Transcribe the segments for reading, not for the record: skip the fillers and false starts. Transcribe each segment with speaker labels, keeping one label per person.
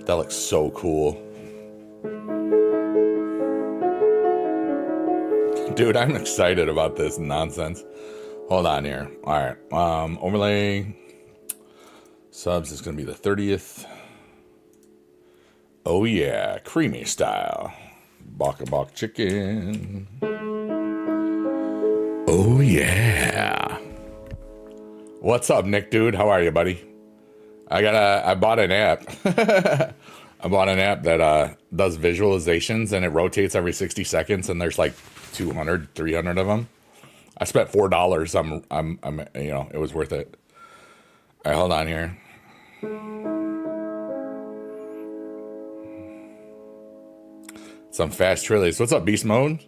Speaker 1: That looks so cool. Dude, I'm excited about this nonsense. Hold on here. All right. Overlay. Subs is going to be the 30th. Oh, yeah. Creamy style. Baka bak chicken. Oh, yeah. What's up, Nick, dude? How are you, buddy? I bought an app. I bought an app that does visualizations, and it rotates every 60 seconds, and there's like 200, 300 of them. I spent $4. I'm you know, it was worth it. All right, hold on here. Some fast trillies. What's up, beast mode?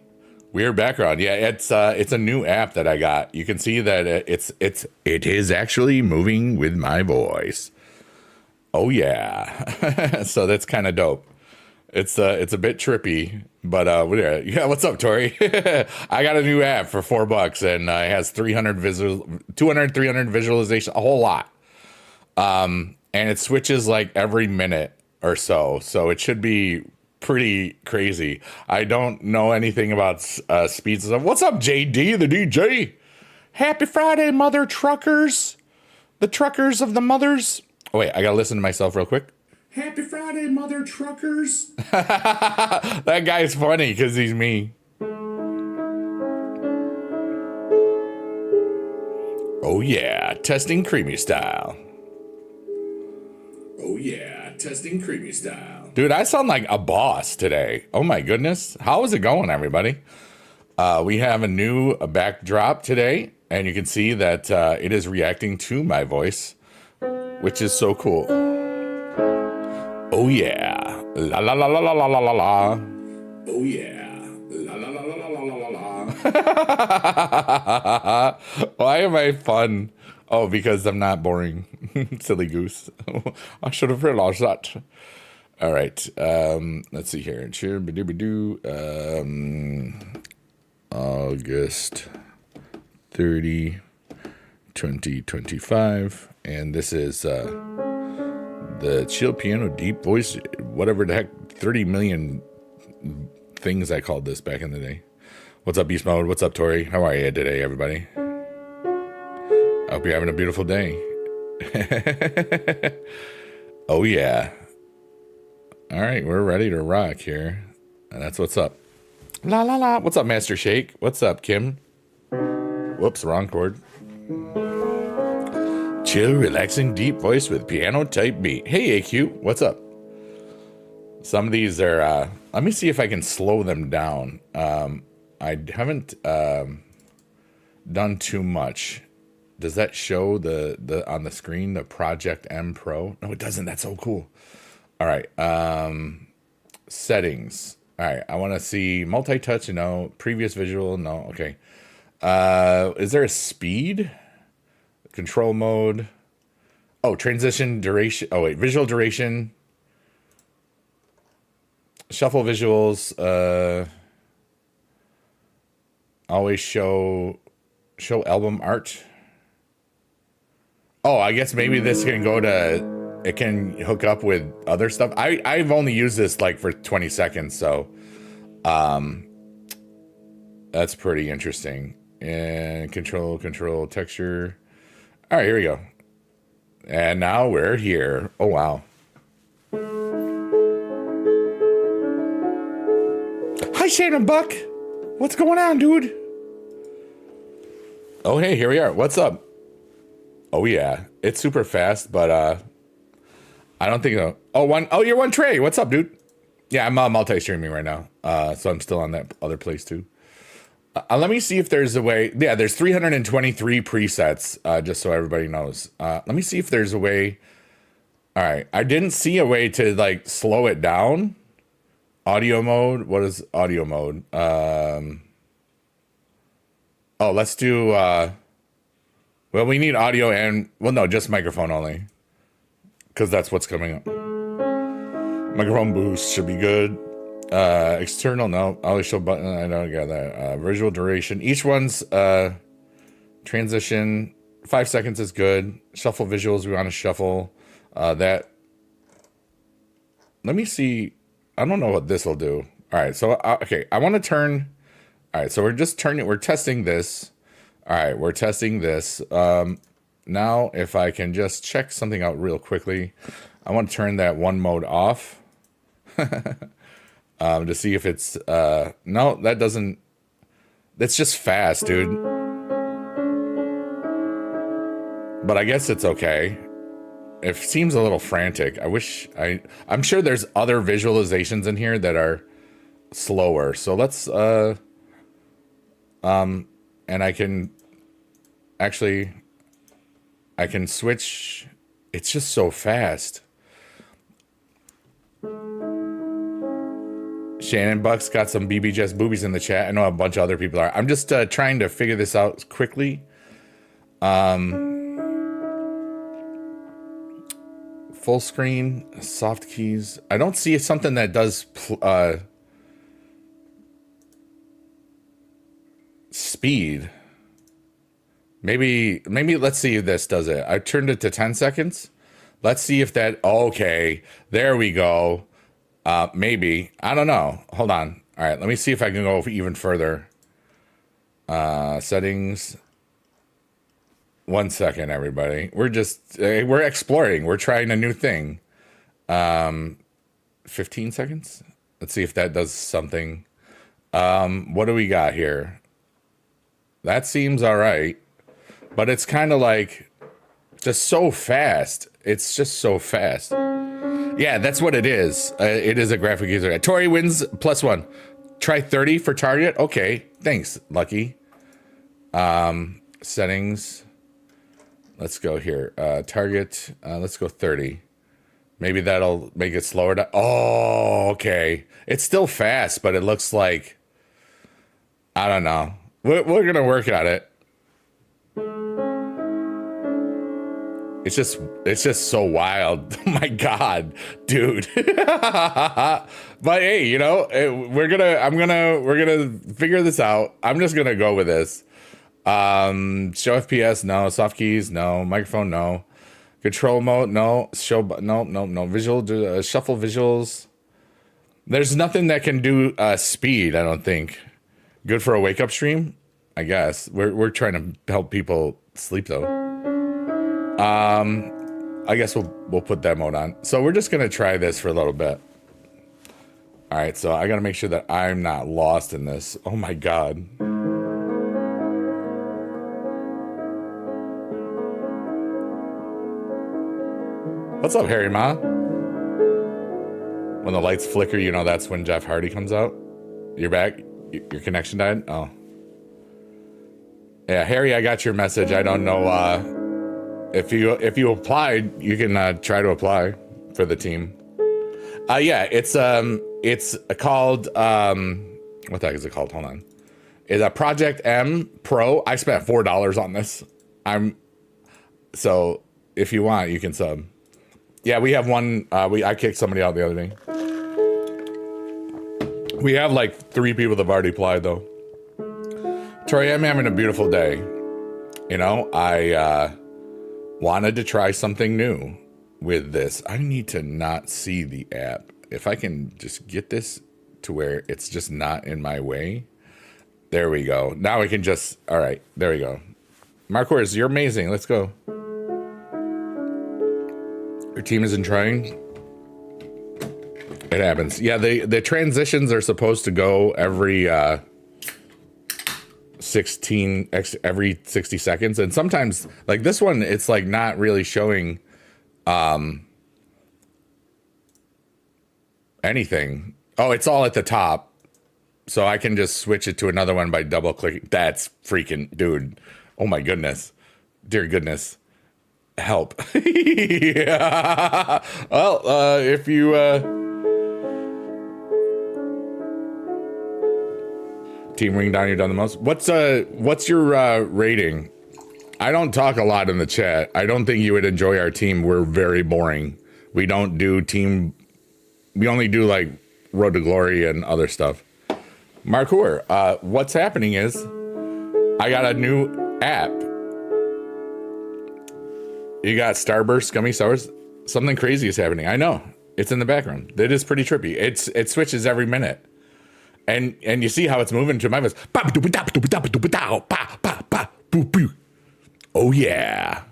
Speaker 1: Weird background. Yeah, it's a new app that I got. You can see that it is actually moving with my voice. Oh yeah. So that's kind of dope. It's a bit trippy, but yeah, what's up, Tori? I got a new app for $4 and it has 300 visualization, a whole lot. And it switches like every minute or so. So it should be pretty crazy. I don't know anything about speeds and stuff. What's up, JD, the DJ? Happy Friday, mother truckers. The truckers of the mothers. Oh, wait, I gotta listen to myself real quick. Happy Friday, mother truckers. That guy's funny because he's me. Oh, yeah, testing creamy style. Oh, yeah, testing creamy style. Dude, I sound like a boss today. Oh, my goodness. How is it going, everybody? We have a new backdrop today, and you can see that it is reacting to my voice, which is so cool. Oh, yeah. La, la, la, la, la, la, la, la. Oh, yeah. La, la, la, la, la, la, la, la. Why am I fun? Oh, because I'm not boring. Silly goose. I should have realized that. All right. Let's see here. August 30, 2025. And this is the chill piano deep voice, whatever the heck, 30 million things I called this back in the day. What's up, Beast Mode? What's up, Tori? How are you today, everybody? I hope you're having a beautiful day. Oh, yeah. All right, we're ready to rock here. And that's what's up. La, la, la. What's up, Master Shake? What's up, Kim? Whoops, wrong chord. Chill, relaxing, deep voice with piano type beat. Hey, AQ, what's up? Some of these are, let me see if I can slow them down. I haven't done too much. Does that show the on the screen, the Project M Pro? No, it doesn't. That's so cool. All right. Settings. All right. I want to see multi-touch. No. Previous visual. No. Okay. Is there a speed? Control mode. Oh, transition duration. Oh, wait. Visual duration. Shuffle visuals. Always show album art. Oh, I guess maybe this can go to, it can hook up with other stuff. I've only used this like for 20 seconds, so that's pretty interesting. And control texture. All right, here we go. And now we're here. Oh, wow. Hi, Shannon Buck. What's going on, dude? Oh, hey, here we are. What's up? Oh, yeah. It's super fast, but I don't think... Oh, you're one tray. What's up, dude? Yeah, I'm multi-streaming right now, so I'm still on that other place, too. Let me see if there's a way... Yeah, there's 323 presets, just so everybody knows. Let me see if there's a way... All right. I didn't see a way to, like, slow it down. Audio mode. What is audio mode? Oh, let's do... Well, we need audio and... Well, no, just microphone only. Because that's what's coming up. Microphone boost should be good. External, no. Always show button. I don't get that. Visual duration. Each one's transition. 5 seconds is good. Shuffle visuals. We want to shuffle that. let me see. I don't know what this will do. All right, so okay, I want to turn. All right, so we're just turning. We're testing this. All right, we're testing this. Now, if I can just check something out real quickly, I want to turn that one mode off to see if it's. No, that doesn't. It's just fast, dude. But I guess it's okay. It seems a little frantic. I'm sure there's other visualizations in here that are slower. So let's and I can actually switch. It's just so fast. Shannon Bucks got some BB Just boobies in the chat. I know a bunch of other people are. I'm just trying to figure this out quickly. Full screen, soft keys. I don't see something that does speed. Maybe let's see if this does it. I turned it to 10 seconds. Let's see if that, okay, there we go. Maybe, I don't know. Hold on. All right, let me see if I can go even further. Settings. 1 second, everybody. We're just, we're exploring. We're trying a new thing. 15 seconds. Let's see if that does something. What do we got here? That seems all right. But it's kind of like just so fast. It's just so fast. Yeah, that's what it is. It is a graphic user. Tori wins +1. Try 30 for target. Okay, thanks, Lucky. Settings. Let's go here. Target. Let's go 30. Maybe that'll make it slower. Oh, okay. It's still fast, but it looks like, I don't know. We're going to work on it. It's just so wild. Oh my God, dude. But hey, you know, we're gonna figure this out. I'm just gonna go with this. Show FPS, no. Soft keys, no. Microphone, no. Control mode, no. Show, no. Visual, shuffle visuals. There's nothing that can do speed, I don't think. Good for a wake up stream, I guess. We're trying to help people sleep though. I guess we'll put that mode on. So we're just gonna try this for a little bit. All right, so I gotta make sure that I'm not lost in this. Oh my God. What's up, Harry Ma? When the lights flicker, you know that's when Jeff Hardy comes out. You're back? Your connection died? Oh. Yeah, Harry, I got your message. I don't know, if you applied, you can try to apply for the team. Yeah, it's called what the heck is it called? Hold on. It's a Project M Pro. I spent $4 on this. So if you want, you can sub. Yeah, we have one. I kicked somebody out the other day. We have like 3 people that have already applied though. Tori, I'm having a beautiful day. You know, I wanted to try something new with this. I need to not see the app. If I can just get this to where it's just not in my way. There we go. Now we can just, all right, there we go. Marquez, you're amazing. Let's go. Your team isn't trying. It happens. Yeah, the transitions are supposed to go every every 60 seconds, and sometimes like this one it's like not really showing anything. Oh, it's all at the top, so I can just switch it to another one by double clicking. That's freaking, dude, oh my goodness, dear goodness, help. Yeah. Well, if you Team Ring Down, you're done the most. What's your rating? I don't talk a lot in the chat. I don't think you would enjoy our team. We're very boring. We don't do team. We only do like Road to Glory and other stuff. Marcour, what's happening is I got a new app. You got Starburst Gummy Sours. Something crazy is happening. I know. It's in the background. It is pretty trippy. It switches every minute. And you see how it's moving to my voice. Oh yeah.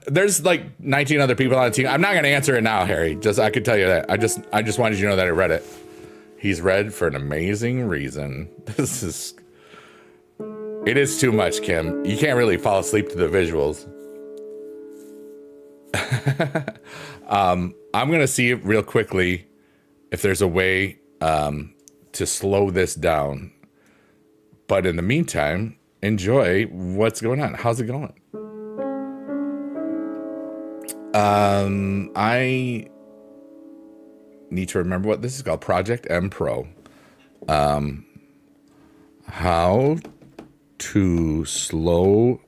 Speaker 1: There's like 19 other people on the team. I'm not gonna answer it now, Harry. I could tell you that. I just wanted you to know that I read it. He's red for an amazing reason. It is too much, Kim. You can't really fall asleep to the visuals. I'm gonna see real quickly if there's a way to slow this down. But in the meantime, enjoy what's going on. How's it going? I need to remember what this is called. Project M Pro. How to slow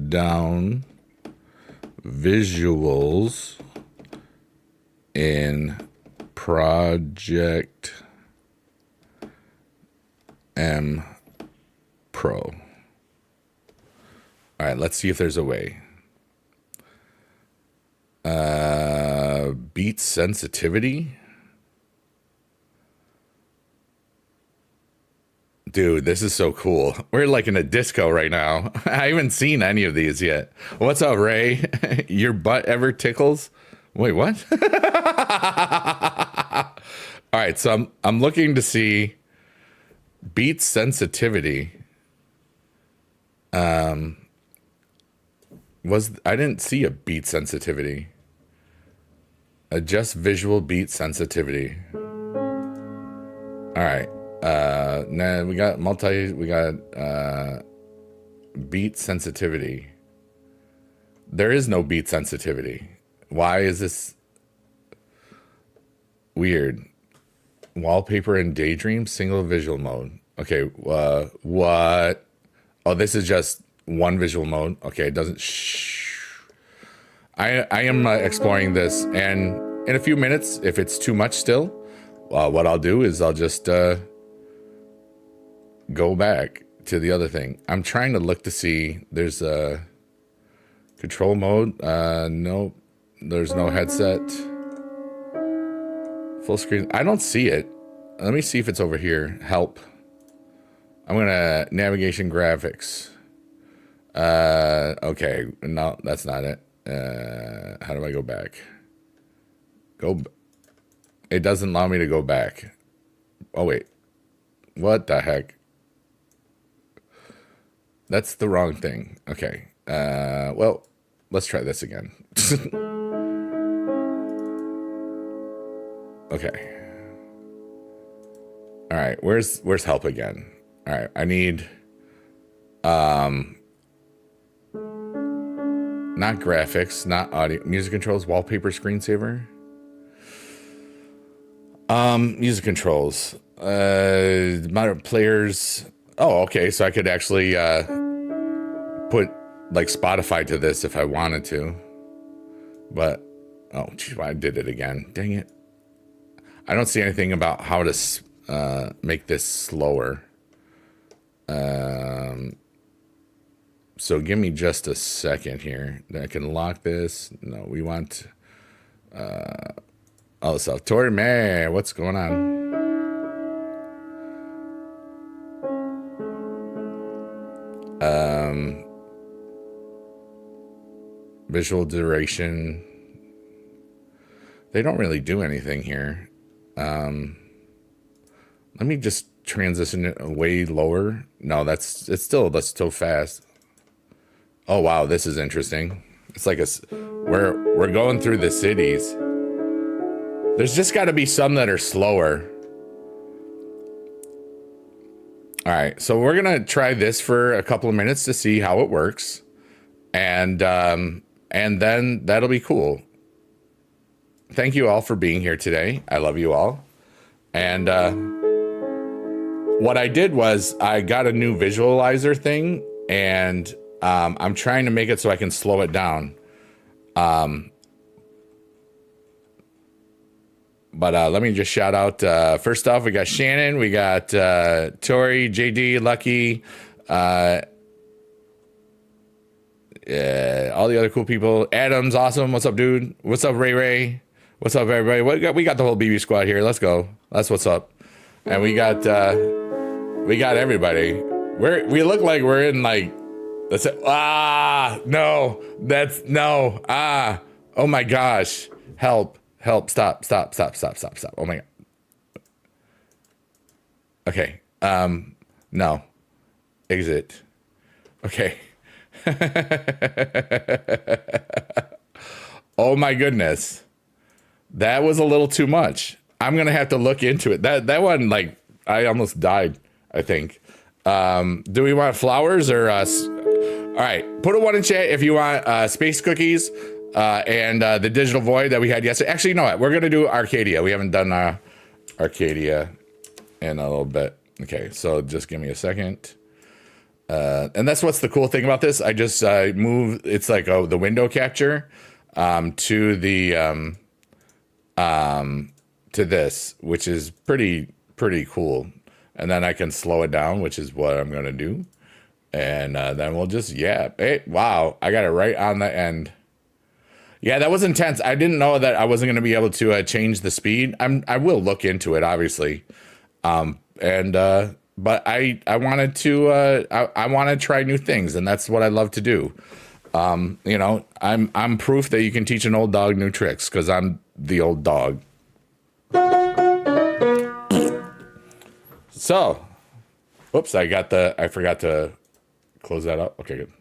Speaker 1: down visuals in Project M Pro. All right, let's see if there's a way. Beat sensitivity. Dude, this is so cool. We're like in a disco right now. I haven't seen any of these yet. What's up, Ray? Your butt ever tickles? Wait, what? All right, so I'm looking to see beat sensitivity. I didn't see a beat sensitivity. Adjust visual beat sensitivity. All right. Now we got beat sensitivity. There is no beat sensitivity. Why is this weird? Wallpaper and daydream, single visual mode. Okay, what? Oh, this is just one visual mode. Okay, it doesn't. I am exploring this, and in a few minutes, if it's too much still, what I'll do is I'll just go back to the other thing. I'm trying to look to see. There's a control mode. Nope. There's no headset. Full screen. I don't see it. Let me see if it's over here. Help. I'm gonna navigation graphics. Okay. No, that's not it. How do I go back? It doesn't allow me to go back. Oh wait. What the heck? That's the wrong thing. Okay. Well, let's try this again. Okay. All right. Where's help again? All right. I need not graphics, not audio, music controls, wallpaper, screensaver. Music controls. Modern players. Oh, okay. So I could actually put like Spotify to this if I wanted to. But oh, geez, I did it again. Dang it. I don't see anything about how to make this slower. So give me just a second here. I can lock this. No, we want all this stuff. Tori May, what's going on? Visual duration. They don't really do anything here. Let me just transition it way lower. No, that's still fast. Oh wow, this is interesting. It's like we're going through the cities. There's just got to be some that are slower. All right, so we're gonna try this for a couple of minutes to see how it works, and then that'll be cool. Thank you all for being here today. I love you all. And what I did was I got a new visualizer thing, and I'm trying to make it so I can slow it down. But let me just shout out. First off, we got Shannon, we got Tori, JD, Lucky, All the other cool people. Adam's awesome. What's up, dude? What's up, Ray Ray? What's up, everybody? We got the whole BB squad here. Let's go. That's what's up. And we got everybody. We look like we're in like, let's say, no, that's no, oh my gosh, help, stop. Oh my God. Okay. No, exit. Okay. Oh my goodness. That was a little too much. I'm going to have to look into it. That one, like, I almost died, I think. Do we want flowers or us? All right. Put a 1 in chat if you want space cookies and the digital void that we had yesterday. Actually, you know what? We're going to do Arcadia. We haven't done Arcadia in a little bit. Okay. So just give me a second. And that's what's the cool thing about this. I just move. It's like the window capture to the to this, which is pretty cool. And then I can slow it down, which is what I'm gonna do. And then we'll just Hey, wow, I got it right on the end. Yeah, that was intense. I didn't know that I wasn't gonna be able to change the speed. I will look into it, obviously. But I wanted to I want to try new things, and that's what I love to do. You know, I'm proof that you can teach an old dog new tricks, because I'm the old dog. So, whoops, I forgot to close that up. Okay, good.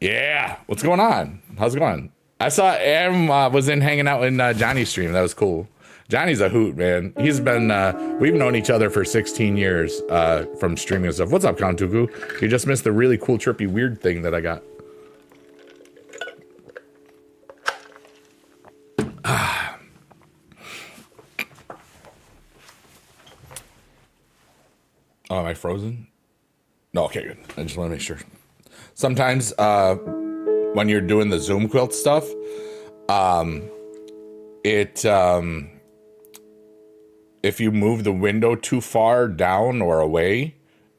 Speaker 1: Yeah, what's going on? How's it going? I saw Adam was hanging out in Johnny's stream. That was cool. Johnny's a hoot, man. He's been, we've known each other for 16 years from streaming and stuff. What's up, Count Dooku? You just missed the really cool, trippy, weird thing that I got. Oh, am I frozen? No, okay, good. I just want to make sure. Sometimes when you're doing the Zoom quilt stuff, if you move the window too far down or away,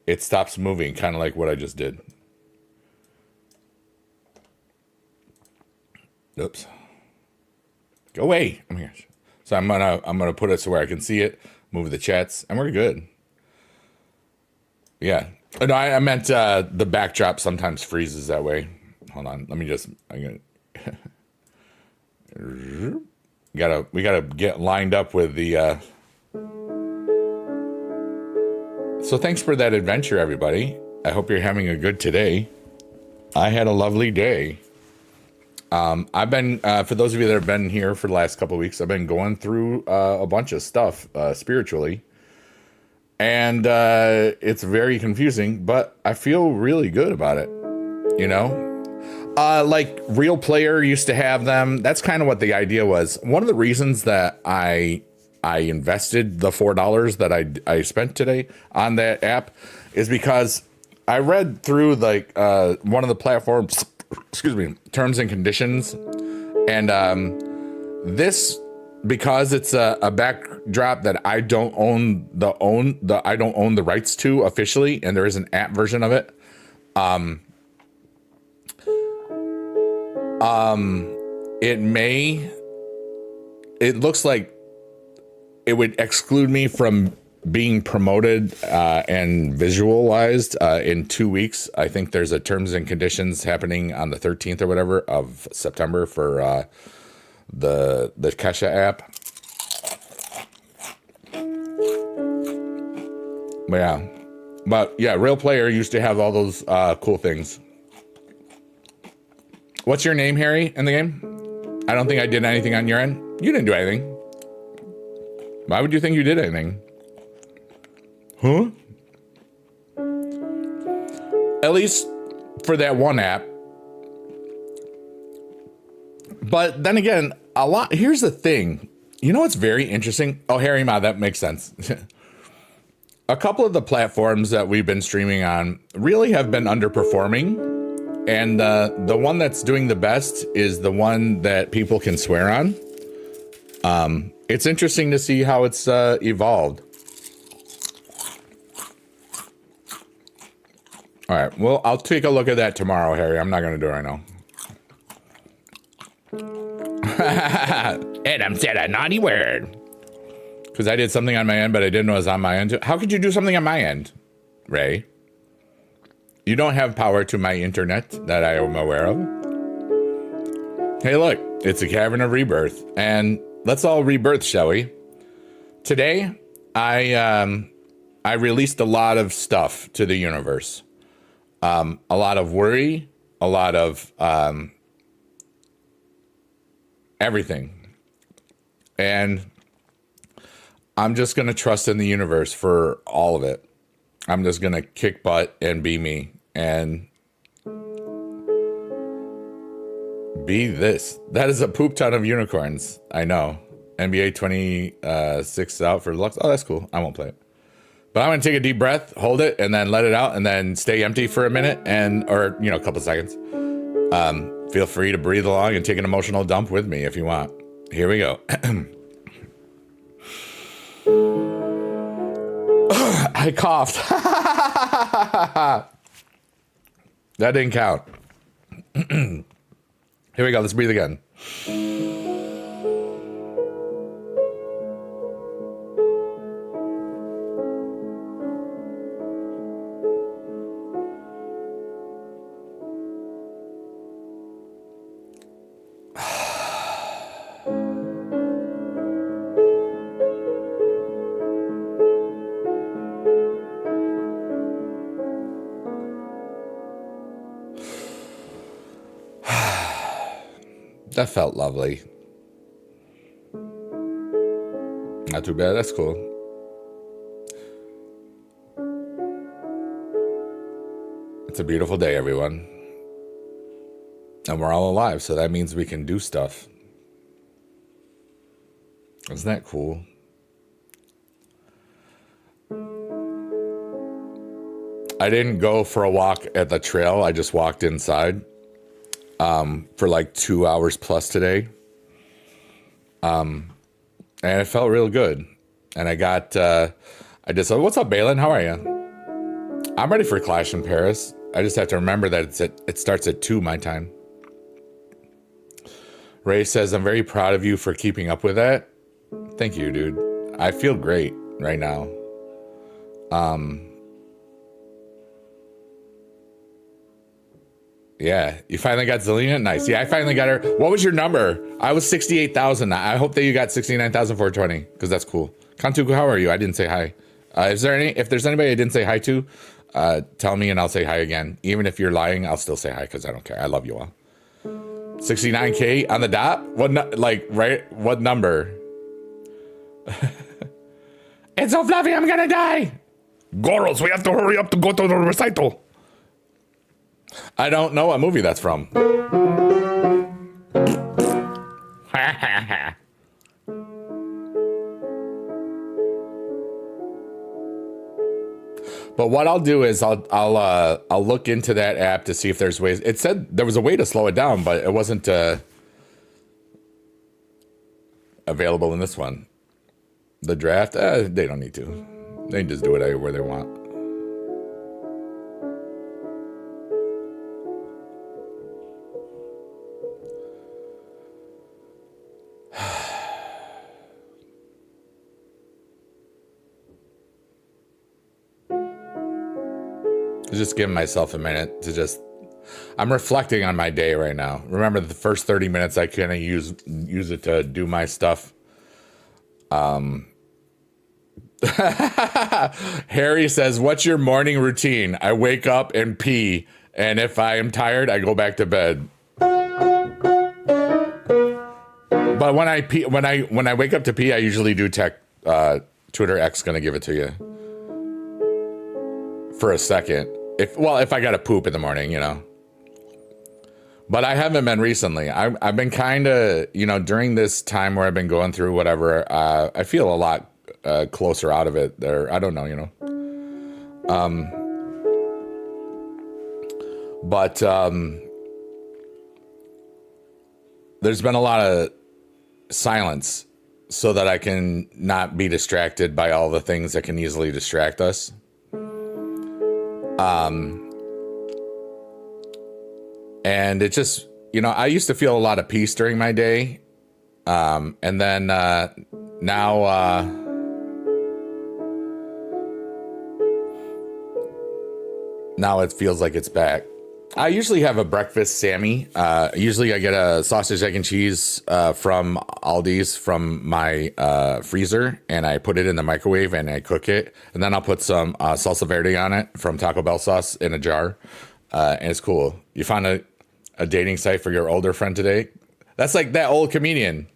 Speaker 1: it stops moving, kind of like what I just did. Oops. Go away. Oh my gosh. So I'm gonna put it so where I can see it, move the chats, and we're good. Yeah. No, I meant the backdrop sometimes freezes that way. Hold on. Let me just. We gotta get lined up with the. So thanks for that adventure, everybody. I hope you're having a good today. I had a lovely day. I've been, for those of you that have been here for the last couple of weeks, I've been going through a bunch of stuff spiritually. And it's very confusing, but I feel really good about it, you know? Like Real Player used to have them. That's kind of what the idea was. One of the reasons that I invested the $4 that I spent today on that app is because I read through like one of the platforms, excuse me, terms and conditions, and this, because it's a backdrop that I don't own the rights to officially, and there is an app version of it. It looks like it would exclude me from being promoted and visualized in 2 weeks. I think there's a terms and conditions happening on the 13th or whatever of September for the Kesha app. But yeah, Real Player used to have all those cool things. What's your name, Harry, in the game? I don't think I did anything on your end. You didn't do anything. Why would you think you did anything? Huh? At least for that one app. But then again, here's the thing. You know what's very interesting? Oh, Harry Ma, that makes sense. A couple of the platforms that we've been streaming on really have been underperforming. And the one that's doing the best is the one that people can swear on. It's interesting to see how it's evolved. All right. Well, I'll take a look at that tomorrow, Harry. I'm not going to do it right now. Adam said a naughty word. Because I did something on my end, but I didn't know it was on my end. How could you do something on my end, Ray? You don't have power to my internet that I am aware of. Hey, look. It's a cavern of rebirth. And let's all rebirth, shall we? Today, I released a lot of stuff to the universe. A lot of worry, a lot of everything. And I'm just going to trust in the universe for all of it. I'm just going to kick butt and be me and be this. That is a poop ton of unicorns. I know. NBA 26 out for Lux. Oh, that's cool. I won't play it. But I'm going to take a deep breath, hold it, and then let it out, and then stay empty for a minute or a couple seconds. Feel free to breathe along and take an emotional dump with me if you want. Here we go. I coughed. That didn't count. Here we go. Let's breathe again. That felt lovely. Not too bad. That's cool. It's a beautiful day, everyone. And we're all alive, so that means we can do stuff. Isn't that cool? I didn't go for a walk at the trail. I just walked inside. For like 2 hours plus today. And it felt real good. And I just said, what's up, Balin? How are you? I'm ready for Clash in Paris. I just have to remember that it starts at 2 my time. Ray says, I'm very proud of you for keeping up with that. Thank you, dude. I feel great right now. Yeah, you finally got Zelina? Nice. Yeah, I finally got her. What was your number? I was 68,000. I hope that you got 69,420 because that's cool. Kantuku, how are you? I didn't say hi. If there's anybody I didn't say hi to, tell me and I'll say hi again. Even if you're lying, I'll still say hi because I don't care. I love you all. 69K on the dot? What number? It's so fluffy, I'm gonna die. Girls, we have to hurry up to go to the recital. I don't know what movie that's from. But what I'll do is I'll look into that app to see if there's ways. It said there was a way to slow it down, but it wasn't available in this one. The draft, they don't need to. They can just do it where they want. Just giving myself a minute to I'm reflecting on my day right now. Remember the first 30 minutes I kind of use it to do my stuff. Harry says, what's your morning routine? I wake up and pee. And if I am tired, I go back to bed. But when I pee, when I wake up to pee, I usually do tech, Twitter X gonna give it to you for a second. If I gotta poop in the morning, But I haven't been recently. I've been kind of, during this time where I've been going through whatever, I feel a lot closer out of it there. I don't know, But there's been a lot of silence so that I can not be distracted by all the things that can easily distract us. And it just, I used to feel a lot of peace during my day. And then now it feels like it's back. I usually have a breakfast Sammy. Usually I get a sausage, egg, and cheese from Aldi's from my freezer, and I put it in the microwave and I cook it. And then I'll put some salsa verde on it from Taco Bell sauce in a jar. And it's cool. You found a dating site for your older friend today? That's like that old comedian.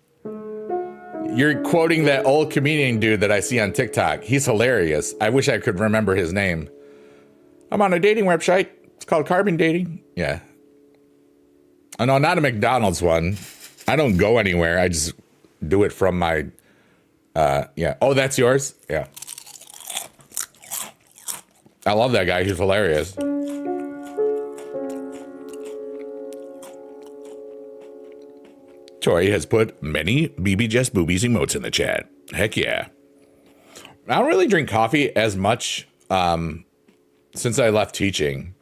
Speaker 1: You're quoting that old comedian dude that I see on TikTok. He's hilarious. I wish I could remember his name. I'm on a dating website. It's called Carbon Dating. Yeah. Oh, no, not a McDonald's one. I don't go anywhere. I just do it from my, yeah. Oh, that's yours? Yeah. I love that guy. He's hilarious. Tori has put many BB Just Boobies emotes in the chat. Heck yeah. I don't really drink coffee as much since I left teaching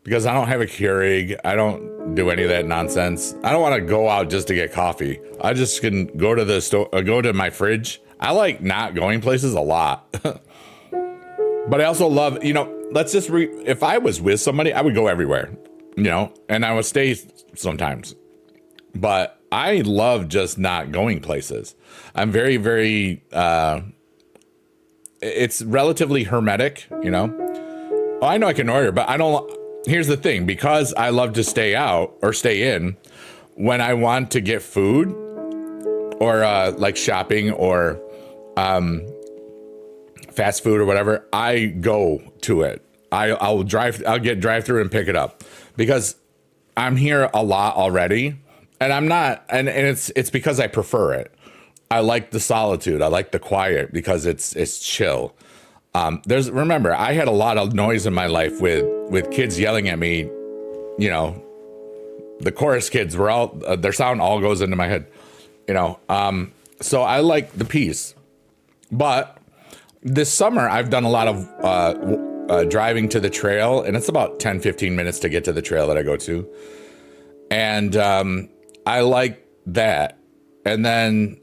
Speaker 1: because I don't have a Keurig. I don't do any of that nonsense. I don't want to go out just to get coffee. I just can go to the store, go to my fridge. I like not going places a lot. But I also love, let's just if I was with somebody, I would go everywhere, and I would stay sometimes. But I love just not going places. I'm very, very, it's relatively hermetic, Oh, I know I can order, but I don't. Here's the thing, because I love to stay out or stay in, when I want to get food or like shopping or fast food or whatever, I go to it. I'll get drive through and pick it up because I'm here a lot already. And I'm not, and it's because I prefer it. I like the solitude. I like the quiet because it's chill. Remember, I had a lot of noise in my life with kids yelling at me. The chorus kids were all their sound all goes into my head. So I like the peace. But this summer I've done a lot of driving to the trail, and it's about 10-15 minutes to get to the trail that I go to, and I like that. And then,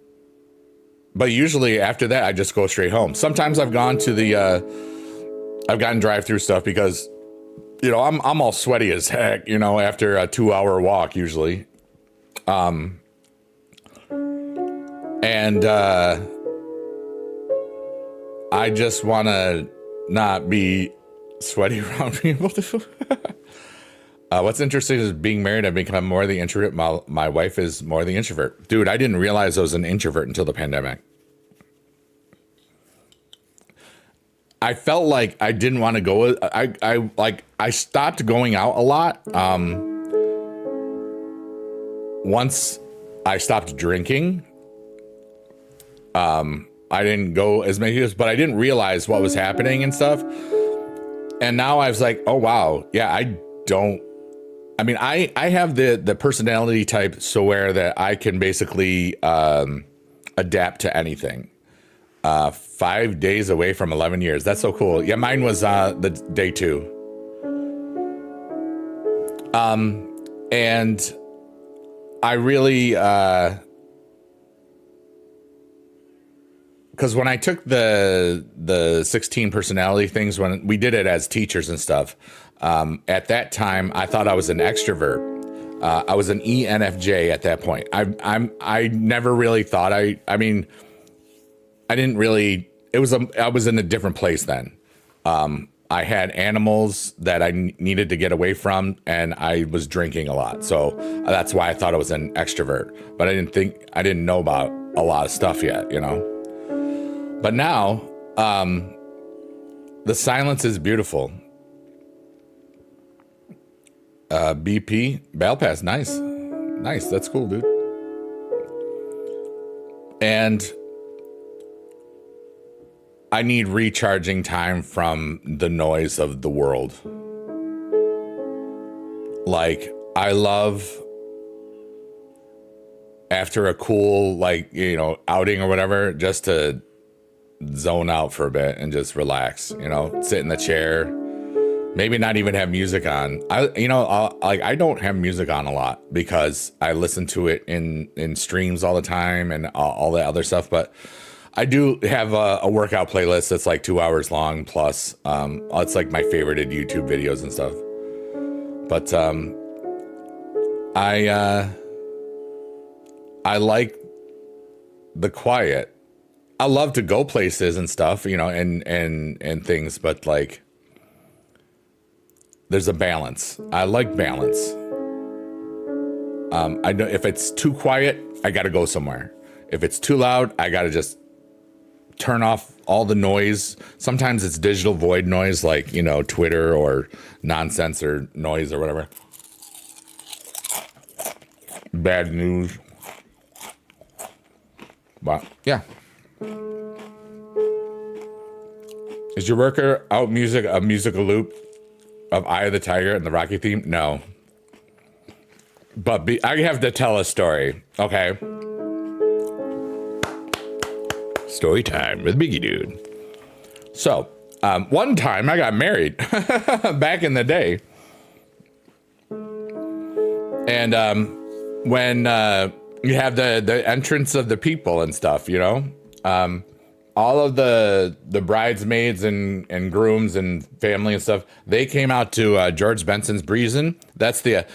Speaker 1: but usually after that, I just go straight home. Sometimes I've gone to I've gotten drive-through stuff because, I'm all sweaty as heck, after a 2-hour walk usually. And I just want to not be sweaty around people. What's interesting is being married, I've become more the introvert. My wife is more the introvert. Dude, I didn't realize I was an introvert until the pandemic. I felt like I didn't want to go. I stopped going out a lot. Once I stopped drinking, I didn't go as many years, but I didn't realize what was happening and stuff. And now I was like, oh, wow. Yeah, I have the personality type so where that I can basically adapt to anything. 5 days away from 11 years. That's so cool. Yeah, mine was the day 2. And I really, because when I took the 16 personality things, when we did it as teachers and stuff, at that time I thought I was an extrovert. I was an ENFJ at that point. I never really thought I didn't really. I was in a different place then. I had animals that I needed to get away from, and I was drinking a lot. So that's why I thought I was an extrovert. But I didn't know about a lot of stuff yet, But now, the silence is beautiful. BP, Battle Pass, nice. Nice, that's cool, dude. And I need recharging time from the noise of the world. Like, I love after a cool, outing or whatever, just to zone out for a bit and just relax, sit in the chair, Maybe not even have music on. I don't have music on a lot because I listen to it in streams all the time and all that other stuff. But I do have a workout playlist that's like 2 hours long plus. It's like my favorited YouTube videos and stuff. But I like the quiet. I love to go places and stuff, and things, but like there's a balance. I like balance. I know if it's too quiet, I got to go somewhere. If it's too loud, I got to just turn off all the noise. Sometimes it's digital void noise, like, Twitter or nonsense or noise or whatever. Bad news. But yeah. Is your worker out music a musical loop of Eye of the Tiger and the Rocky theme? No. But I have to tell a story. Okay. Story time with Biggie Dude. So, one time I got married back in the day. And when you have the entrance of the people and stuff, all of the bridesmaids and grooms and family and stuff, they came out to George Benson's Breezin'. That's the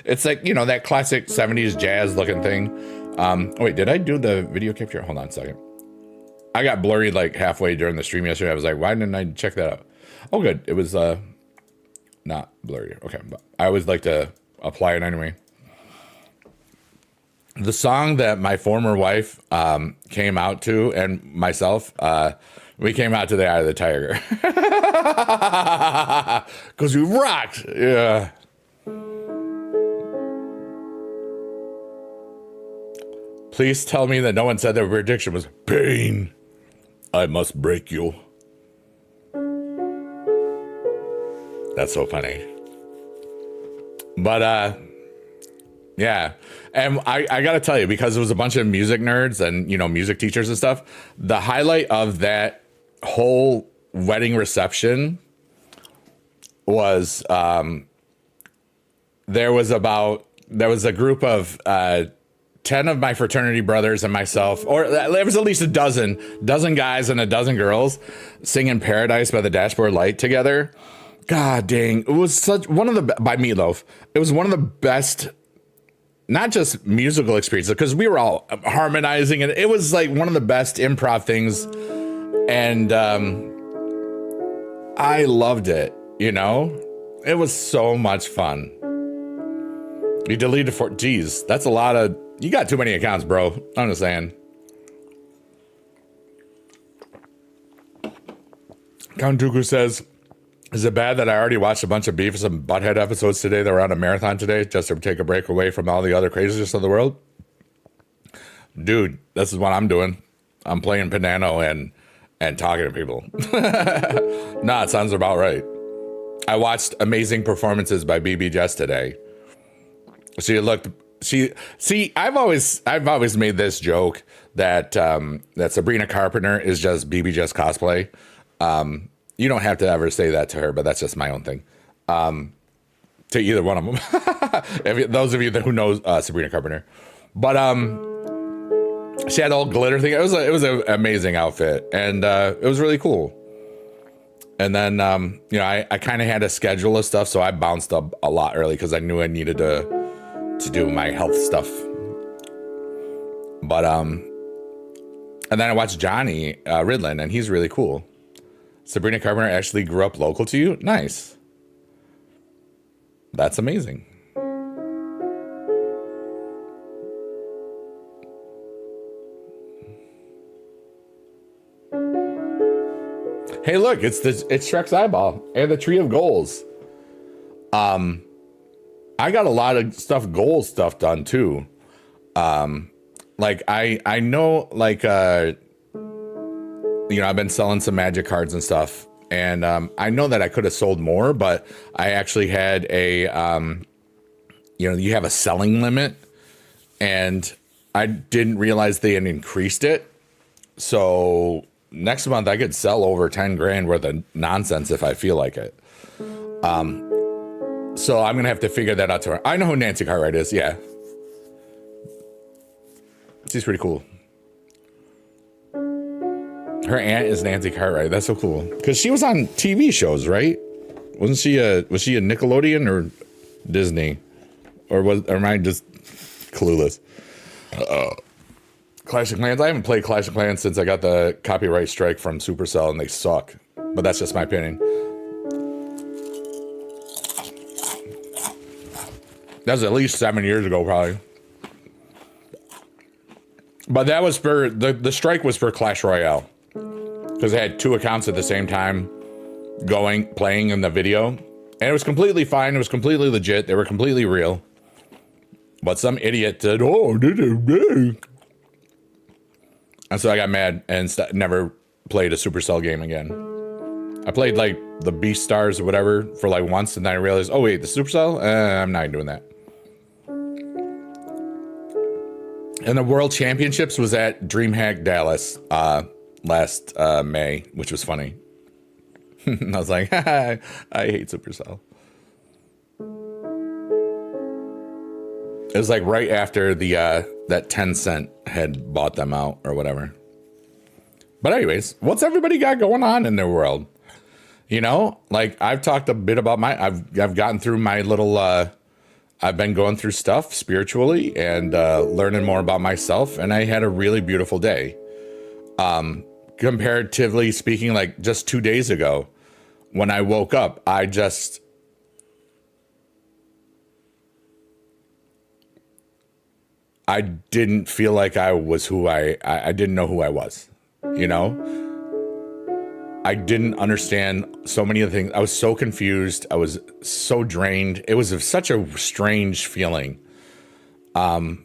Speaker 1: it's like, that classic 70s jazz looking thing. Wait, did I do the video capture? Hold on a second. I got blurry like halfway during the stream yesterday. I was like, why didn't I check that out? Oh, good. It was not blurry. Okay, but I always like to apply it anyway. The song that my former wife came out to and myself, we came out to the Eye of the Tiger. Because we rocked. Yeah. Please tell me that no one said their prediction was pain. I must break you. That's so funny. But, yeah. And I got to tell you, because it was a bunch of music nerds and, music teachers and stuff, the highlight of that whole wedding reception was there was a group of 10 of my fraternity brothers and myself, or there was at least a dozen guys and a dozen girls singing Paradise by the Dashboard Light together. God dang. It was by Meatloaf. It was one of the best, not just musical experiences, because we were all harmonizing, and it was like one of the best improv things. And I loved it, It was so much fun. You deleted geez, that's a lot of, you got too many accounts, bro. I'm just saying. Count Dooku says, is it bad that I already watched a bunch of Beavis and Butthead episodes today that were on a marathon today just to take a break away from all the other craziness of the world? Dude, this is what I'm doing. I'm playing piano and talking to people. Nah, it sounds about right. I watched Amazing Performances by BB Jess today. I've always made this joke that Sabrina Carpenter is just BB Jess cosplay. You don't have to ever say that to her, but that's just my own thing. To either one of them. Those of you who know Sabrina Carpenter. But she had the whole glitter thing. It was an amazing outfit, and it was really cool. And then I kind of had a schedule of stuff, so I bounced up a lot early because I knew I needed to do my health stuff. But and then I watched Johnny Ridlin, and he's really cool. Sabrina Carpenter actually grew up local to you? Nice. That's amazing. Hey, look, it's Shrek's eyeball and the Tree of Goals. I got a lot of goal stuff done too. Like I know, like I've been selling some magic cards and stuff, and I know that I could have sold more, but I actually had a you have a selling limit, and I didn't realize they had increased it. So next month I could sell over 10 grand worth of nonsense if I feel like it. So I'm going to have to figure that out tomorrow. I know who Nancy Cartwright is. Yeah. She's pretty cool. Her aunt is Nancy Cartwright. That's so cool. Because she was on TV shows, right? Was she a Nickelodeon or Disney? Or am I just clueless? Clash of Clans. I haven't played Clash of Clans since I got the copyright strike from Supercell, and they suck. But that's just my opinion. That was at least 7 years ago, probably. But that was for, the strike was for Clash Royale. Because they had 2 accounts at the same time playing in the video. And it was completely fine. It was completely legit. They were completely real. But some idiot said, oh, and so I got mad and never played a Supercell game again. I played like the Beast Stars or whatever for like once, and then I realized, oh wait, the Supercell? I'm not doing that. And the World Championships was at DreamHack Dallas last May, which was funny. I was like, I hate Supercell. It was like right after the that Tencent had bought them out or whatever. But anyways, what's everybody got going on in their world? You know, like I've talked a bit about I've gotten through my little I've been going through stuff spiritually and learning more about myself, and I had a really beautiful day. Comparatively speaking, like just 2 days ago, when I woke up, I didn't feel like I was who I didn't know who I was, you know? I didn't understand so many of the things. I was so confused. I was so drained. It was such a strange feeling. And,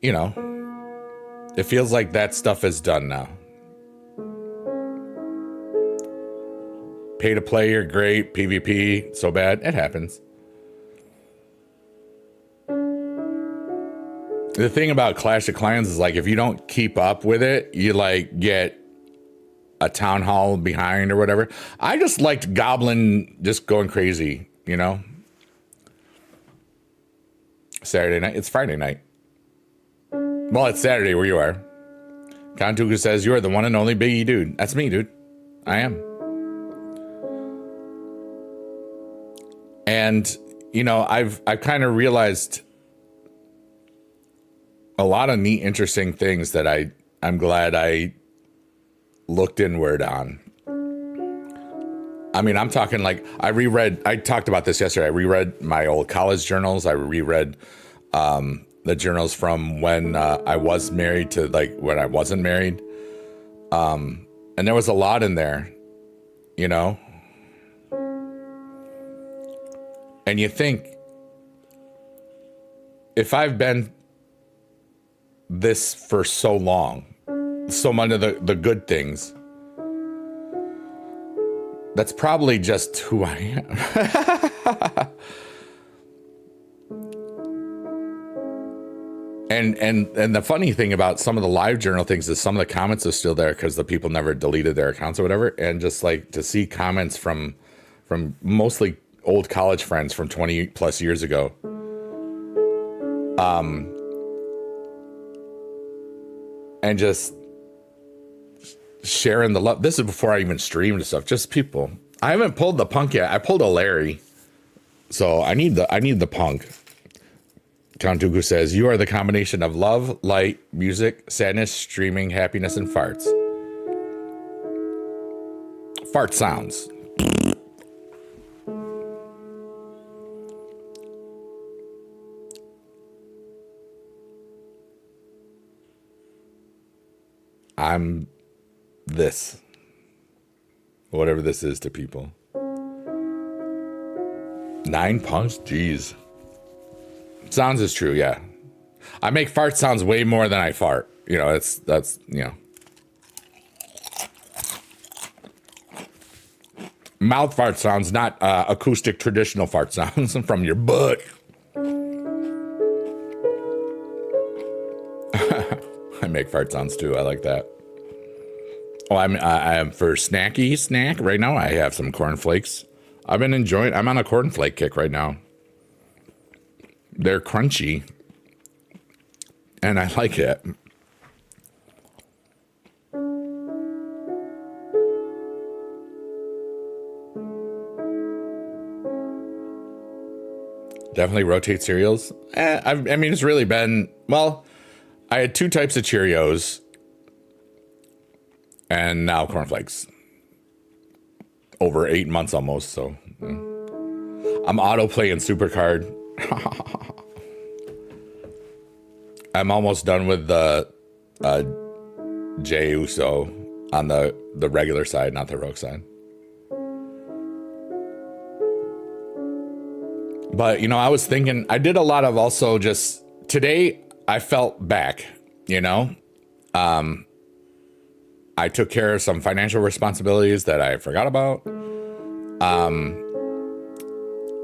Speaker 1: you know, it feels like that stuff is done now. Pay to play, you're great. PvP, so bad. It happens. The thing about Clash of Clans is like, if you don't keep up with it, you like get a town hall behind or whatever. I just liked Goblin just going crazy, you know? Saturday night. It's Friday night. Well, it's Saturday where you are. Kantuku says, you are the one and only Biggie dude. That's me, dude. I am. And, you know, I've kind of realized a lot of neat, interesting things that I'm glad I looked inward on. I mean, I'm talking like I talked about this yesterday. I reread my old college journals. I reread the journals from when I was married to like when I wasn't married. And there was a lot in there, you know? And you think, if I've been this for so long, so much of the good things, that's probably just who I am. And the funny thing about some of the live journal things is some of the comments are still there because the people never deleted their accounts or whatever. And just like to see comments from mostly old college friends from 20 plus years ago. And just sharing the love. This is before I even streamed and stuff. Just people. I haven't pulled the punk yet. I pulled a Larry. So I need the punk. Kantuku says, you are the combination of love, light, music, sadness, streaming, happiness, and farts. Fart sounds. I'm this. Whatever this is to people. 9 punks? Jeez. Sounds is true, yeah. I make fart sounds way more than I fart. You know, that's you know. Mouth fart sounds, not acoustic traditional fart sounds from your butt. I make fart sounds too. I like that. Oh, I am for snacky snack right now. I have some cornflakes. I've been enjoying. I'm on a cornflake kick right now. They're crunchy, and I like it. Definitely rotate cereals. I mean, it's really been, well, I had two types of Cheerios and now cornflakes. Over 8 months almost, so. I'm auto playing Supercard. I'm almost done with the Jey Uso on the regular side, not the Rogue side. But, you know, I was thinking, I did a lot of also just, today I felt back, you know? I took care of some financial responsibilities that I forgot about.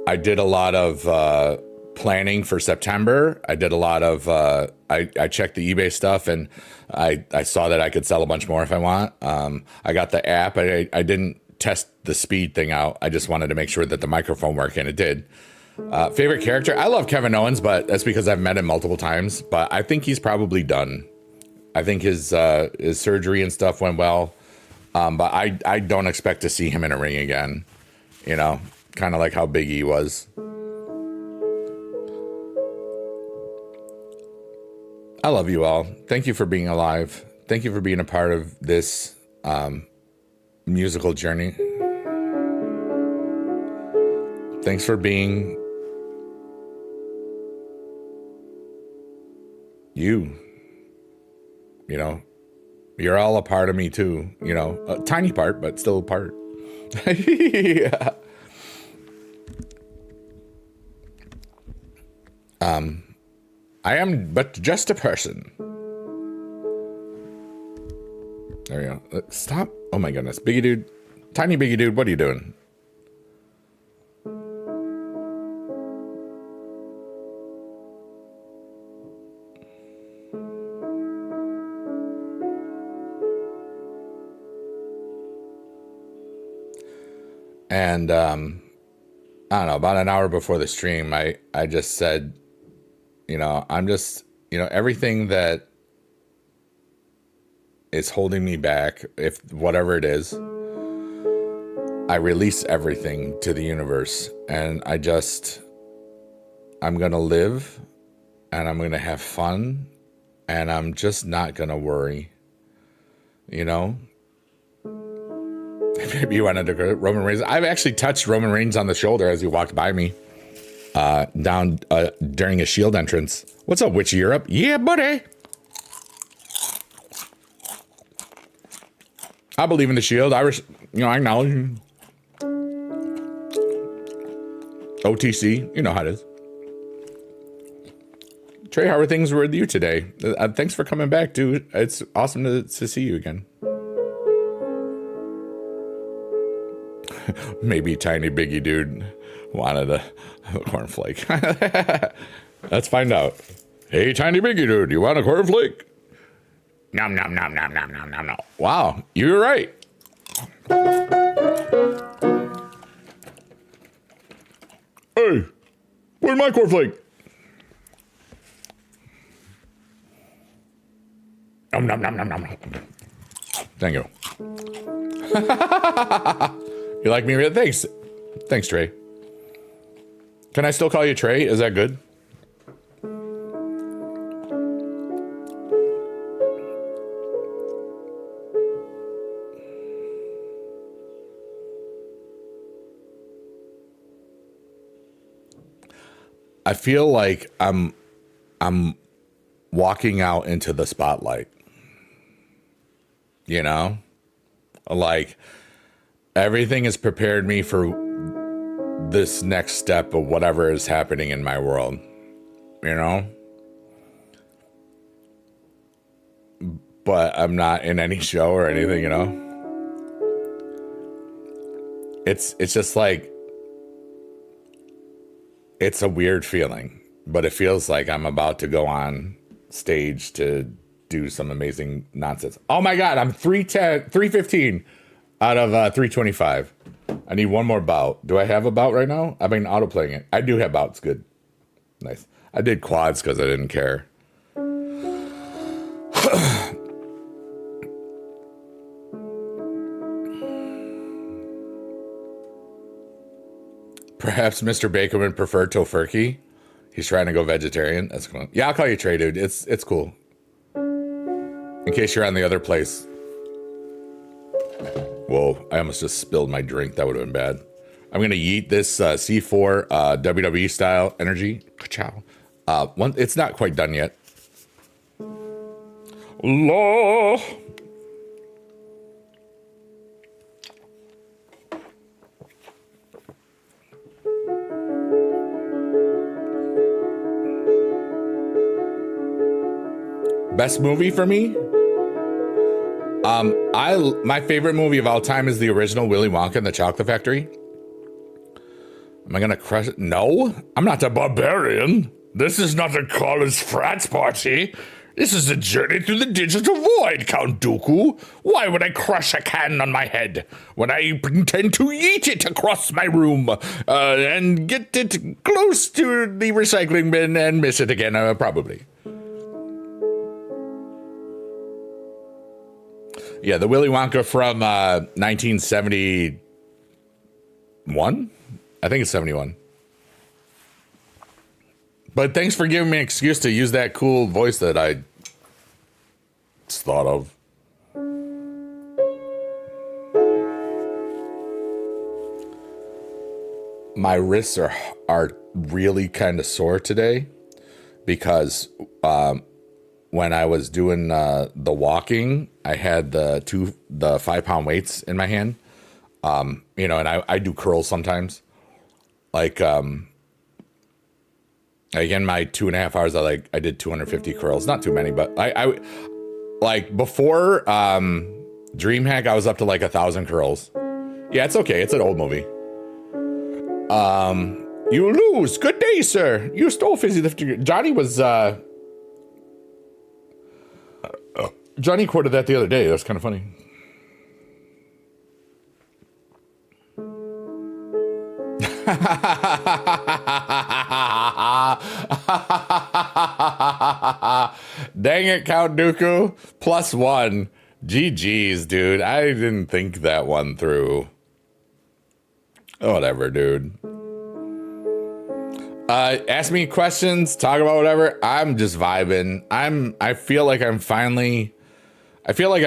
Speaker 1: I did a lot of planning for September. I did a lot of, I checked the eBay stuff and I saw that I could sell a bunch more if I want. I got the app. I didn't test the speed thing out. I just wanted to make sure that the microphone worked, and it did. Favorite character? I love Kevin Owens, but that's because I've met him multiple times. But I think he's probably done. I think his surgery and stuff went well. But I don't expect to see him in a ring again. You know, kind of like how Big E was. I love you all. Thank you for being alive. Thank you for being a part of this musical journey. Thanks for being you. You know, you're all a part of me too. You know, a tiny part, but still a part. Yeah. I am but just a person. There you go. Stop. Oh my goodness. Biggie dude. Tiny Biggie dude, what are you doing? And I don't know, about an hour before the stream, I just said, you know, I'm just, you know, everything that is holding me back, if whatever it is, I release everything to the universe, and I'm going to live, and I'm going to have fun, and I'm just not going to worry, you know? Maybe you wanted to go Roman Reigns. I've actually touched Roman Reigns on the shoulder as he walked by me down during a Shield entrance. What's up, Witch Europe? Yeah, buddy. I believe in the Shield. I acknowledge you. OTC, you know how it is. Trey, how are things with you today? Thanks for coming back, dude. It's awesome to see you again. Maybe Tiny Biggie dude wanted a cornflake. Let's find out. Hey, Tiny Biggie dude, you want a cornflake? Nom nom nom nom nom nom nom nom. Wow, you were right. Hey, where's my cornflake? Nom nom nom nom nom. Thank you. You like me? Thanks. Thanks, Trey. Can I still call you Trey? Is that good? I feel like I'm walking out into the spotlight. You know? Like, everything has prepared me for this next step of whatever is happening in my world. You know? But I'm not in any show or anything, you know? It's just like, it's a weird feeling, but it feels like I'm about to go on stage to do some amazing nonsense. Oh my God, I'm 315 out of 325. I need one more bout. Do I have a bout right now? I've been auto-playing it. I do have bouts. Good. Nice. I did quads because I didn't care. Perhaps Mr. Bacon would prefer tofurkey. He's trying to go vegetarian. That's cool. Yeah, I'll call you Trey, dude. It's cool. In case you're on the other place. Whoa, I almost just spilled my drink. That would have been bad. I'm going to yeet this C4 WWE style energy. Ka-chow. It's not quite done yet. Law. Best movie for me? My favorite movie of all time is the original Willy Wonka and the Chocolate Factory. Am I gonna crush it? No, I'm not a barbarian. This is not a college frat party. This is a journey through the digital void, Count Dooku. Why would I crush a can on my head when I intend to yeet it across my room and get it close to the recycling bin and miss it again, probably. Yeah, the Willy Wonka from 1971? I think it's 71. But thanks for giving me an excuse to use that cool voice that I just thought of. My wrists are really kind of sore today because when I was doing the walking, I had the 5-pound weights in my hand. And I do curls sometimes. Like in my 2.5 hours, I did 250 curls. Not too many, but I like before DreamHack, I was up to 1,000 curls. Yeah, it's okay. It's an old movie. You lose. Good day, sir. You stole Fizzy Lifter. Johnny quoted that the other day. That's kind of funny. Dang it, Count Dooku. +1. GG's, dude. I didn't think that one through. Whatever, dude. Ask me questions, talk about whatever. I'm just vibing. I feel like I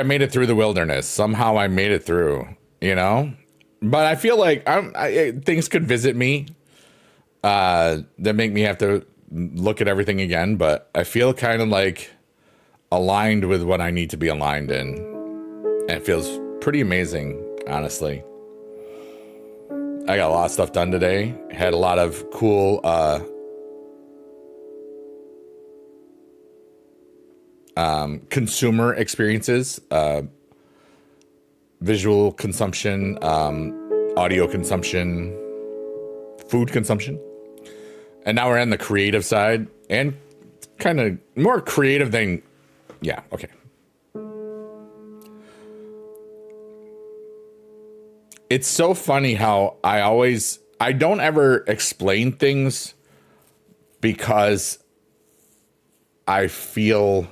Speaker 1: made it through the wilderness. Somehow I made it through, But I feel like things could visit me that make me have to look at everything again. But I feel kind of aligned with what I need to be aligned in. And it feels pretty amazing, honestly. I got a lot of stuff done today. Had a lot of cool consumer experiences, visual consumption, audio consumption, food consumption. And now we're on the creative side and kind of more creative than, yeah, okay. It's so funny how I don't ever explain things because I feel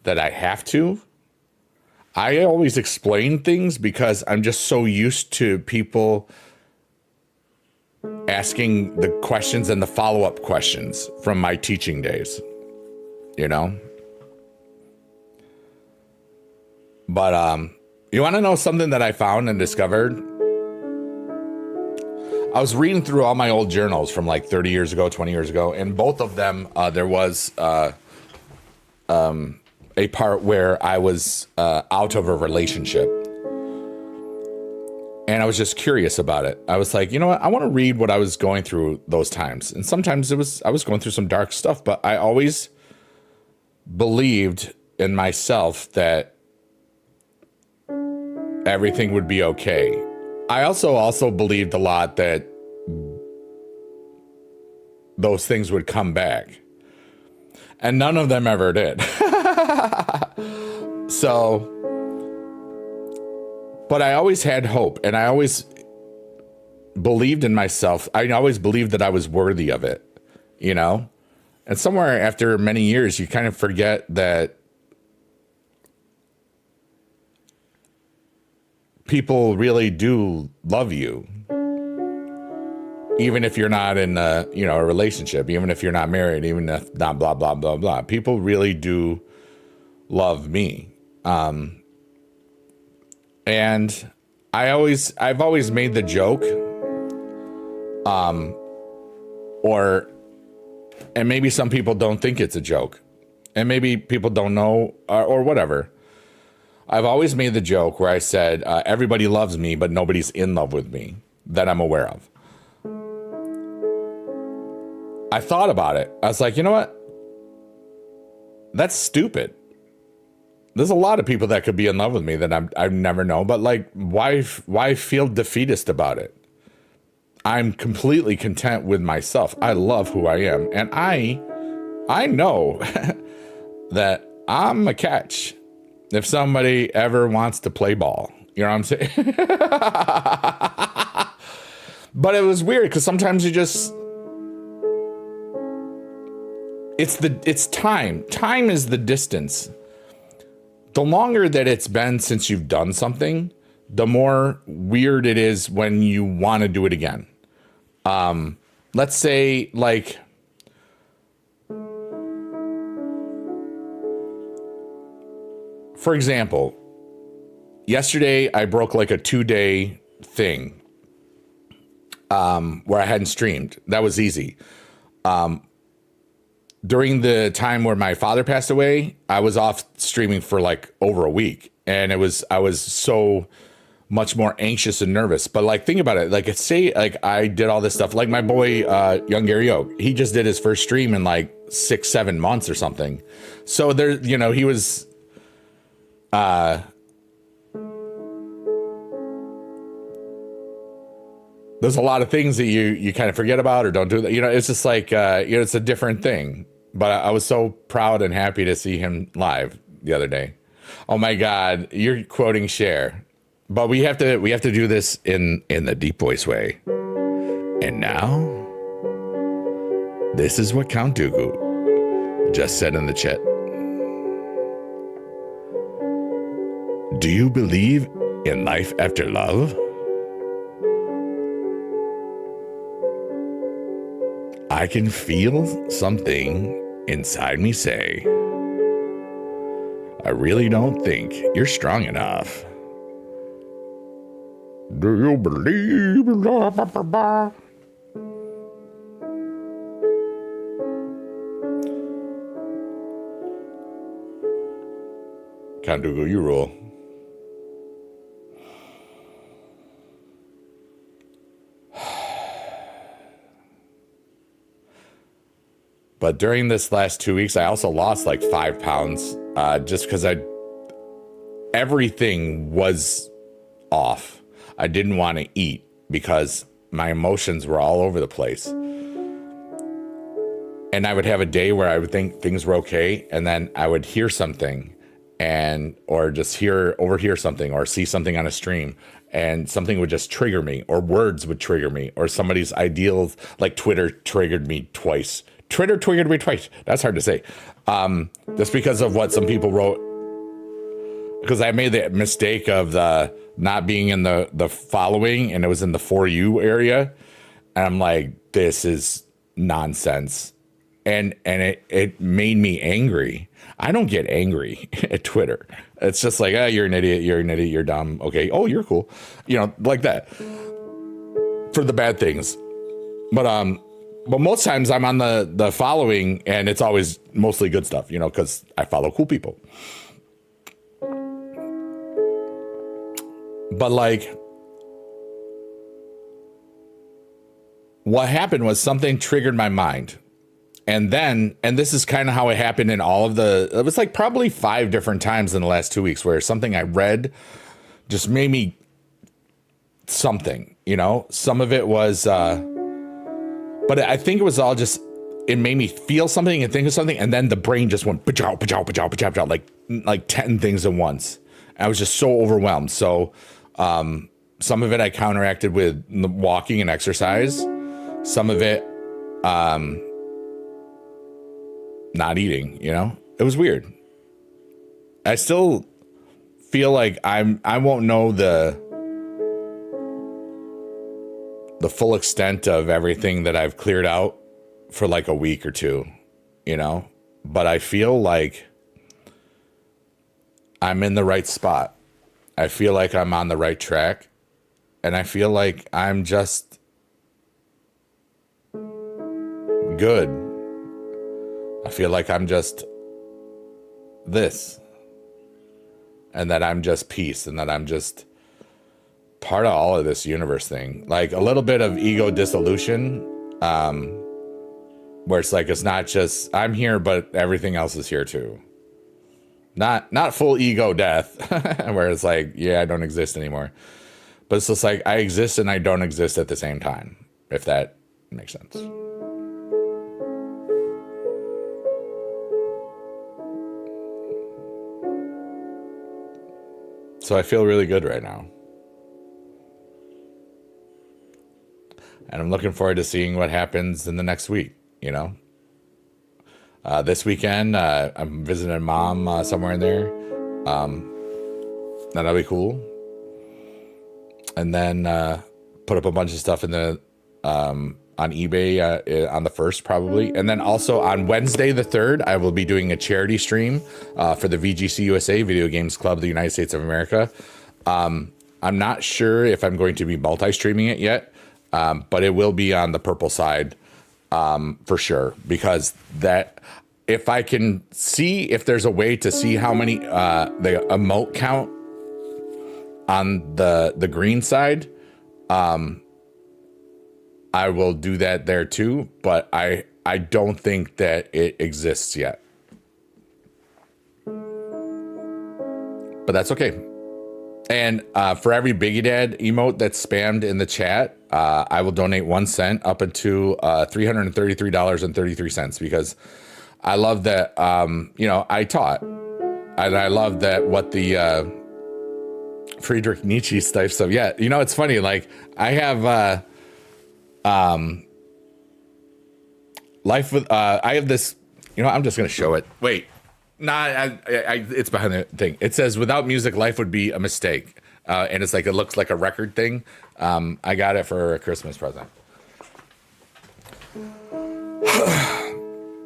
Speaker 1: that I have to. I always explain things because I'm just so used to people asking the questions and the follow-up questions from my teaching days, But, you want to know something that I found and discovered? I was reading through all my old journals from 30 years ago, 20 years ago, and both of them, there was a part where I was out of a relationship. And I was just curious about it. I was like, you know what? I want to read what I was going through those times. And sometimes I was going through some dark stuff, but I always believed in myself that everything would be okay. I also believed a lot that those things would come back. And none of them ever did. So, but I always had hope, and I always believed in myself. I always believed that I was worthy of it, you know? And somewhere after many years, you kind of forget that people really do love you. Even if you're not in a relationship, even if you're not married, even if not blah, blah, blah, blah. People really do love me. And I've always made the joke, and maybe some people don't think it's a joke, and maybe people don't know or whatever. I've always made the joke where I said, everybody loves me, but nobody's in love with me that I'm aware of. I thought about it. I was like, you know what? That's stupid. There's a lot of people that could be in love with me that I never know, but like, why feel defeatist about it? I'm completely content with myself. I love who I am, and I know that I'm a catch if somebody ever wants to play ball. You know what I'm saying? But it was weird because sometimes you just. It's time. Time is the distance. The longer that it's been since you've done something, the more weird it is when you want to do it again. Let's say, like, for example, yesterday I broke like a 2-day thing where I hadn't streamed. That was easy. During the time where my father passed away, I was off streaming for like over a week, and I was so much more anxious and nervous. But like, think about it. Like, say like I did all this stuff. Like my boy, young Gary Oak, he just did his first stream in like 6-7 months or something. So there, he was, there's a lot of things that you kind of forget about or don't do that. It's just like, it's a different thing. But I was so proud and happy to see him live the other day. Oh my God, you're quoting Cher. But we have to do this in the deep voice way. And now, this is what Count Dooku just said in the chat. Do you believe in life after love? I can feel something inside me say, I really don't think you're strong enough. Do you believe in love? Count Dooku, you rule. But during this last 2 weeks, I also lost like 5 pounds just because everything was off. I didn't want to eat because my emotions were all over the place. And I would have a day where I would think things were okay, and then I would hear something or just overhear something or see something on a stream, and something would just trigger me, or words would trigger me, or somebody's ideals, like Twitter triggered me twice. Twitter triggered me twice. That's hard to say. Just because of what some people wrote. Because I made the mistake of the not being in the following, and it was in the For You area. And I'm like, this is nonsense. And it made me angry. I don't get angry at Twitter. It's just like, you're an idiot, you're dumb. Okay, oh, you're cool. Like that. For the bad things. But most times I'm on the following, and it's always mostly good stuff, because I follow cool people. But like, what happened was something triggered my mind. And this is kind of how it happened in it was like probably 5 different times in the last 2 weeks where something I read just made me something, Some of it was, but I think it was all just it made me feel something and think of something, and then the brain just went pachow, pachow, pachow, pachow, pachow, like 10 things at once. I was just so overwhelmed. So some of it I counteracted with walking and exercise. Some of it not eating, you know? It was weird. I still feel like I won't know the full extent of everything that I've cleared out for like a week or two, you know? But I feel like I'm in the right spot. I feel like I'm on the right track. And I feel like I'm just good. I feel like I'm just this. And that I'm just peace. And that I'm just part of all of this universe thing. Like a little bit of ego dissolution. Where it's like, it's not just I'm here, but everything else is here too. Not full ego death, where it's like, yeah, I don't exist anymore. But it's just like I exist and I don't exist at the same time, if that makes sense. So I feel really good right now. And I'm looking forward to seeing what happens in the next week, you know? This weekend, I'm visiting mom somewhere in there. That'll be cool. And then put up a bunch of stuff in the on eBay on the 1st probably. And then also on Wednesday the 3rd, I will be doing a charity stream for the VGC USA, Video Games Club of the United States of America. I'm not sure if I'm going to be multi-streaming it yet, but it will be on the purple side for sure. Because that, if I can see if there's a way to see how many the emote count on the green side, I will do that there too, but I don't think that it exists yet. But that's okay. And for every Biggie Dad emote that's spammed in the chat, I will donate 1 cent up into $333.33 because I love that, you know, I taught. And I love that what the Friedrich Nietzsche type stuff. Yeah, you know, it's funny. Like I have life with I have this. You know, I'm just gonna show it. Wait, nah, it's behind the thing. It says without music, life would be a mistake, and it's like it looks like a record thing. I got it for a Christmas present.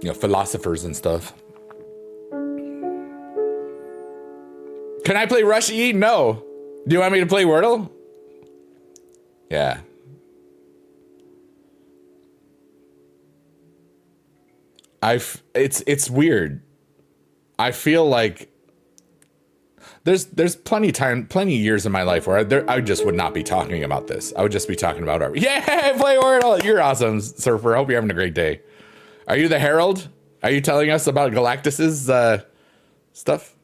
Speaker 1: You know, philosophers and stuff. Can I play Rush E? No. Do you want me to play Wordle? Yeah. It's weird. I feel like there's plenty of years in my life where I just would not be talking about this. I would just be talking about art. Yeah, play Wordle. You're awesome, Surfer. I hope you're having a great day. Are you the Herald? Are you telling us about Galactus's stuff?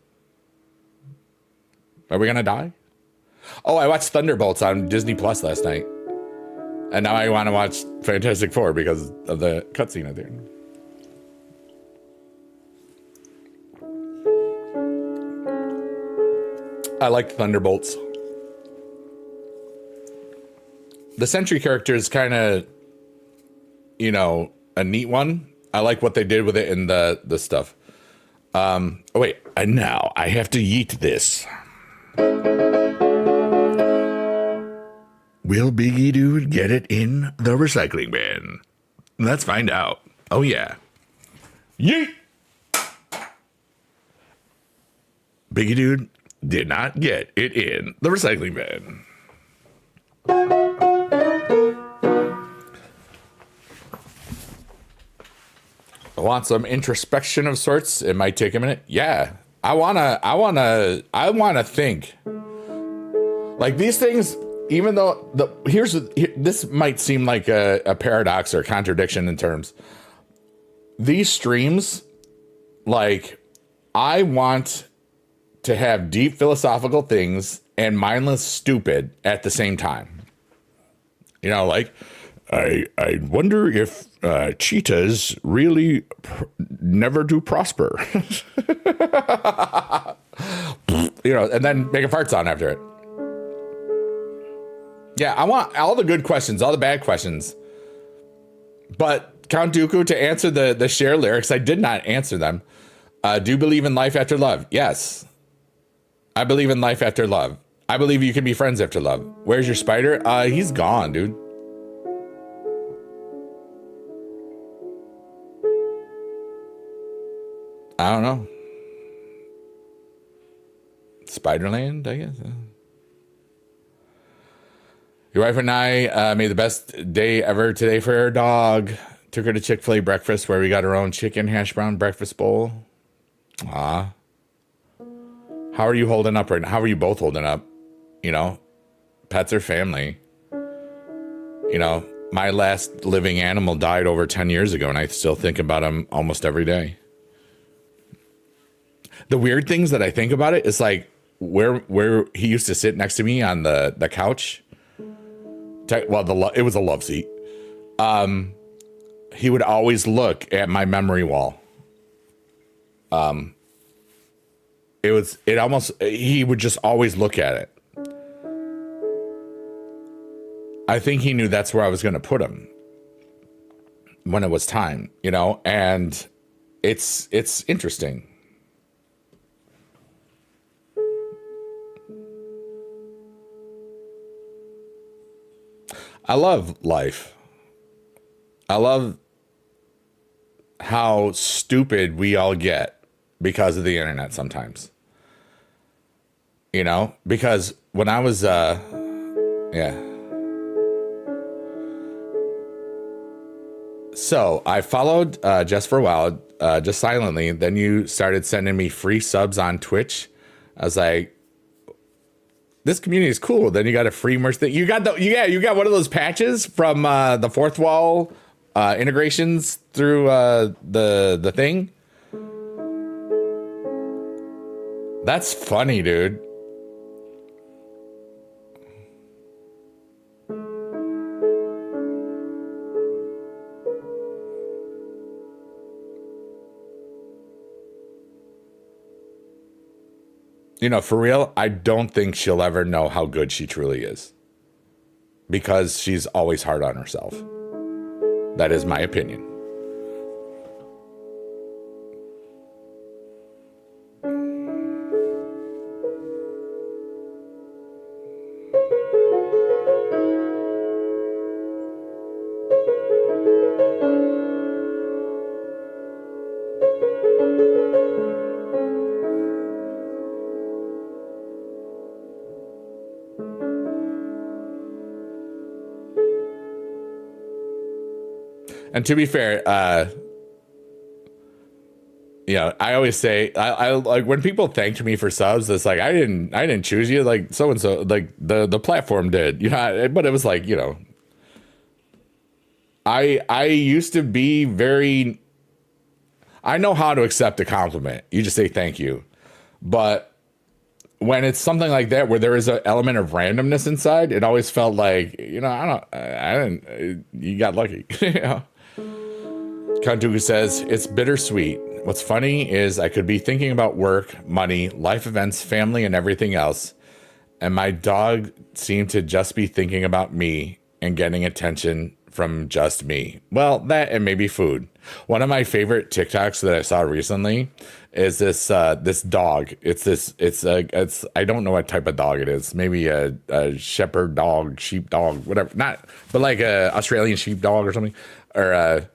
Speaker 1: Are we gonna die? Oh, I watched Thunderbolts on Disney Plus last night. And now I want to watch Fantastic Four because of the cutscene at the end. I liked Thunderbolts. The Sentry character is kind of, you know, a neat one. I like what they did with it in the stuff. Oh, wait. And now I have to yeet this. Will Biggie Dude get it in the recycling bin? Let's find out. Oh, yeah. Yeet! Biggie Dude did not get it in the recycling bin. I want some introspection of sorts. It might take a minute. Yeah. I wanna think. Like these things, even though this might seem like a paradox or a contradiction in terms. These streams, like, I want to have deep philosophical things and mindless stupid at the same time. You know, like, I wonder if cheetahs really never do prosper. And then make a fart sound after it. Yeah, I want all the good questions, all the bad questions. But Count Dooku, to answer the share lyrics, I did not answer them. Do you believe in life after love? Yes. I believe in life after love. I believe you can be friends after love. Where's your spider? He's gone, dude. I don't know. Spiderland, I guess. Your wife and I made the best day ever today for our dog. Took her to Chick-fil-A breakfast where we got our own chicken hash brown breakfast bowl. How are you holding up right now? How are you both holding up? Pets are family. My last living animal died over 10 years ago, and I still think about him almost every day. The weird things that I think about it is like where he used to sit next to me on the couch. Well, it was a love seat. He would always look at my memory wall. He would just always look at it. I think he knew that's where I was going to put him when it was time, and it's interesting. I love life. I love how stupid we all get because of the internet sometimes. Because when I was, So I followed just for a while, just silently. Then you started sending me free subs on Twitch. I was like, this community is cool. Then you got a free merch thing. You got one of those patches from the fourth wall integrations through the thing. That's funny, dude. For real, I don't think she'll ever know how good she truly is. Because she's always hard on herself. That is my opinion. And to be fair, I always say I like when people thanked me for subs. It's like I didn't choose you. Like so and so, like the platform did. But it was like I used to be very. I know how to accept a compliment. You just say thank you, but when it's something like that where there is an element of randomness inside, it always felt like I didn't. You got lucky. Count Dooku says, it's bittersweet. What's funny is I could be thinking about work, money, life events, family, and everything else. And my dog seemed to just be thinking about me and getting attention from just me. Well, that and maybe food. One of my favorite TikToks that I saw recently is this dog. It's I don't know what type of dog it is. Maybe a shepherd dog, sheep dog, whatever. But like a Australian sheep dog or something, or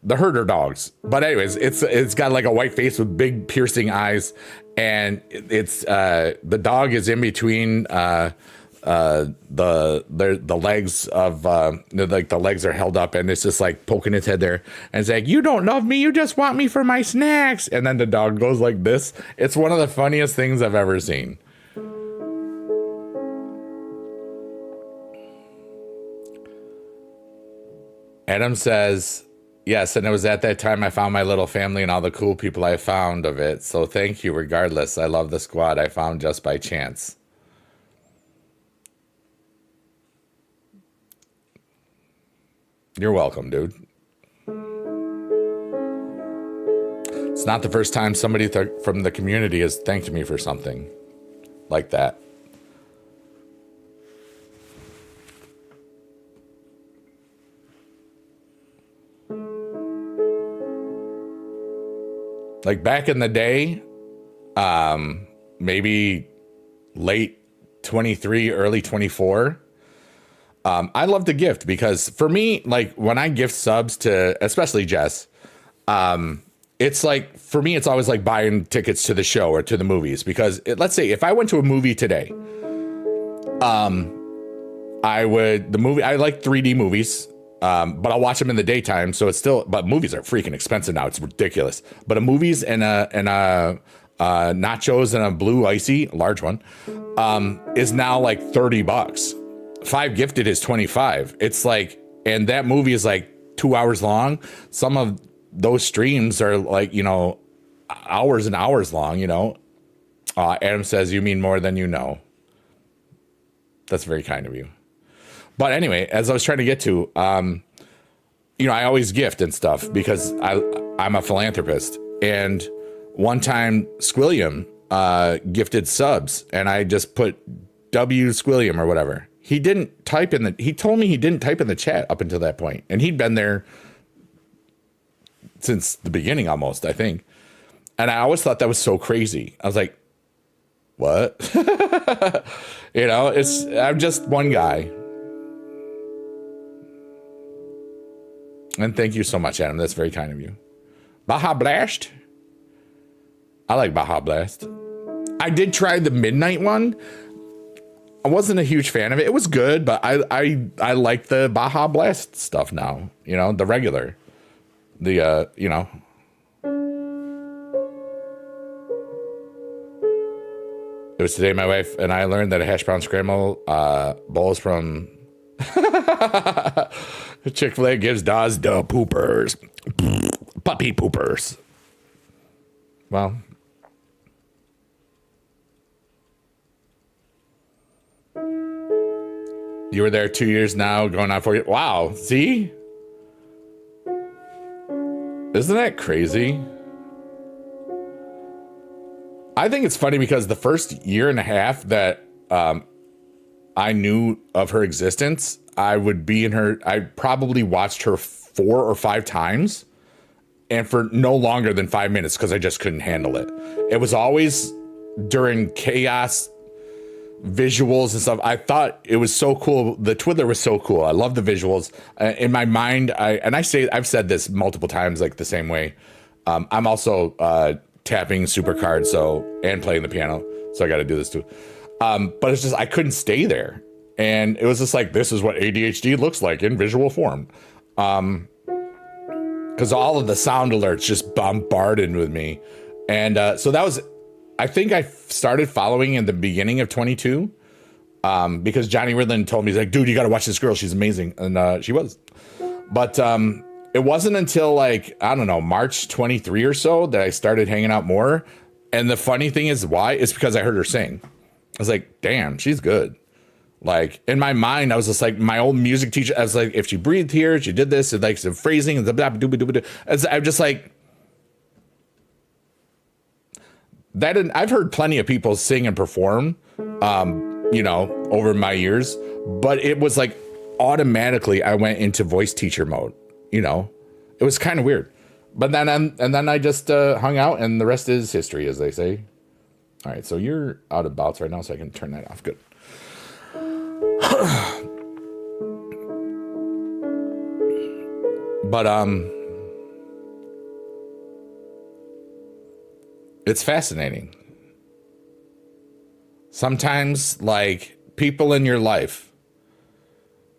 Speaker 1: the herder dogs. But anyways, it's got like a white face with big piercing eyes, and it's the dog is in between the legs of like the legs are held up, and it's just like poking its head there, and it's like, you don't love me, you just want me for my snacks. And then the dog goes like this. It's one of the funniest things I've ever seen. Adam says, yes, and it was at that time I found my little family and all the cool people I found of it. So thank you regardless. I love the squad I found just by chance. You're welcome, dude. It's not the first time somebody from the community has thanked me for something like that. Like back in the day, maybe late 23, early 24, I love to gift because for me, like when I gift subs to, especially Jess, it's like, for me, it's always like buying tickets to the show or to the movies because let's say if I went to a movie today, I like 3D movies, but I'll watch them in the daytime. So it's still, but movies are freaking expensive now. It's ridiculous. But a movies and a nachos and a blue icy, large one, is now like $30. 5 gifted is 25. It's like, and that movie is like 2 hours long. Some of those streams are like, hours and hours long, Adam says, you mean more than you know. That's very kind of you. But anyway, as I was trying to get to, I always gift and stuff because I'm a philanthropist. And one time Squilliam gifted subs and I just put W Squilliam or whatever. He told me he didn't type in the chat up until that point. And he'd been there since the beginning almost, I think. And I always thought that was so crazy. I was like, what? I'm just one guy. And thank you so much, Adam. That's very kind of you. Baja Blast. I like Baja Blast. I did try the midnight one. I wasn't a huge fan of it. It was good, but I like the Baja Blast stuff now. The regular. It was today my wife and I learned that a hash brown scramble bowl is from Chick-fil-A gives Daz the poopers. Puppy poopers. Well. You were there 2 years now, going on 4 years. Wow, see? Isn't that crazy? I think it's funny because the first year and a half that I knew of her existence, I probably watched her 4 or 5 times and for no longer than 5 minutes because I just couldn't handle it. It was always during chaos visuals and stuff. I thought it was so cool. The Twiddler was so cool. I love the visuals. In my mind, I've said this multiple times, like the same way. I'm also tapping super cards, and playing the piano, so I got to do this too. But it's just I couldn't stay there, and it was just like this is what ADHD looks like in visual form. Because all of the sound alerts just bombarded with me, and so that was. I think I started following in the beginning of 22 because Johnny Ridlin told me, he's like, dude, you got to watch this girl. She's amazing. And she was. But it wasn't until like, I don't know, March 23 or so that I started hanging out more. And the funny thing is why? It's because I heard her sing. I was like, damn, she's good. Like in my mind, I was just like my old music teacher. I was like, if she breathed here, she did this, and like some phrasing and I'm just like, that I've heard plenty of people sing and perform, over my years, but it was like automatically I went into voice teacher mode. It was kind of weird, but then I just hung out, and the rest is history, as they say. All right, so you're out of bouts right now, so I can turn that off. Good. But it's fascinating. Sometimes, like, people in your life,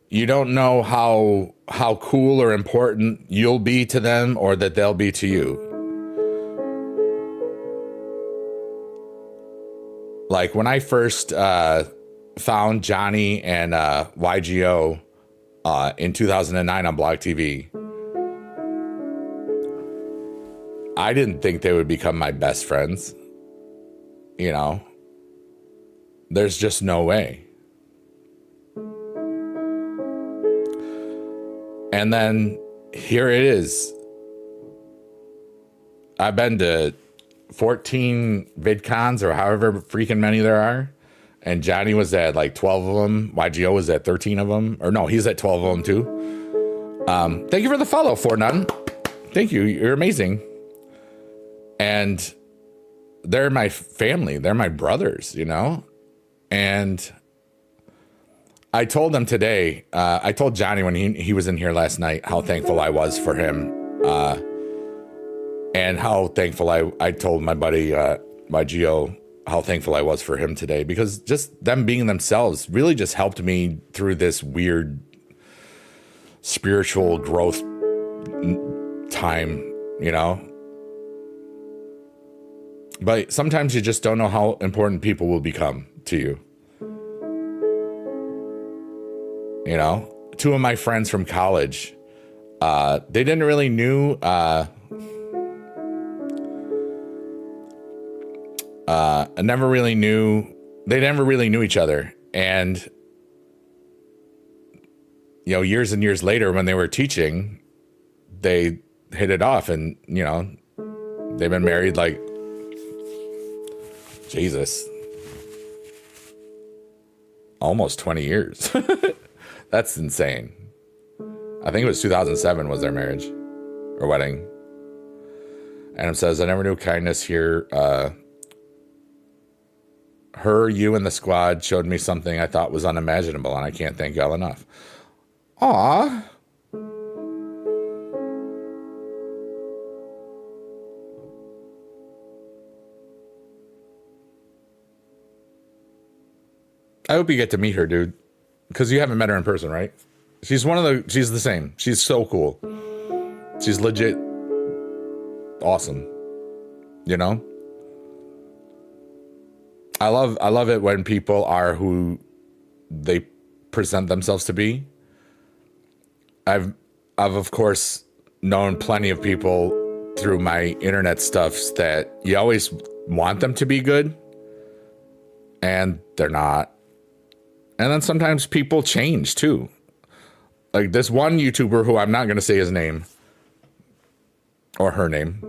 Speaker 1: you don't know how cool or important you'll be to them or that they'll be to you. Like, when I first found Johnny and YGO in 2009 on Blog TV, I didn't think they would become my best friends. There's just no way. And then here it is. I've been to 14 VidCons or however freaking many there are. And Johnny was at like 12 of them. YGO was at 13 of them. Or no, he's at 12 of them too. Thank you for the follow, Fortnite. Thank you. You're amazing. And they're my family. They're my brothers, you know? And I told them today, I told Johnny when he was in here last night, how thankful I was for him. And how thankful I told my buddy, my Geo, how thankful I was for him today, because just them being themselves really just helped me through this weird spiritual growth time, you know? But sometimes you just don't know how important people will become to you. You know, two of my friends from college, they didn't really knew, they never really knew each other. And, you know, years and years later when they were teaching, they hit it off, and, you know, they've been married like, Jesus, almost 20 years. That's insane. I think it was 2007 was their marriage or wedding. And it says, I never knew kindness here. You and the squad showed me something I thought was unimaginable, and I can't thank y'all enough. Aw. I hope you get to meet her, dude. Because you haven't met her in person, right? She's the same. She's so cool. She's legit awesome. You know? I love it when people are who they present themselves to be. I've of course known plenty of people through my internet stuffs that you always want them to be good, and they're not. And then sometimes people change too. Like this one YouTuber who I'm not going to say his name or her name.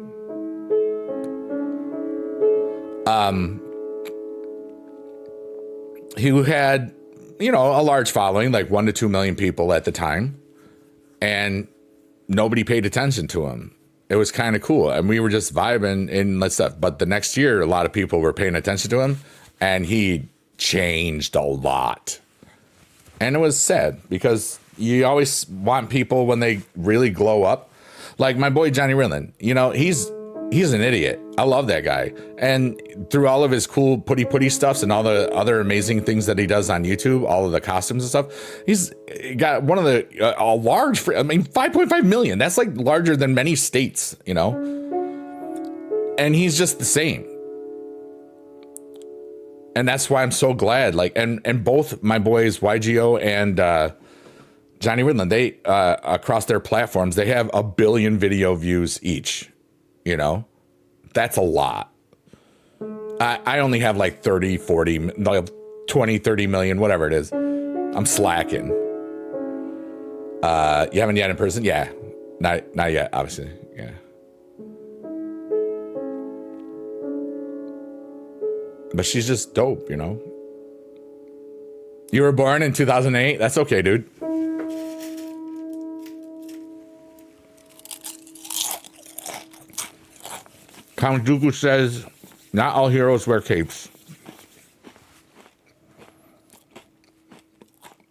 Speaker 1: He had, you know, a large following, like 1 to 2 million people at the time. And nobody paid attention to him. It was kind of cool. And we were just vibing and stuff. But the next year, a lot of people were paying attention to him. And he changed a lot. And it was sad because you always want people when they really glow up. Like my boy Johnny Rinlin, you know, he's an idiot. I love that guy. And through all of his cool putty stuffs and all the other amazing things that he does on YouTube, all of the costumes and stuff, he's got one of the a large, I mean, 5.5 million. That's like larger than many states, you know. And he's just the same. And that's why I'm so glad. Like, and both my boys YGO and Johnny Ridland, they across their platforms, they have 1 billion video views each. You know, that's a lot. I only have like 30, 40, like 20, 30 million, whatever it is. I'm slacking. You haven't yet in person? Yeah. Not yet, obviously. Yeah. But she's just dope, you know? You were born in 2008? That's okay, dude. Count Dooku says, not all heroes wear capes.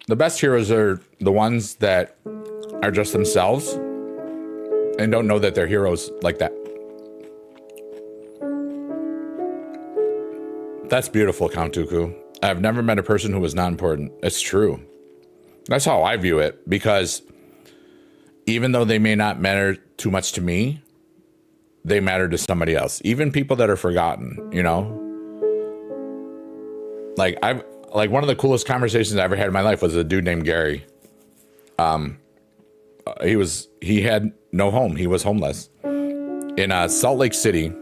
Speaker 1: The best heroes are the ones that are just themselves and don't know that they're heroes like that. That's beautiful, Count Dooku. I've never met a person who was not important. It's true. That's how I view it, because even though they may not matter too much to me, they matter to somebody else. Even people that are forgotten, you know? Like one of the coolest conversations I ever had in my life was a dude named Gary. He had no home. He was homeless. In Salt Lake City,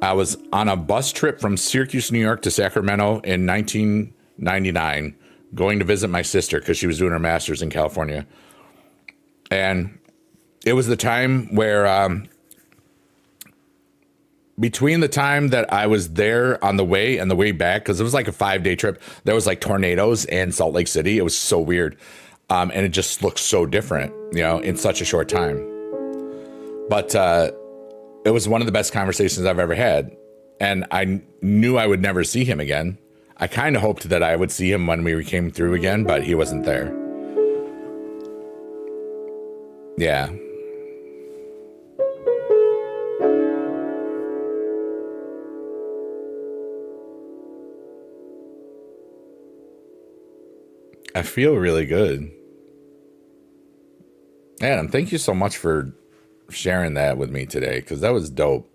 Speaker 1: I was on a bus trip from Syracuse, New York to Sacramento in 1999, going to visit my sister because she was doing her master's in California. And it was the time where between the time that I was there on the way and the way back, because it was like a 5-day trip, there was like tornadoes in Salt Lake City. It was so weird. And it just looked so different, in such a short time. But it was one of the best conversations I've ever had. And I knew I would never see him again. I kind of hoped that I would see him when we came through again, but he wasn't there. Yeah. I feel really good. Adam, thank you so much for sharing that with me today, because that was dope.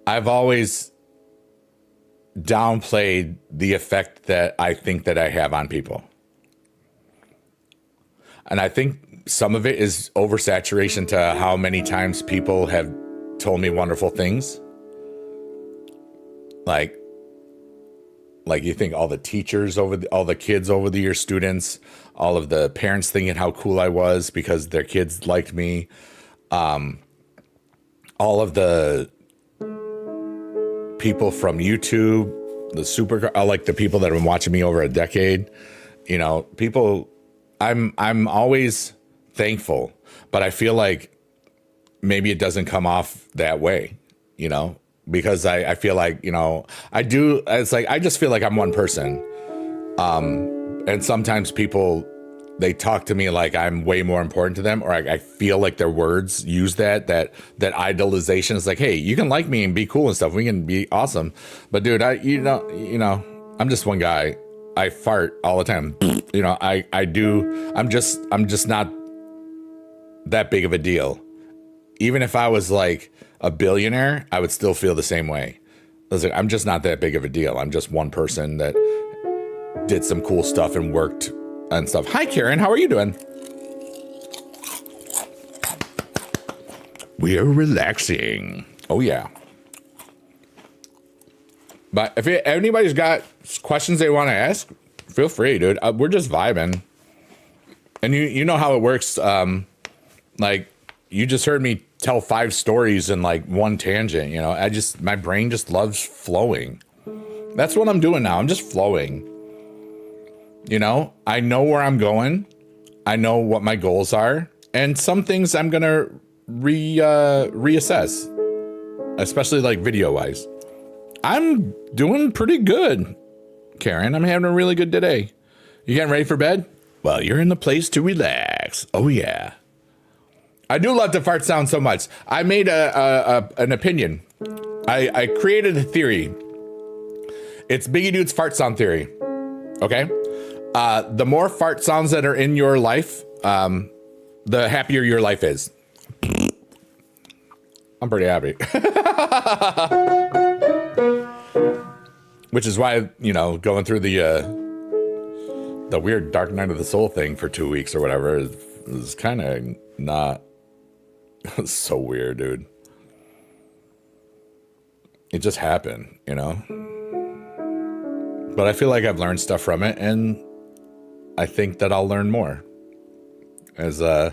Speaker 1: I've always downplayed the effect that I think that I have on people. And I think some of it is oversaturation to how many times people have told me wonderful things. Like you think all the teachers all the kids over the years, students, all of the parents thinking how cool I was because their kids liked me. All of the people from YouTube, like the people that have been watching me over a decade, people, I'm always thankful, but I feel like maybe it doesn't come off that way, because I feel like, it's like, I just feel like I'm one person. And sometimes people, they talk to me like I'm way more important to them, or I feel like their words use that idolization is like, hey, you can like me and be cool and stuff. We can be awesome. But dude, I'm just one guy. I fart all the time. I'm just not that big of a deal. Even if I was like a billionaire, I would still feel the same way. I was like, I'm just not that big of a deal. I'm just one person that did some cool stuff and worked and stuff. Hi, Karen. How are you doing? We are relaxing. Oh, yeah. But if anybody's got questions they want to ask, feel free, dude. We're just vibing. And you know how it works. Like, you just heard me tell 5 stories in like one tangent, my brain just loves flowing. That's what I'm doing now. I'm just flowing. I know where I'm going. I know what my goals are. And some things I'm going to reassess, especially like video wise. I'm doing pretty good, Karen. I'm having a really good day. You getting ready for bed? Well, you're in the place to relax. Oh, yeah. I do love to fart sound so much. I made an opinion. I created a theory. It's Biggie Dude's fart sound theory. Okay? The more fart sounds that are in your life, the happier your life is. I'm pretty happy. Which is why, going through the weird Dark Night of the Soul thing for 2 weeks or whatever is kind of not so weird, dude. It just happened, But I feel like I've learned stuff from it, and I think that I'll learn more. Yeah.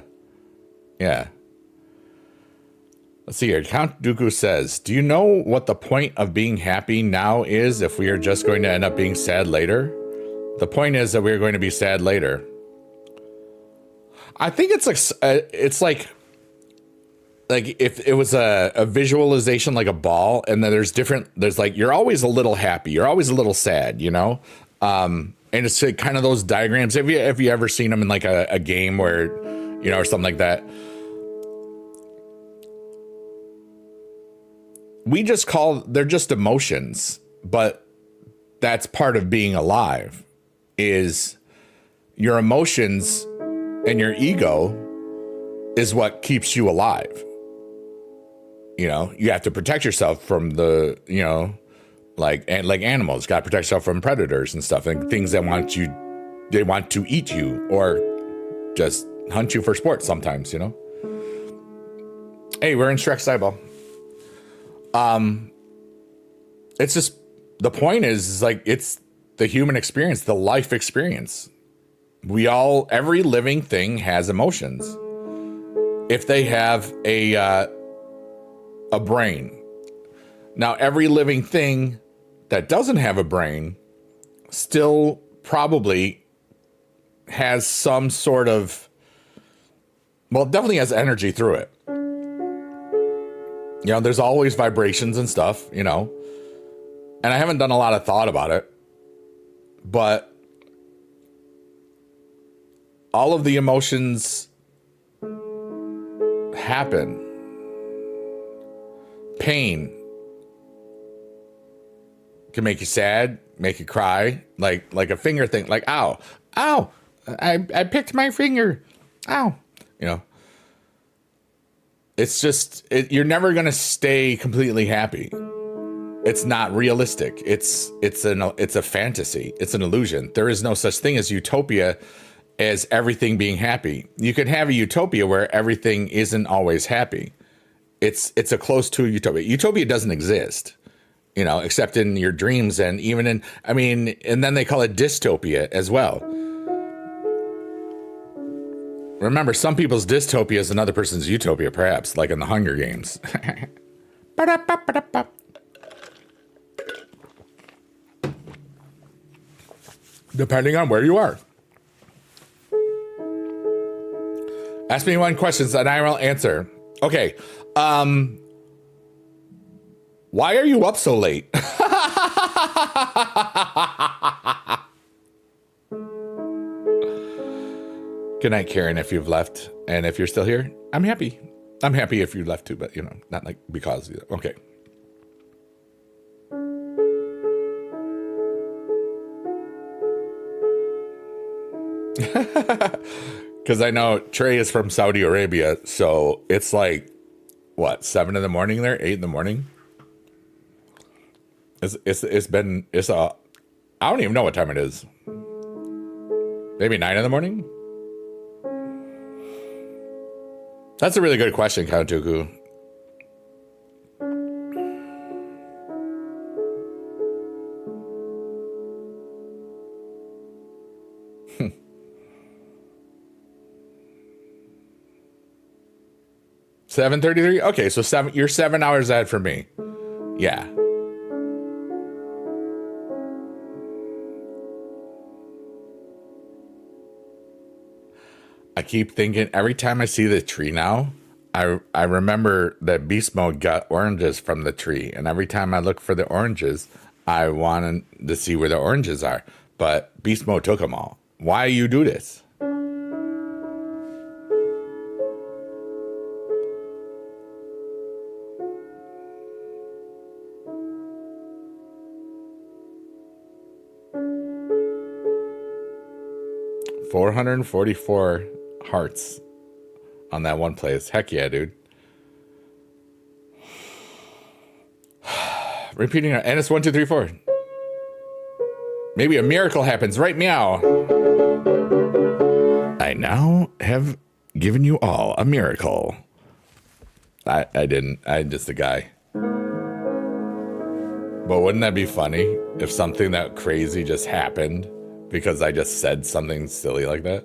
Speaker 1: Let's see here. Count Dooku says, do you know what the point of being happy now is if we are just going to end up being sad later? The point is that we're going to be sad later. I think it's like if it was a visualization like a ball, and then there's like, you're always a little happy, you're always a little sad, and it's kind of those diagrams. Have you ever seen them in like a game where, or something like that? They're just emotions, but that's part of being alive, is your emotions and your ego is what keeps you alive. You have to protect yourself from the, like animals, got to protect yourself from predators and stuff, and things that they want to eat you or just hunt you for sport sometimes, Hey, we're in Shrek Cyball. It's just, the point is like, it's the human experience, the life experience. Every living thing has emotions. If they have a brain. Now, every living thing that doesn't have a brain still probably has some sort of, well, it definitely has energy through it. You know, there's always vibrations and stuff, you know, and I haven't done a lot of thought about it, but all of the emotions happen. Pain can make you sad, make you cry, like a finger thing, like ow, I picked my finger, ow, you know. It's just you're never gonna stay completely happy. It's not realistic. It's a fantasy. It's an illusion. There is no such thing as utopia, as everything being happy. You can have a utopia where everything isn't always happy. It's a close to utopia. Utopia doesn't exist, you know, except in your dreams and even in, I mean, and then they call it dystopia as well. Remember, some people's dystopia is another person's utopia, perhaps, like in the Hunger Games. Depending on where you are. Ask me one question and I will answer. Okay. Why are you up so late? Good night, Karen, if you've left. And if you're still here, I'm happy. I'm happy if you left too, but, you know, not like because. Okay. Because I know Trey is from Saudi Arabia, so it's like, what, 7 in the morning there? 8 in the morning? I don't even know what time it is. Maybe 9 in the morning? That's a really good question, Count Dooku. $7:33? Okay, so you're 7 hours ahead from me. Yeah. I keep thinking every time I see the tree now, I remember that Beast Mode got oranges from the tree. And every time I look for the oranges, I wanted to see where the oranges are. But Beast Mode took them all. Why you do this? $444 hearts on that one place. Heck yeah, dude. Repeating, and it's 1, 2, 3, 4. Maybe a miracle happens, right? Meow. I now have given you all a miracle. I didn't. I'm just a guy. But wouldn't that be funny if something that crazy just happened because I just said something silly like that?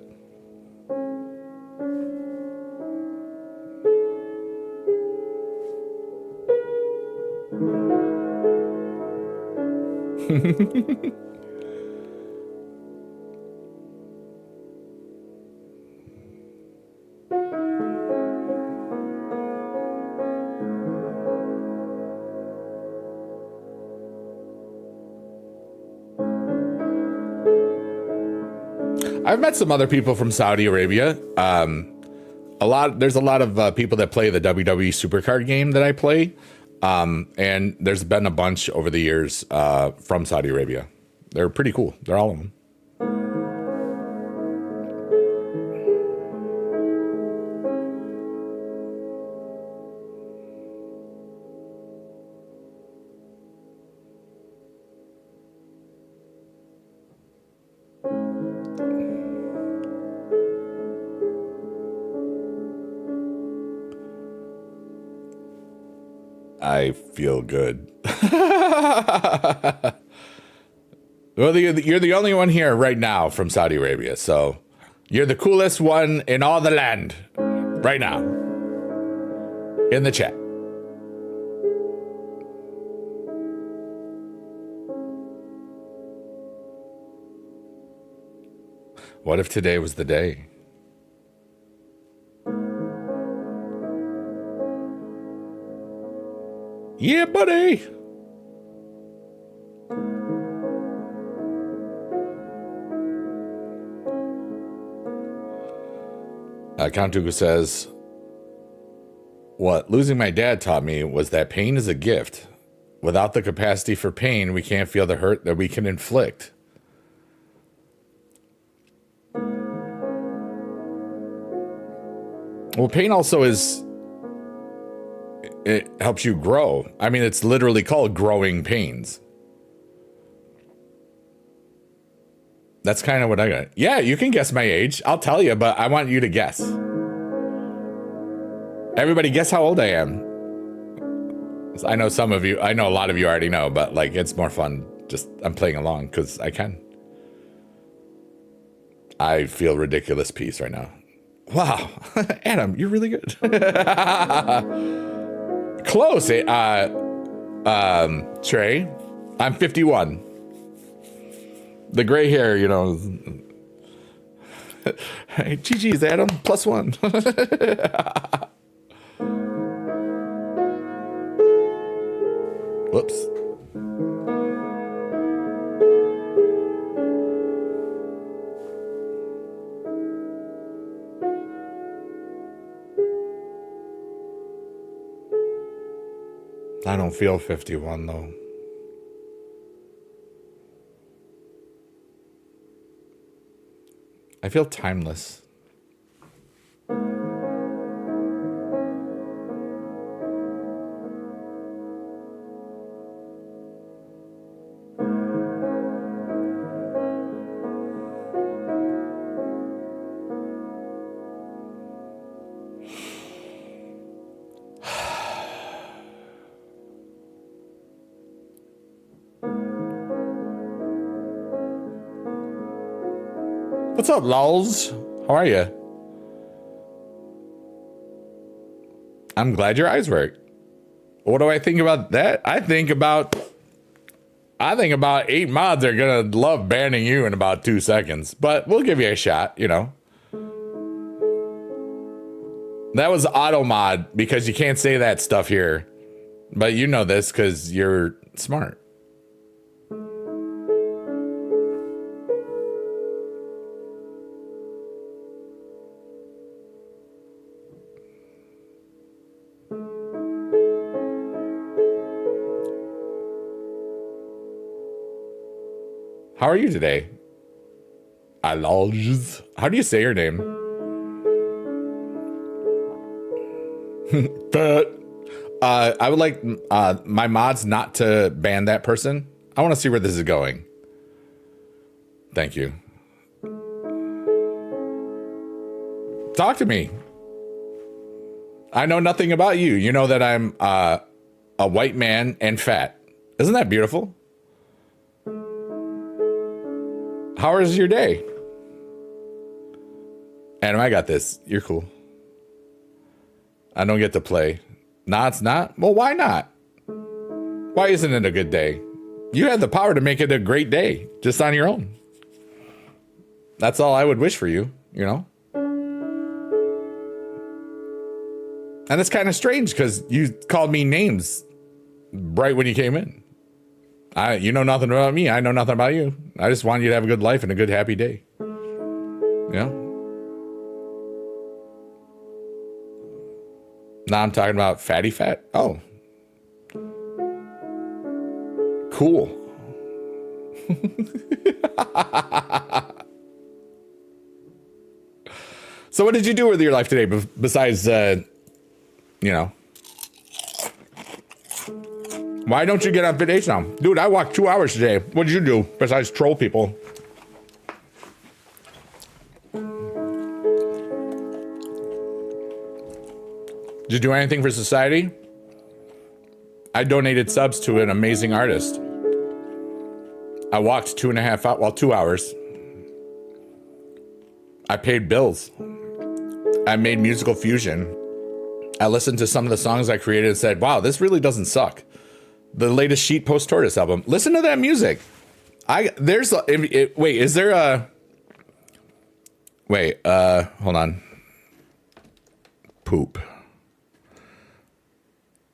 Speaker 1: I've met some other people from Saudi Arabia. There's a lot of people that play the WWE Supercard game that I play. And there's been a bunch over the years from Saudi Arabia. They're pretty cool. They're all of them. I feel good. Well, you're the only one here right now from Saudi Arabia, so you're the coolest one in all the land right now in the chat. What if today was the day? Yeah, buddy. Count Dooku says, what losing my dad taught me was that pain is a gift. Without the capacity for pain, we can't feel the hurt that we can inflict. Well, pain also it helps you grow. I mean, it's literally called growing pains. That's kind of what I got. Yeah, you can guess my age. I'll tell you, but I want you to guess. Everybody guess how old I am. I know some of you, I know a lot of you already know, but like it's more fun. Just I'm playing along because I can. I feel ridiculous peace right now. Wow, Adam, you're really good. Close. Trey, I'm 51. The gray hair, you know. Hey, GG's, Adam, +1. Whoops. I don't feel 51 though. I feel timeless. What's up, lols? How are you? I'm glad your eyes work. What do I think about that? I think about 8 mods are gonna love banning you in about 2 seconds, but we'll give you a shot, you know. That was auto mod because you can't say that stuff here, but you know this because you're smart. How are you today? Alaj. How do you say your name? But I would like my mods not to ban that person. I want to see where this is going. Thank you. Talk to me. I know nothing about you. You know that I'm a white man and fat. Isn't that beautiful? How is your day? Adam, I got this. You're cool. I don't get to play. Nah, it's not. Well, why not? Why isn't it a good day? You have the power to make it a great day, just on your own. That's all I would wish for you, you know? And it's kind of strange because you called me names right when you came in. You know nothing about me. I know nothing about you. I just want you to have a good life and a good, happy day. You know? Now I'm talking about fatty fat. Oh. Cool. So what did you do with your life today besides, you know? Why don't you get on Fit H now? Dude, I walked 2 hours today. What did you do besides troll people? Did you do anything for society? I donated subs to an amazing artist. I walked 2.5 hours, well, 2 hours. I paid bills. I made musical fusion. I listened to some of the songs I created and said, wow, this really doesn't suck. The latest Sheet Post Tortoise album. Listen to that music. Wait, is there a... Wait, hold on. Poop.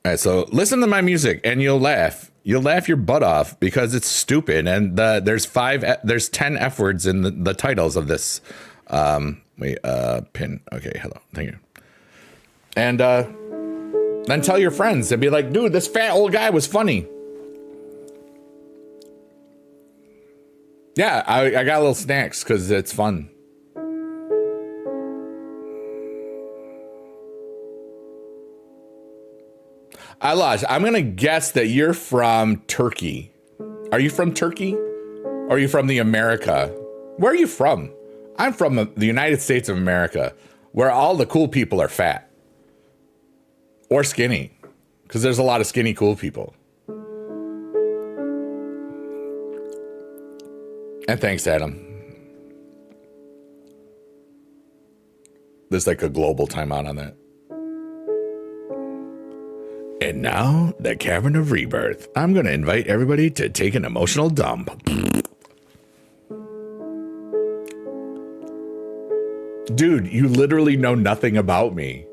Speaker 1: All right, so listen to my music and you'll laugh. You'll laugh your butt off because it's stupid. And there's 10 F words in the titles of this. Pin. Okay, hello. Thank you. And then tell your friends and be like, dude, this fat old guy was funny. Yeah, I got little snacks because it's fun. I lost. I'm going to guess that you're from Turkey. Are you from Turkey? Or are you from the America? Where are you from? I'm from the United States of America, where all the cool people are fat. Or skinny. Because there's a lot of skinny cool people. And thanks, Adam. There's like a global timeout on that. And now, the Cavern of Rebirth. I'm going to invite everybody to take an emotional dump. Dude, you literally know nothing about me.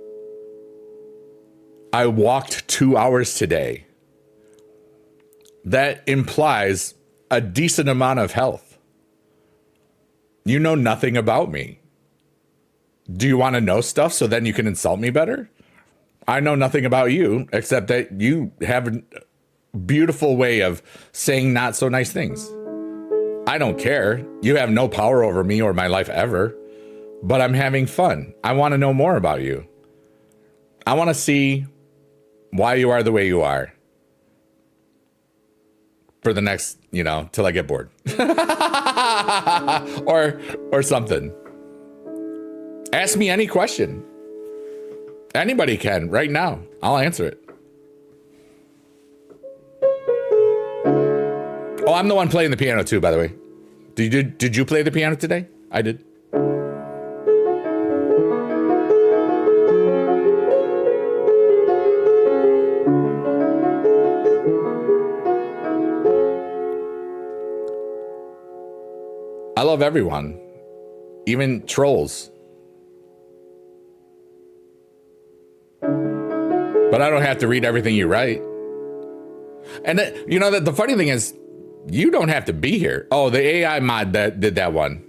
Speaker 1: I walked 2 hours today. That implies a decent amount of health. You know nothing about me. Do you want to know stuff so then you can insult me better? I know nothing about you except that you have a beautiful way of saying not so nice things. I don't care. You have no power over me or my life ever, but I'm having fun. I want to know more about you. I want to see why you are the way you are for the next, till I get bored or something. Ask me any question. Anybody can right now. I'll answer it. Oh, I'm the one playing the piano too, by the way. Did you play the piano today? I did. I love everyone, even trolls. But I don't have to read everything you write. And that the funny thing is, you don't have to be here. Oh, the AI mod that did that one.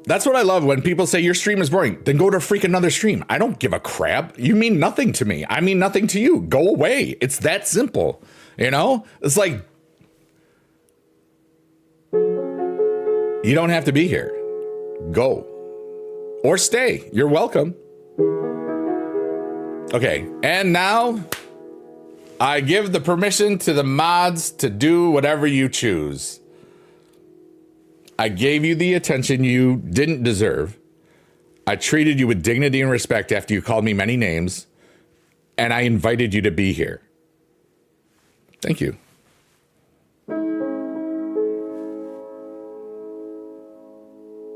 Speaker 1: That's what I love when people say your stream is boring. Then go to freak another stream. I don't give a crap. You mean nothing to me. I mean nothing to you. Go away. It's that simple. It's like, you don't have to be here. Go. Or stay. You're welcome. Okay, and now I give the permission to the mods to do whatever you choose. I gave you the attention you didn't deserve. I treated you with dignity and respect after you called me many names, and I invited you to be here. Thank you.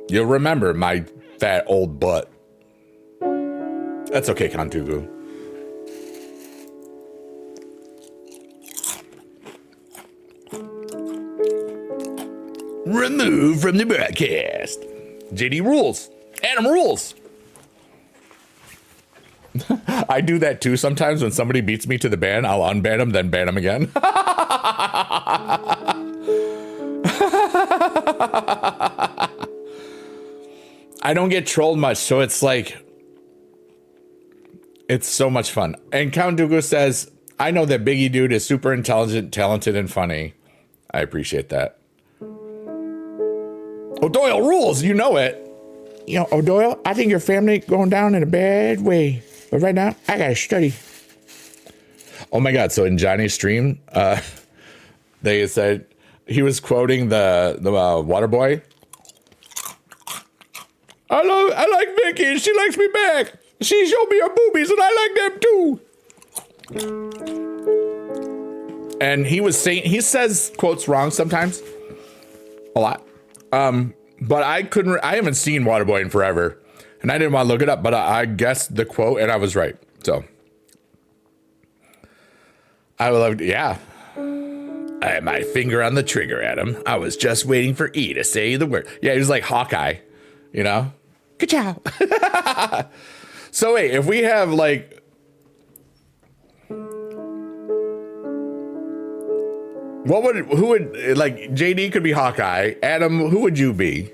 Speaker 1: You'll remember my fat old butt. That's okay, Kantugu. Remove from the broadcast. JD rules. Adam rules. I do that too sometimes when somebody beats me to the ban. I'll unban them, then ban them again. I don't get trolled much, so it's like, it's so much fun. And Count Dooku says, I know that Biggie Dude is super intelligent, talented, and funny. I appreciate that. O'Doyle rules, you know it. O'Doyle, I think your family going down in a bad way. But right now, I gotta study. Oh my God, so in Johnny's stream, they said, he was quoting the water boy. I like Vicky, and she likes me back. She showed me her boobies, and I like them too. And he says quotes wrong sometimes, a lot. But I haven't seen Waterboy in forever, and I didn't want to look it up, but I guessed the quote and I was right. So I would love to, yeah. I had my finger on the trigger, Adam. I was just waiting for E to say the word. Yeah, he was like Hawkeye, you know? Ka-chow. So wait, if we have like, who would, like, JD could be Hawkeye. Adam, who would you be?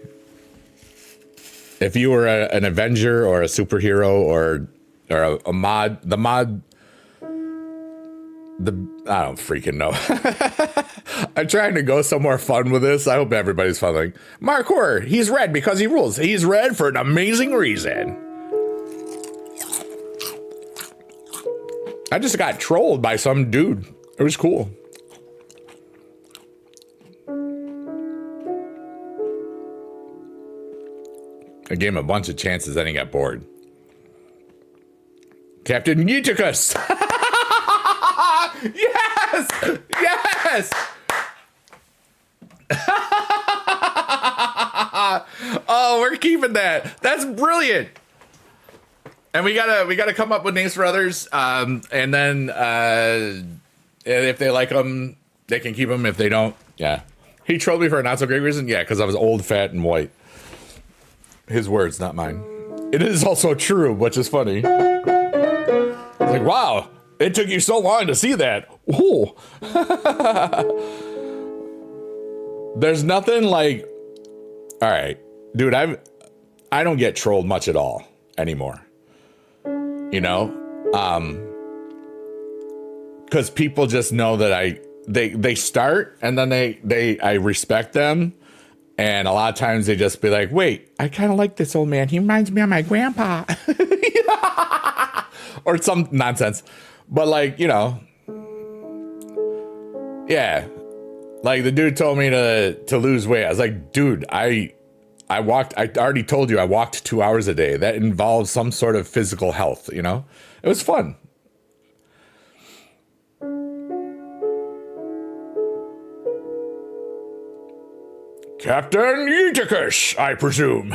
Speaker 1: If you were an Avenger or a superhero or a mod, I don't freaking know. I'm trying to go somewhere fun with this. I hope everybody's following. Mark Horror, he's red because he rules. He's red for an amazing reason. I just got trolled by some dude. It was cool. I gave him a bunch of chances, then he got bored. Captain Eutychus! Yes! Yes! Oh, we're keeping that. That's brilliant. And we gotta come up with names for others. And then if they like them, they can keep them. If they don't, yeah. He trolled me for a not so great reason. Yeah, because I was old, fat, and white. His words, not mine. It is also true, which is funny. Like, wow, it took you so long to see that. Ooh. There's nothing like, all right, dude, I don't get trolled much at all anymore. You know? Because people just know that they start and then I respect them. And a lot of times they just be like, wait, I kind of like this old man. He reminds me of my grandpa. Or some nonsense. But like, you know, yeah. Like the dude told me to lose weight. I was like, dude, I already told you I walked 2 hours a day. That involves some sort of physical health, you know? It was fun. Captain Eutychus, I presume.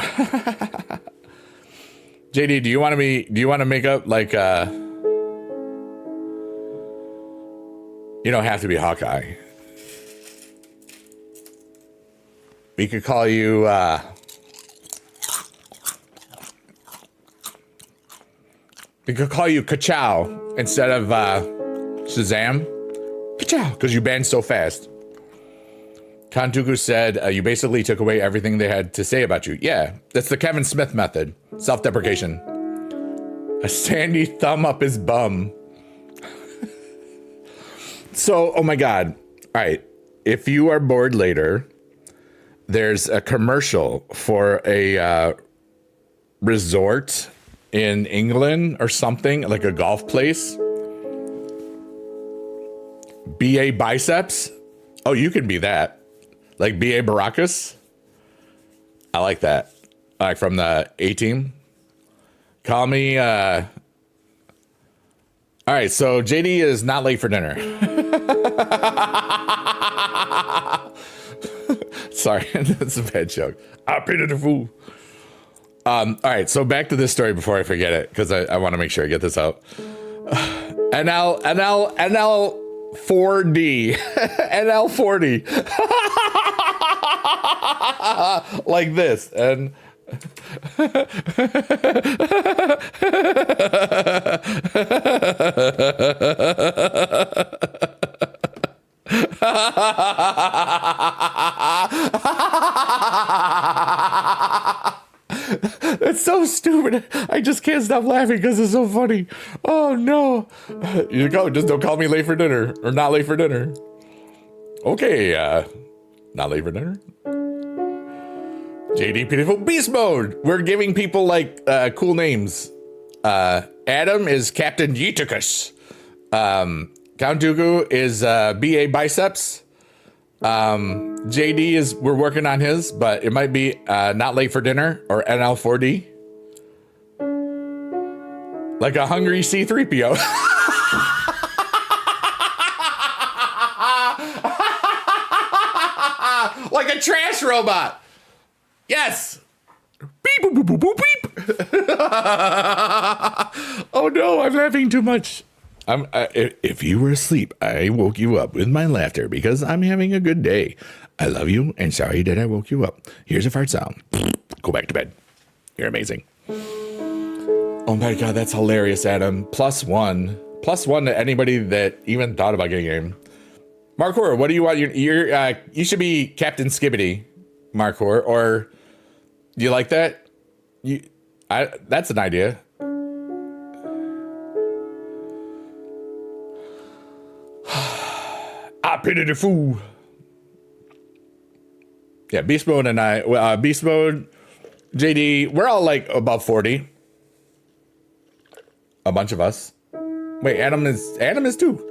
Speaker 1: JD, do you want to make up like you don't have to be Hawkeye. We could call you Ka-chow instead of Shazam. Ka-chow, because you banned so fast. Kantuku said, you basically took away everything they had to say about you. Yeah, that's the Kevin Smith method. Self-deprecation. A sandy thumb up his bum. So, oh my God. All right. If you are bored later, there's a commercial for a resort in England or something, like a golf place. B.A. Biceps. Oh, you can be that. Like B.A. Baracus. I like that. Like from the A-Team. Call me. All right, so JD is not late for dinner. Sorry, that's a bad joke. I painted a fool. All right, so back to this story before I forget it, because I want to make sure I get this out. NL4D. NL40. Like this. And it's so stupid. I just can't stop laughing because it's so funny. Oh no. You go, just don't call me late for dinner or not late for dinner. Okay, not late for dinner. JD Pitiful Beast Mode. We're giving people like cool names. Adam is Captain Eutychus. Count Dooku is BA Biceps. JD is, we're working on his, but it might be not late for dinner or NL4D. Like a hungry C3PO. Like a trash robot. Yes. Beep, boop, boop, boop, boop, beep. Oh no, I'm laughing too much. If you were asleep, I woke you up with my laughter because I'm having a good day. I love you and sorry that I woke you up. Here's a fart sound. Go back to bed. You're amazing. Oh my God, that's hilarious, Adam. +1. +1 to anybody that even thought about getting a game. Markor, what do you want? You should be Captain Skibbity, Markor, or do you like that? That's an idea. I pity the fool. Yeah, Beast Mode and I, Beast Mode, JD, we're all like above 40. A bunch of us. Wait, Adam is too.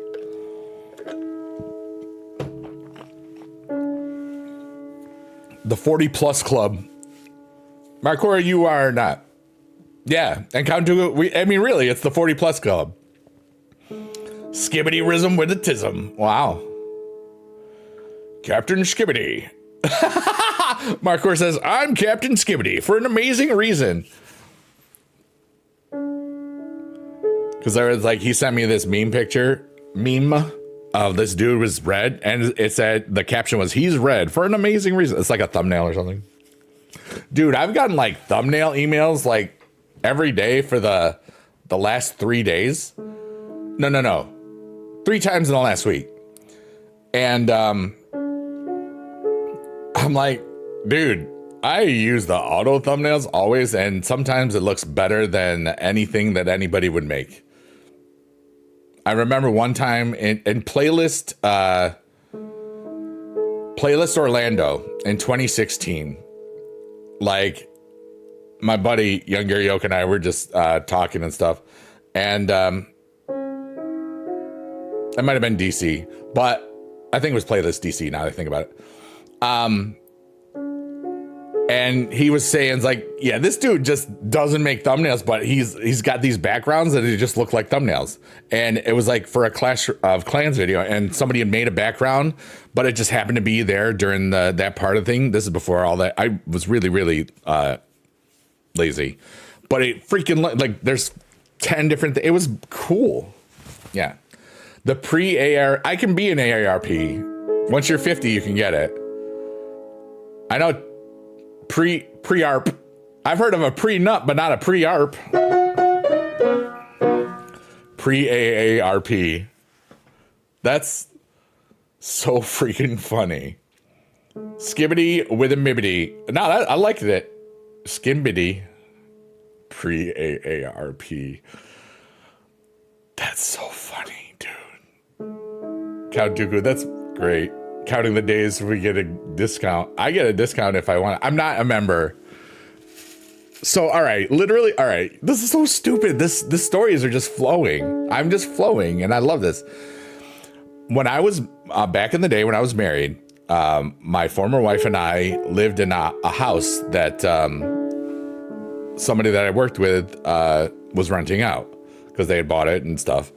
Speaker 1: The 40 plus club. Markora, you are not. Yeah, and Count Dooku, I mean, really, it's the 40 plus club. Skibbity Rism with a tism. Wow. Captain Skibbity. Markor says, I'm Captain Skibbity for an amazing reason. Because there was like, he sent me this meme of this dude was red, and it said, the caption was, he's red for an amazing reason. It's like a thumbnail or something. Dude, I've gotten like thumbnail emails like every day for the last 3 days. No. 3 times in the last week. And I'm like, dude, I use the auto thumbnails always, and sometimes it looks better than anything that anybody would make. I remember one time in Playlist Orlando in 2016, like my buddy Young Gary Oak and I were just talking and stuff, and it might have been DC, but I think it was Playlist DC now that I think about it. And he was saying, like, yeah, this dude just doesn't make thumbnails, but he's got these backgrounds that just look like thumbnails. And it was like for a Clash of Clans video, and somebody had made a background, but it just happened to be there during that part of the thing. This is before all that. I was really, really lazy, but it freaking like there's 10 different. It was cool. Yeah, the pre-AR. I can be an AARP. Once you're 50, you can get it. I know. Pre-ARP. I've heard of a pre-nut, but not a pre-ARP. Pre-AARP. That's so freaking funny. Skibbity with a mibbity. No, I liked it. Skimbity. Pre-AARP. That's so funny, dude. Count Dooku, that's great. Counting the days we get a discount. I get a discount if I want. I'm not a member. So, all right, literally, all right. This is so stupid. This stories are just flowing. I'm just flowing, and I love this. When I was back in the day when I was married, my former wife and I lived in a house that somebody that I worked with was renting out because they had bought it and stuff.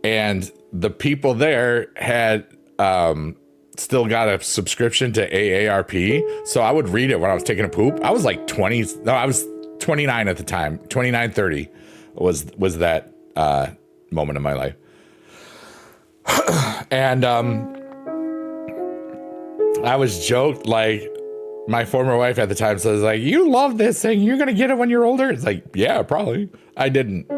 Speaker 1: And the people there had still got a subscription to AARP, so I would read it when I was taking a poop. I was like 20. No, I was 29 at the time. 29, 30 was that moment in my life. And I was joked, like, my former wife at the time says, like, you love this thing, you're gonna get it when you're older. It's like, yeah, probably. I didn't.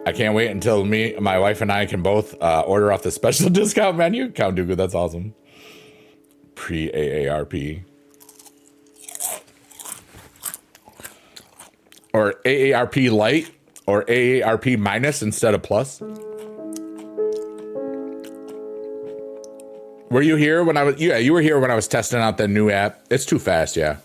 Speaker 1: I can't wait until my wife and I can both order off the special discount menu. Count Dooku, that's awesome. Pre-AARP. Or AARP light, or AARP minus instead of plus. Were you here when I was, yeah, you were here when I was testing out the new app. It's too fast, yeah.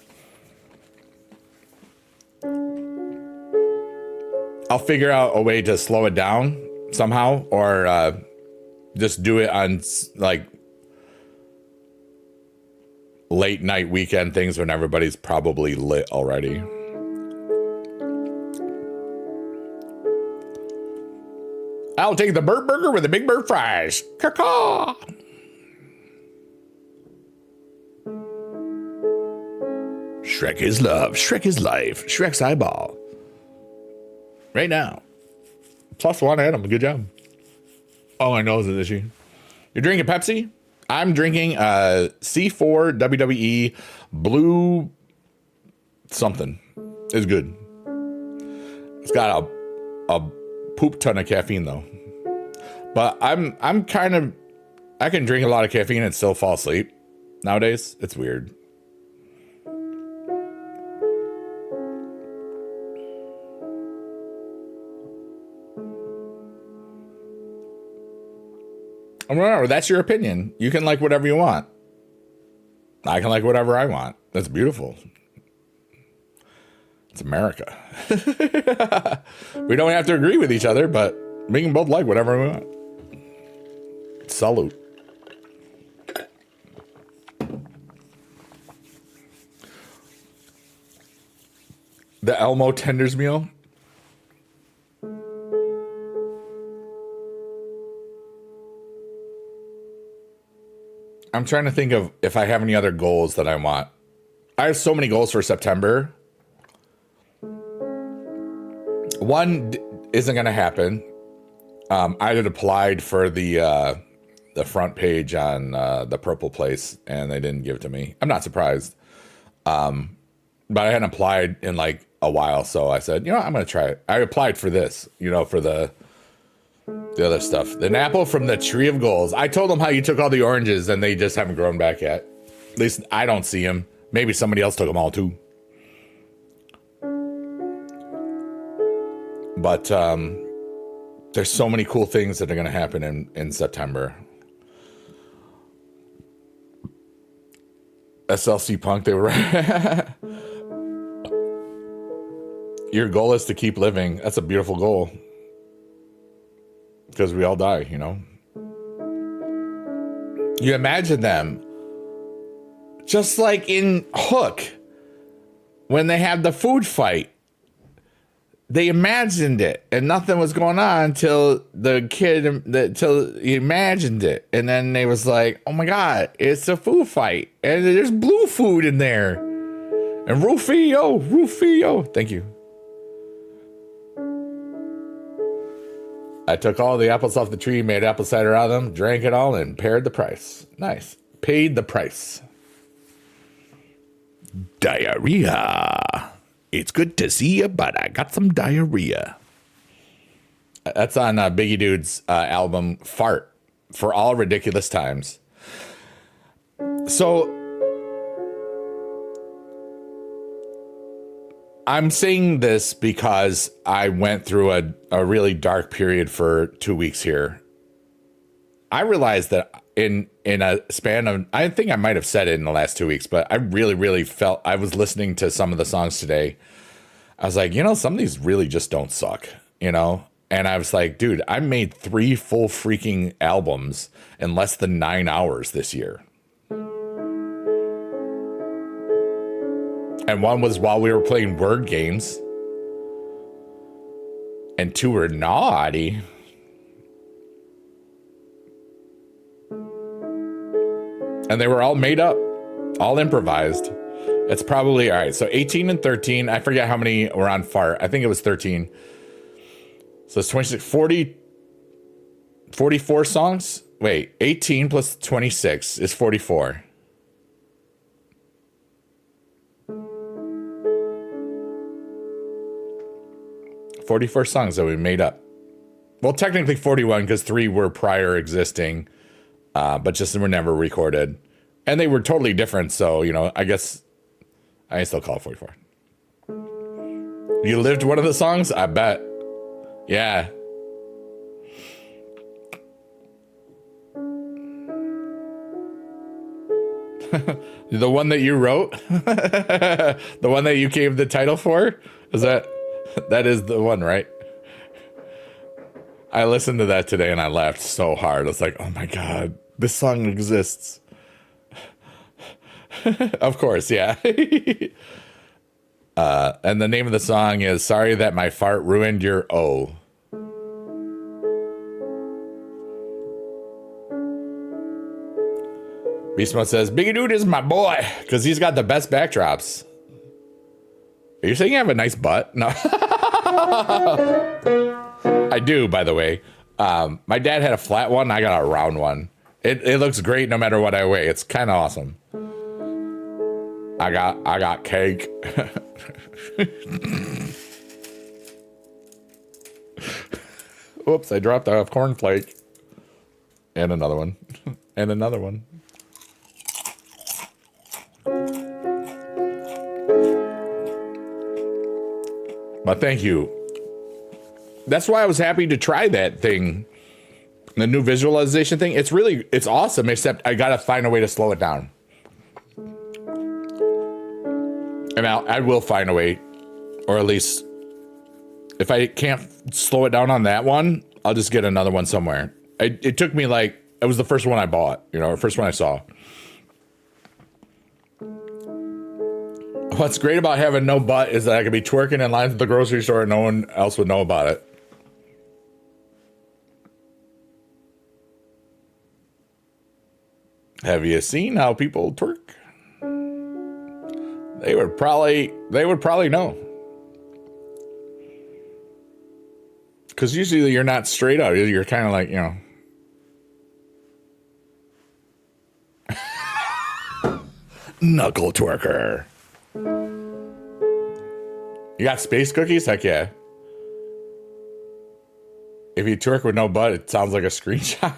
Speaker 1: I'll figure out a way to slow it down somehow, or just do it on like late night weekend things when everybody's probably lit already. I'll take the Burt Burger with the Big Bird fries. Caw-caw. Shrek is love. Shrek is life. Shrek's eyeball. Right now. +1, Adam. Good job. Oh, my nose is itchy. You're drinking Pepsi? I'm drinking C4 WWE Blue something. It's good. It's got a poop ton of caffeine though. But I'm kind of, I can drink a lot of caffeine and still fall asleep nowadays. It's weird. Remember, that's your opinion. You can like whatever you want. I can like whatever I want. That's beautiful. It's America. We don't have to agree with each other, but we can both like whatever we want. Salute. The Elmo Tenders meal. I'm trying to think of if I have any other goals that I want. I have so many goals for September. One isn't going to happen. I had applied for the front page on the Purple Place, and they didn't give it to me. I'm not surprised. But I hadn't applied in like a while, so I said, you know what, I'm going to try it. I applied for this, you know, for the other stuff. An apple from the tree of goals. I told them how you took all the oranges and they just haven't grown back yet. At least I don't see them. Maybe somebody else took them all too. But there's so many cool things that are going to happen in September. SLC Punk, they were Your goal is to keep living. That's a beautiful goal. Because we all die, you know. You imagine them just like in Hook when they had the food fight. They imagined it and nothing was going on until till he imagined it. And then they was like, oh my God, it's a food fight. And there's blue food in there. And Rufio. Thank you. I took all the apples off the tree, made apple cider out of them, drank it all, and paid the price. Nice. Paid the price. Diarrhea. It's good to see you, but I got some diarrhea. That's on Biggie Dude's album, Fart, For All Ridiculous Times. So, I'm saying this because I went through a really dark period for 2 weeks here. I realized that in a span of, I think I might have said it in the last 2 weeks, but I really, really felt, I was listening to some of the songs today. I was like, you know, some of these really just don't suck, you know? And I was like, dude, I made 3 full freaking albums in less than 9 hours this year. And one was while we were playing word games. And 2 were naughty. And they were all made up, all improvised. It's probably, all right, so 18 and 13. I forget how many were on Fart. I think it was 13. So it's 26, 40, 44 songs? Wait, 18 plus 26 is 44. "44 songs that we made up." Well, technically 41 because 3 were prior existing, but just were never recorded. And they were totally different, so, you know, I guess I still call it 44. You lived one of the songs? I bet. Yeah. The one that you wrote? The one that you gave the title for? Is that is the one, right? I listened to that today and I laughed so hard. I was like, oh my God, this song exists. Of course, yeah. And the name of the song is Sorry That My Fart Ruined Your O. Beast Mode says, Biggie Dude is my boy, because he's got the best backdrops. Are you saying you have a nice butt? No. I do, by the way. My dad had a flat one. I got a round one. It looks great no matter what I weigh. It's kind of awesome. I got cake. Oops, I dropped a cornflake. And another one. And another one. But thank you. That's why I was happy to try that thing. The new visualization thing. It's awesome, except I gotta find a way to slow it down. And I will find a way. Or at least, if I can't slow it down on that one, I'll just get another one somewhere. It took me it was the first one I bought, the first one I saw. What's great about having no butt is that I could be twerking in line at the grocery store and no one else would know about it. Have you seen how people twerk? They would probably know. Because usually you're not straight up. You're kind of like, knuckle twerker. You got space cookies? Heck yeah. If you twerk with no butt, it sounds like a screenshot.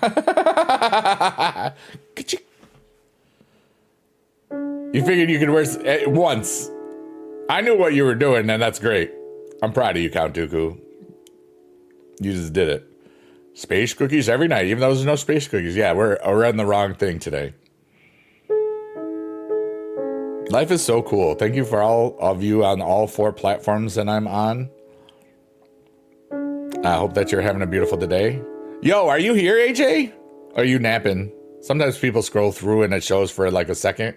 Speaker 1: You figured you could wear once. I knew what you were doing, and that's great. I'm proud of you, Count Dooku. You just did it. Space cookies every night, even though there's no space cookies. Yeah, we're on the wrong thing today. Life is so cool. Thank you for all of you on all 4 platforms that I'm on. I hope that you're having a beautiful day. Yo, are you here, AJ? Or are you napping? Sometimes people scroll through and it shows for a second.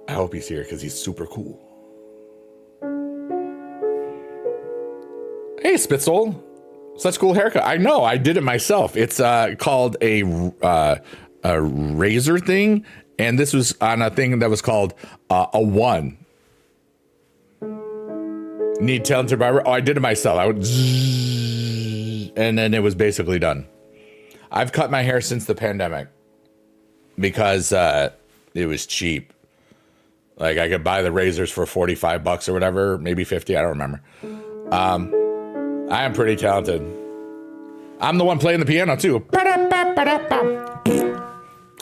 Speaker 1: I hope he's here because he's super cool. Hey, Spitzel. Such cool haircut. I know. I did it myself. It's called a razor thing. And this was on a thing that was called a one. Need talented barber? Oh, I did it myself. I would and then it was basically done. I've cut my hair since the pandemic because it was cheap. I could buy the razors for $45 or whatever, maybe 50. I don't remember. I am pretty talented. I'm the one playing the piano too.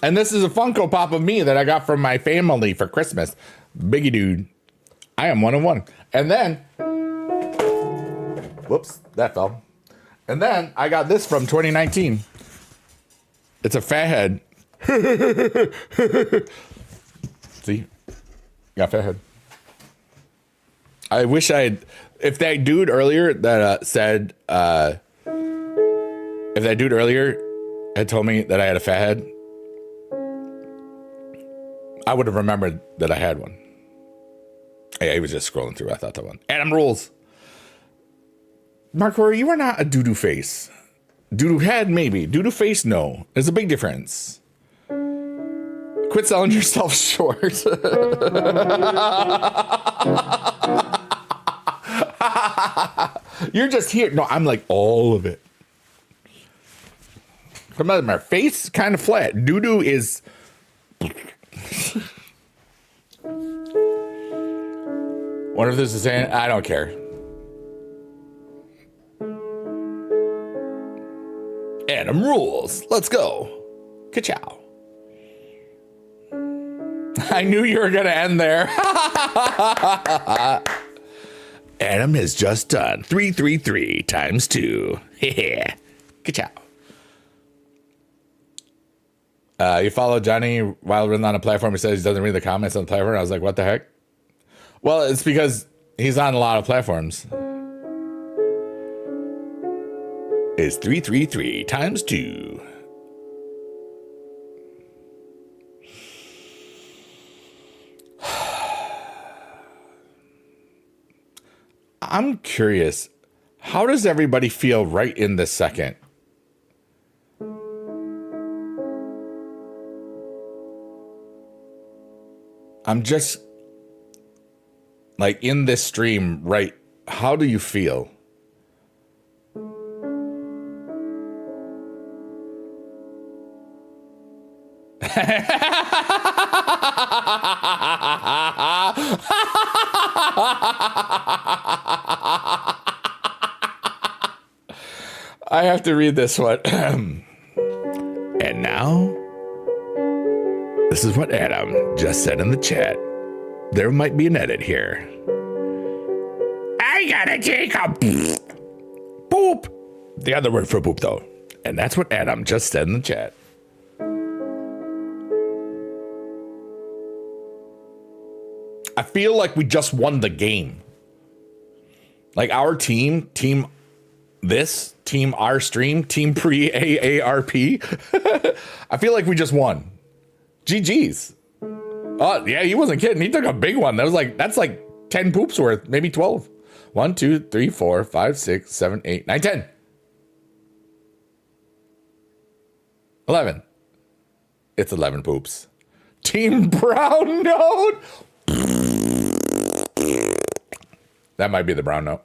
Speaker 1: And this is a Funko Pop of me that I got from my family for Christmas. Biggie dude. I am 1 of 1. And then, whoops, that fell. And then I got this from 2019. It's a fat head. See? Got fat head. I wish if that dude earlier that said, if that dude earlier had told me that I had a fat head, I would have remembered that I had one. Yeah, he was just scrolling through. I thought that one. Adam Rules. Mark Rory, you are not a doo-doo face. Doo-doo head, maybe. Doo-doo face, no. There's a big difference. Quit selling yourself short. You're just here. No, I'm like all of it. Come on, my face kind of flat. Doo-doo is... Wonder if this is saying, I don't care. Adam Rules. Let's go. Ka-chow. I knew you were going to end there. Adam has just done 333 times 2. Ka-chow. You follow Johnny while written on a platform. He says he doesn't read the comments on the platform. I was like, what the heck? Well, it's because he's on a lot of platforms. It's 333 times 2. I'm curious, how does everybody feel right in this second? I'm just like in this stream, right? How do you feel? I have to read this one. And now, this is what Adam just said in the chat. There might be an edit here. I gotta take a poop. The other word for poop, though. And that's what Adam just said in the chat. I feel like we just won the game. Like our team this, team our stream, team pre-AARP. I feel like we just won. GG's. Oh, yeah, he wasn't kidding. He took a big one. That's like 10 poops worth, maybe 12. 1, 2, 3, 4, 5, 6, 7, 8, 9, 10. 11. It's 11 poops. Team brown note. That might be the brown note.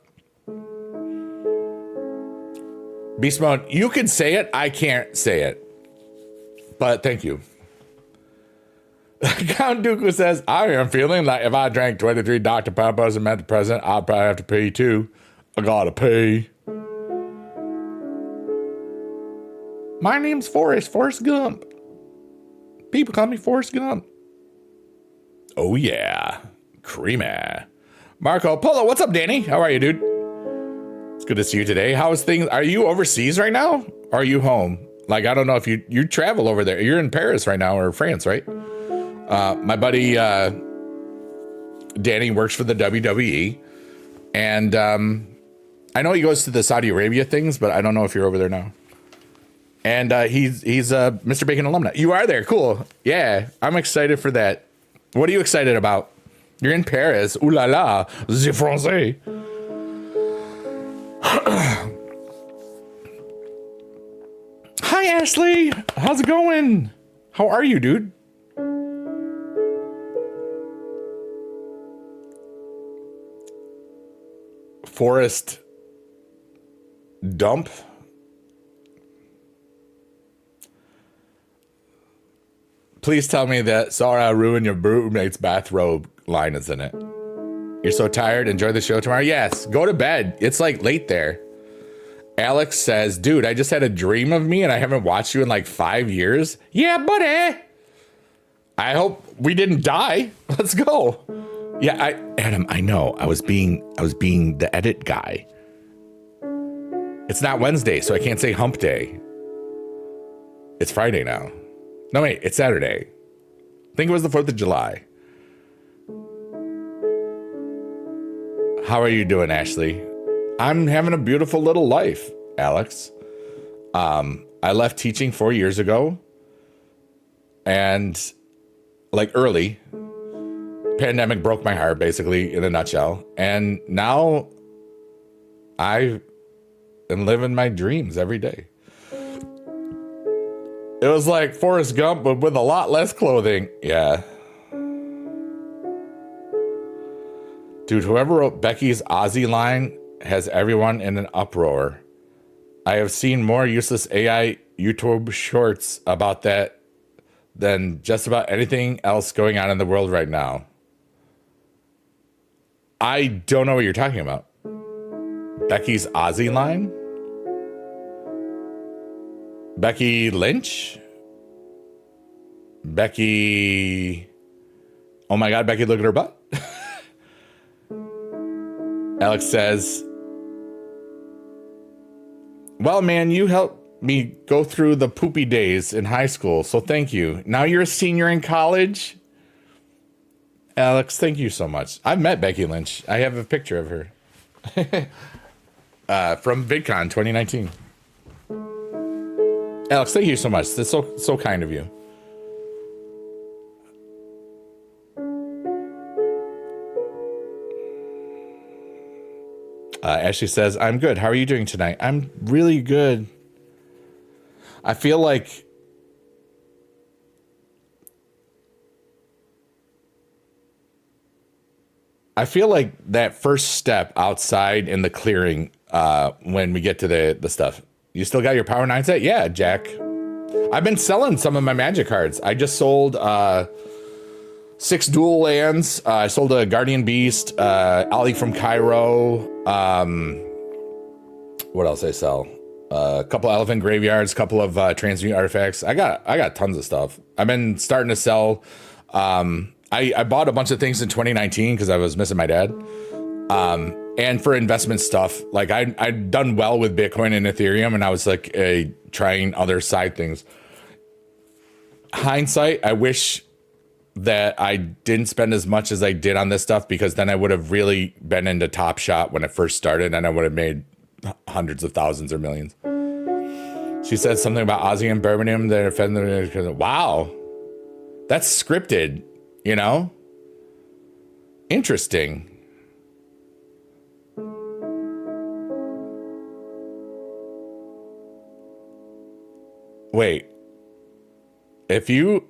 Speaker 1: Beast Mode, you can say it. I can't say it. But thank you. Count Dooku says, I am feeling like if I drank 23 Dr. Peppers and met the president, I'll probably have to pay too. I gotta pay. My name's Forrest Gump. People call me Forrest Gump. Oh yeah. Creamy. Marco Polo, what's up, Danny? How are you, dude? It's good to see you today. How's things? Are you overseas right now? Or are you home? Like, I don't know if you travel over there. You're in Paris right now, or France, right? My buddy Danny works for the WWE, and I know he goes to the Saudi Arabia things, but I don't know if you're over there now. And he's Mr. Bacon alumni. You are there, cool. Yeah, I'm excited for that. What are you excited about? You're in Paris. Ooh la la, c'est français. Hi, Ashley. How's it going? How are you, dude? Forest Dump. Please tell me that sorry I ruined your roommate's bathrobe line is in it. You're so tired. Enjoy the show tomorrow. Yes, go to bed. It's like late there. Alex says, dude, I just had a dream of me and I haven't watched you in like 5 years. Yeah, buddy. I hope we didn't die. Let's go. Yeah, Adam, I know. I was being the edit guy. It's not Wednesday, so I can't say hump day. It's Friday now. No, wait, it's Saturday. I think it was the 4th of July. How are you doing, Ashley? I'm having a beautiful little life, Alex. I left teaching 4 years ago. And like early, pandemic broke my heart, basically, in a nutshell. And now I am living my dreams every day. It was like Forrest Gump, but with a lot less clothing. Yeah. Dude, whoever wrote Becky's Aussie line has everyone in an uproar. I have seen more useless AI YouTube shorts about that than just about anything else going on in the world right now. I don't know what you're talking about. Becky's Aussie line? Becky Lynch? Becky... Oh my God, Becky, look at her butt. Alex says, well, man, you helped me go through the poopy days in high school, so thank you. Now you're a senior in college? Alex, thank you so much. I've met Becky Lynch. I have a picture of her. From VidCon 2019. Alex, thank you so much. That's so kind of you. Ashley says, I'm good. How are you doing tonight? I'm really good. I feel like... I feel like that first step outside in the clearing, when we get to the stuff. You still got your Power 9 set? Yeah, Jack. I've been selling some of my Magic cards. I just sold 6 dual lands. I sold a Guardian Beast, Ollie from Cairo. What else I sell? A couple Elephant Graveyards, a couple of Transmute Artifacts. I got tons of stuff. I've been starting to sell. I bought a bunch of things in 2019 because I was missing my dad. And for investment stuff, like I'd done well with Bitcoin and Ethereum, and I was like trying other side things. Hindsight, I wish that I didn't spend as much as I did on this stuff, because then I would have really been into Top Shot when it first started, and I would have made hundreds of thousands or millions. She said something about Ozzy and Birmingham that offended. Wow, that's scripted, you know? Interesting. Wait, if you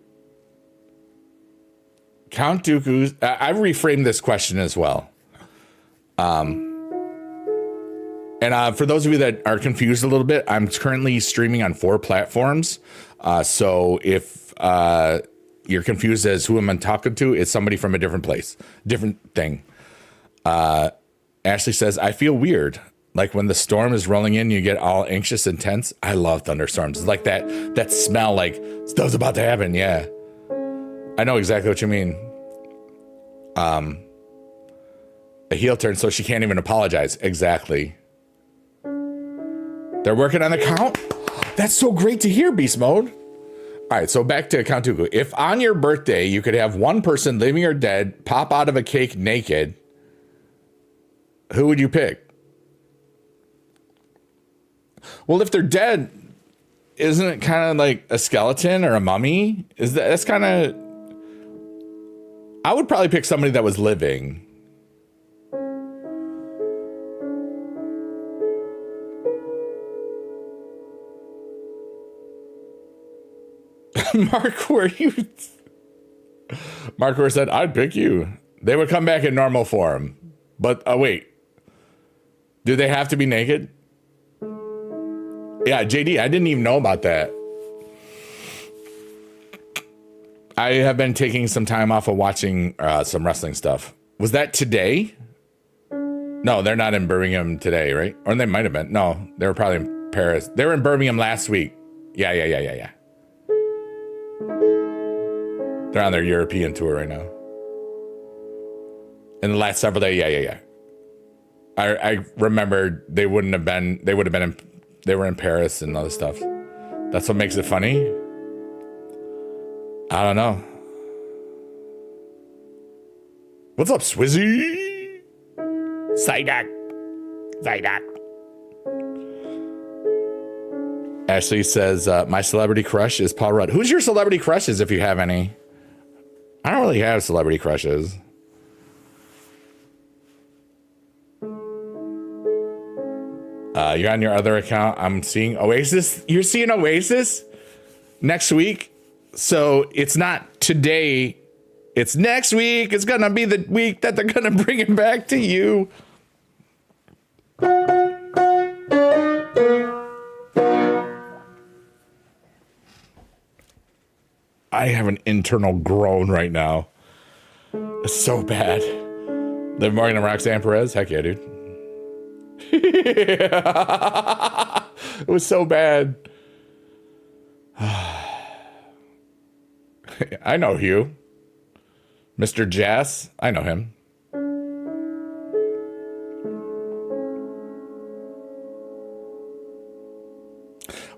Speaker 1: Count Dooku's, I reframed this question as well. And for those of you that are confused a little bit, I'm currently streaming on 4 platforms. So if you're confused as who am I talking to, it's somebody from a different place, different thing. Ashley says, I feel weird. Like when the storm is rolling in, you get all anxious and tense. I love thunderstorms. It's like that smell, like stuff's about to happen. Yeah, I know exactly what you mean. A heel turn, so she can't even apologize. Exactly. They're working on the count. That's so great to hear, Beast Mode. All right, so back to Count Dooku. If on your birthday you could have one person, living or dead, pop out of a cake naked, who would you pick? Well, if they're dead, isn't it kind of like a skeleton or a mummy? That's kind of... I would probably pick somebody that was living. Mark said, I'd pick you. They would come back in normal form. But wait. Do they have to be naked? Yeah, JD, I didn't even know about that. I have been taking some time off of watching some wrestling stuff. Was that today? No, they're not in Birmingham today, right? Or they might have been. No, they were probably in Paris. They were in Birmingham last week. Yeah. They're on their European tour right now. In the last several days, yeah. I remember they would have been they were in Paris and other stuff. That's what makes it funny. I don't know. What's up, Swizzy? Psyduck. Ashley says, my celebrity crush is Paul Rudd. Who's your celebrity crushes, if you have any? I don't really have celebrity crushes. You're on your other account. I'm seeing Oasis. You're seeing Oasis next week. So it's not today. It's next week. It's going to be the week that they're going to bring it back to you. I have an internal groan right now. It's so bad. Liv Morgan and Roxanne Perez? Heck yeah, dude. It was so bad. I know Hugh. Mr. Jazz. I know him.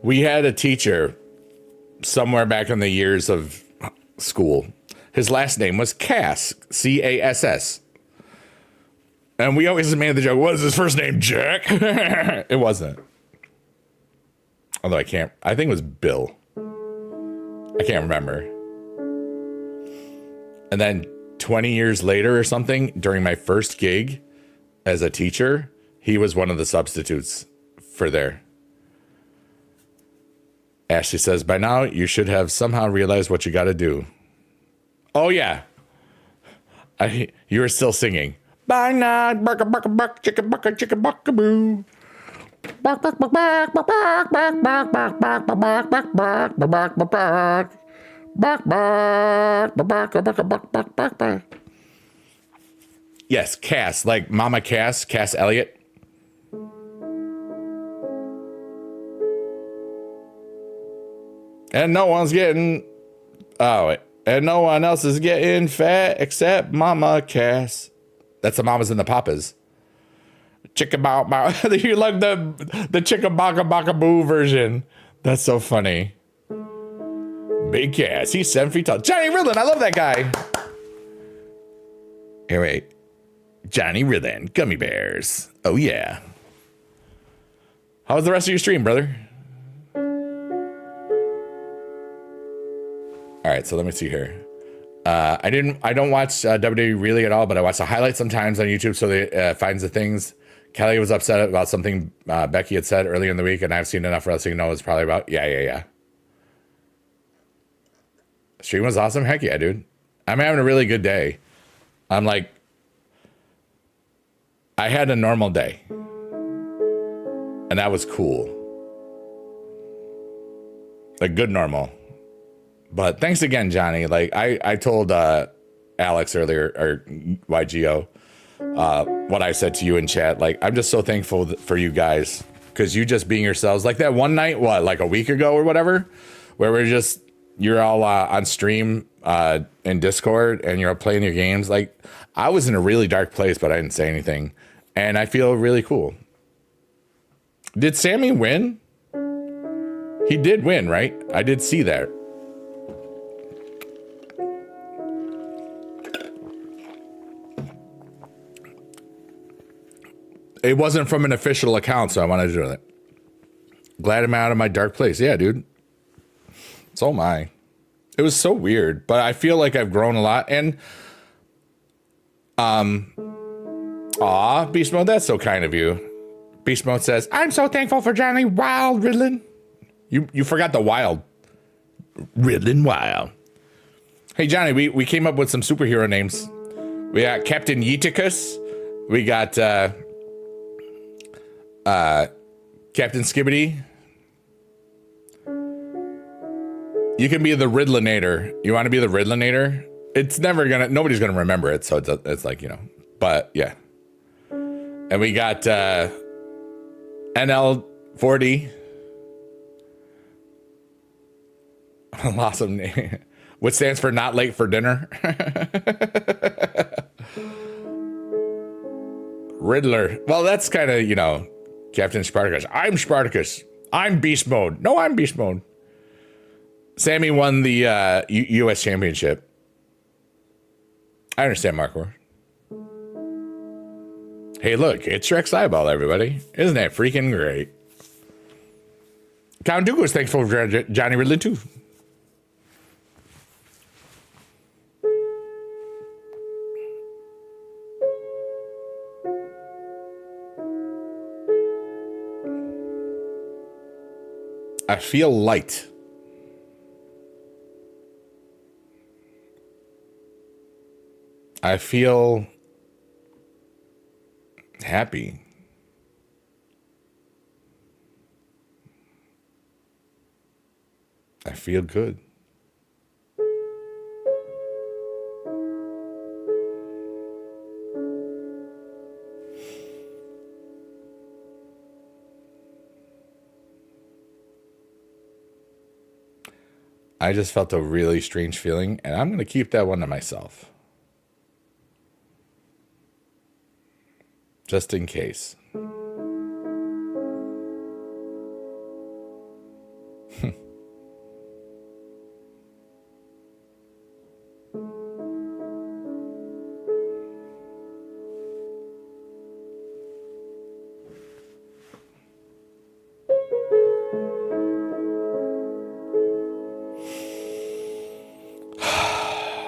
Speaker 1: We had a teacher somewhere back in the years of school. His last name was Cass. C-A-S-S. And we always made the joke, what is his first name, Jack? It wasn't. Although I think it was Bill. I can't remember. And then 20 years later or something, during my first gig as a teacher, he was one of the substitutes for there. Ashley says, by now you should have somehow realized what you got to do. Oh, yeah. You were still singing. Bye night, buck a buck a buck, chicken buck a chicken buck a boo. Buck buck buck buck buck buck buck buck buck buck buck buck buck buck buck buck buck. Buck, buck, buck, buck, buck, buck, buck, buck, buck. Yes, Cass, like Mama Cass Elliott. And no one's getting, and no one else is getting fat except Mama Cass. That's the Mamas and the Papas. Chicka bow bow. You like the chicka baka baka boo version. That's so funny. Big Cass, he's 7 feet tall. Johnny Ridlin, I love that guy. Here, wait. Johnny Ridlin, gummy bears. Oh, yeah. How was the rest of your stream, brother? All right, so let me see here. I don't watch WWE really at all, but I watch the highlights sometimes on YouTube, so it finds the things. Kelly was upset about something Becky had said earlier in the week, and I've seen enough wrestling to know it's probably about, yeah. Stream was awesome. Heck yeah, dude. I'm having a really good day. I'm like, I had a normal day. And that was cool. A good normal. But thanks again, Johnny. Like I told Alex earlier, or YGO, what I said to you in chat. Like, I'm just so thankful for you guys. Because you just being yourselves. Like that one night, like a week ago or whatever, where you're all on stream in Discord and you're all playing your games. Like, I was in a really dark place, but I didn't say anything. And I feel really cool. Did Sammy win? He did win, right? I did see that. It wasn't from an official account, so I wanted to do it. Glad I'm out of my dark place. Yeah, dude. So am I. It was so weird, but I feel like I've grown a lot. And, Beast Mode, that's so kind of you. Beast Mode says, I'm so thankful for Johnny Wild Ridlin. You forgot the Wild. Ridlin Wild. Hey, Johnny, we came up with some superhero names. We got Captain Yeeticus. We got Captain Skibbity. You can be the Riddlinator. You want to be the Riddlinator? It's nobody's gonna remember it, so it's like, but yeah. And we got NL40. Awesome name. Which stands for not late for dinner. Riddler. Well, that's kind of, Captain Spartacus. I'm Spartacus. I'm Beast Mode. No, I'm Beast Mode. Sammy won the U.S. Championship. I understand, Markor. Hey, look, it's Rex Eyeball, everybody. Isn't that freaking great? Count Dooku was thankful for Johnny Ridley, too. I feel light. I feel happy. I feel good. I just felt a really strange feeling, and I'm going to keep that one to myself. Just in case.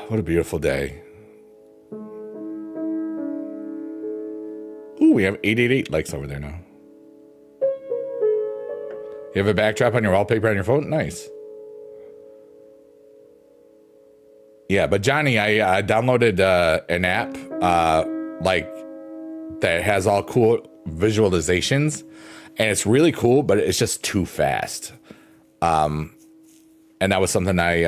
Speaker 1: What a beautiful day. Ooh, we have 888 likes over there now. You have a backdrop on your wallpaper on your phone? Nice. Yeah, but Johnny, I downloaded an app like that has all cool visualizations, and it's really cool, but it's just too fast. And that was something I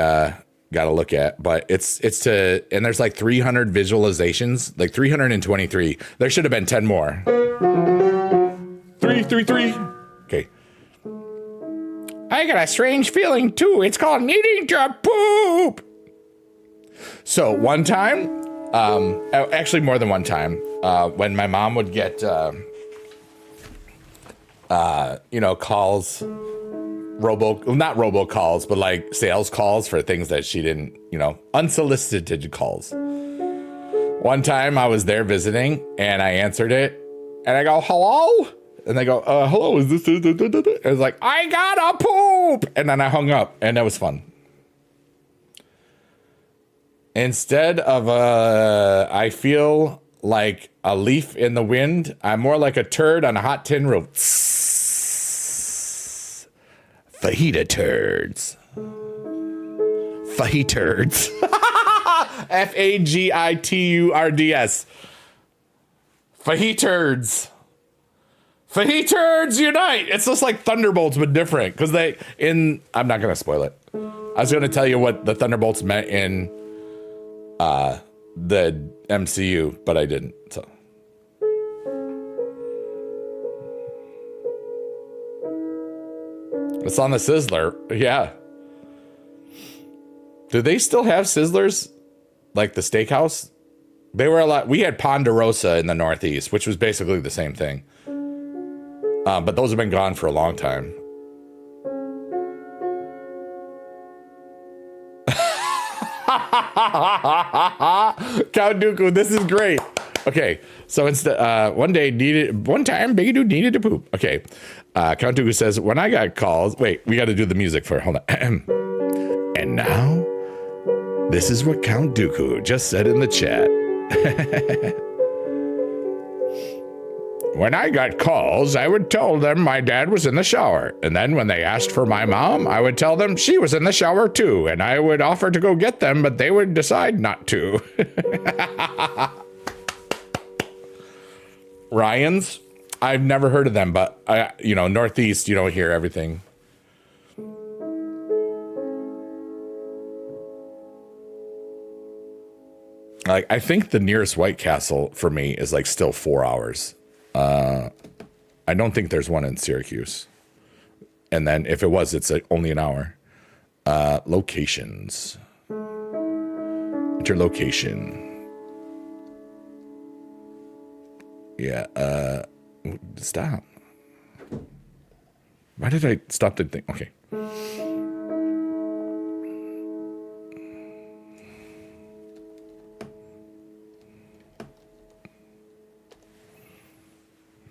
Speaker 1: got to look at. But it's and there's like 300 visualizations, like 323. There should have been 10 more. 333. Okay. I got a strange feeling too. It's called needing to poop. So one time, actually more than one time, when my mom would get, calls, not robocalls, but like sales calls for things that she didn't, unsolicited calls. One time I was there visiting and I answered it and I go, hello? And they go, hello, is this? It was like, I gotta poop. And then I hung up and that was fun. Instead of I feel like a leaf in the wind, I'm more like a turd on a hot tin roof. Fajita turds. Fajiturds. Fagiturds. Fajiturds. Fajiturds unite. It's just like Thunderbolts, but different. Because I'm not going to spoil it. I was going to tell you what the Thunderbolts meant in the MCU, but I didn't. So. It's on the Sizzler. Yeah. Do they still have Sizzlers? Like the steakhouse? They were a lot. We had Ponderosa in the Northeast, which was basically the same thing. But those have been gone for a long time. Count Dooku, this is great. Okay, so instead, one time, Biggie Dude needed to poop. Okay, Count Dooku says, when I got calls, wait, we got to do the music for it. Hold on. And now, this is what Count Dooku just said in the chat. When I got calls, I would tell them my dad was in the shower. And then when they asked for my mom, I would tell them she was in the shower too. And I would offer to go get them, but they would decide not to. Ryan's? I've never heard of them, but Northeast, you don't hear everything. Like, I think the nearest White Castle for me is like still 4 hours. I don't think there's one in Syracuse. And then if it was, it's only an hour. Locations. Enter location. Yeah, stop. Why did I stop the thing? Okay.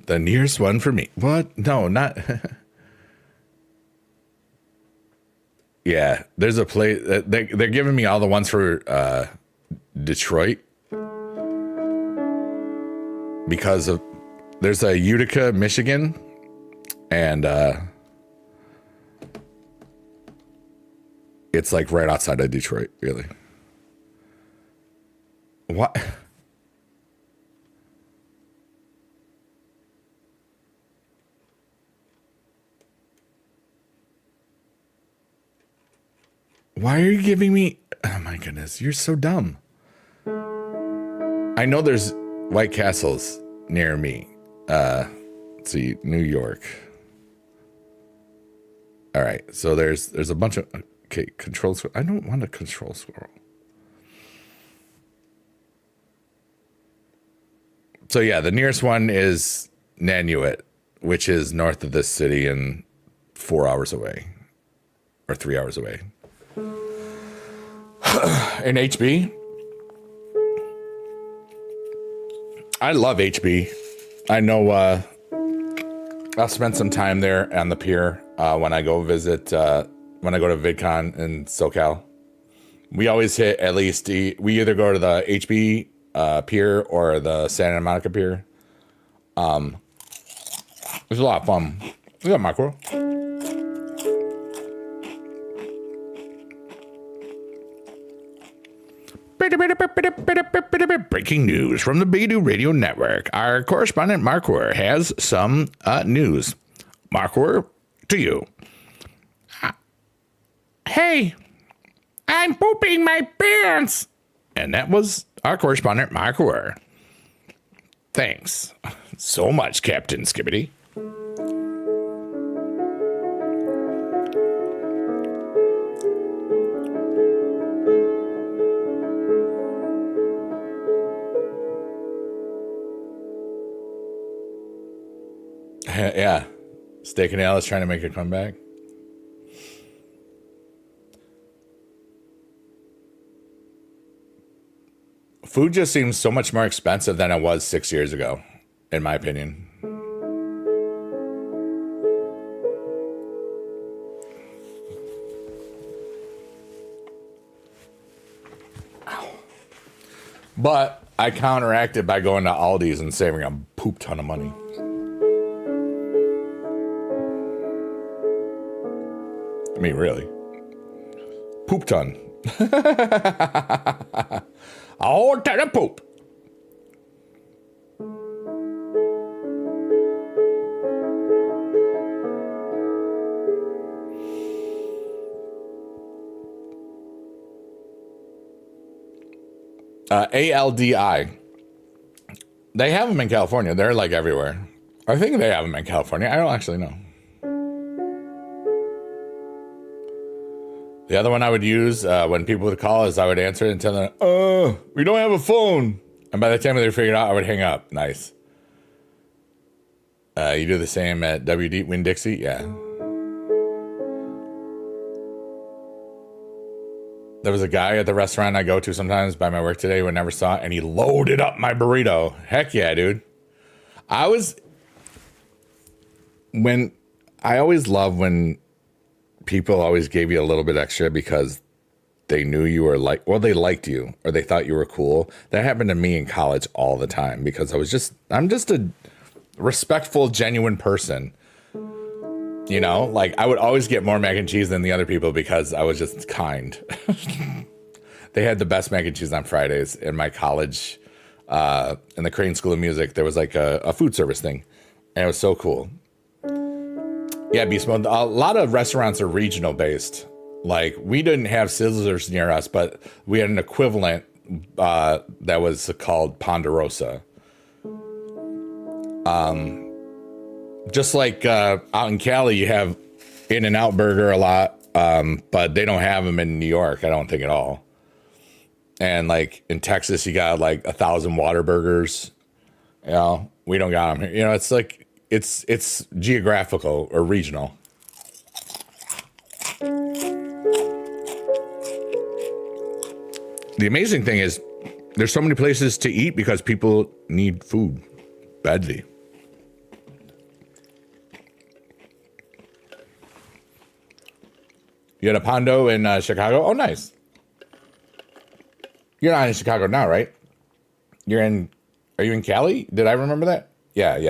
Speaker 1: The nearest one for me. What? No, not. Yeah, there's a place. They're giving me all the ones for Detroit. Because there's a Utica, Michigan. And it's like right outside of Detroit, really. What? Why are you giving me... Oh my goodness, you're so dumb. I know there's White Castles near me. Let's see, New York. All right, so there's a bunch of... Okay, control scroll. I don't want a control scroll. So yeah, the nearest one is Nanuet, which is north of this city and 4 hours away. Or 3 hours away. In HB, I love HB. I know I'll spend some time there on the pier when I go visit, when I go to VidCon in SoCal. We always hit at least, we either go to the HB pier or the Santa Monica pier. It's a lot of fun. Is that mackerel? Breaking news from the Beidou Radio Network. Our correspondent Markwar has some news. Markwar, to you. Hey, I'm pooping my pants. And that was our correspondent Markwar. Thanks so much, Captain Skibbity. Yeah, Steak and Ale is trying to make a comeback. Food just seems so much more expensive than it was 6 years ago, in my opinion. But I counteracted by going to Aldi's and saving a poop ton of money. I mean, really. Poop ton. A whole ton of poop. ALDI. They have them in California. They're like everywhere. I think they have them in California. I don't actually know. The other one I would use when people would call is I would answer it and tell them, we don't have a phone. And by the time they figured it out, I would hang up. Nice. You do the same at WD Winn-Dixie? Yeah. There was a guy at the restaurant I go to sometimes by my work today who I never saw, and he loaded up my burrito. Heck yeah, dude. I always love when people always gave you a little bit extra because they knew you were they liked you or they thought you were cool. That happened to me in college all the time because I'm just a respectful, genuine person. You know, like I would always get more mac and cheese than the other people because I was just kind. They had the best mac and cheese on Fridays in my college, in the Crane School of Music. There was like a food service thing, and it was so cool. Yeah, Beast Mode. A lot of restaurants are regional based. Like we didn't have Sizzlers near us, but we had an equivalent that was called Ponderosa. Just like out in Cali, you have In-N-Out Burger a lot, but they don't have them in New York, I don't think at all. And like in Texas, you got like 1,000 Whataburgers. You know, we don't got them here. You know, it's like it's geographical or regional. The amazing thing is there's so many places to eat because people need food badly. You had a Pondo in Chicago? Oh, nice. You're not in Chicago now, right? Are you in Cali? Did I remember that? Yeah. I'm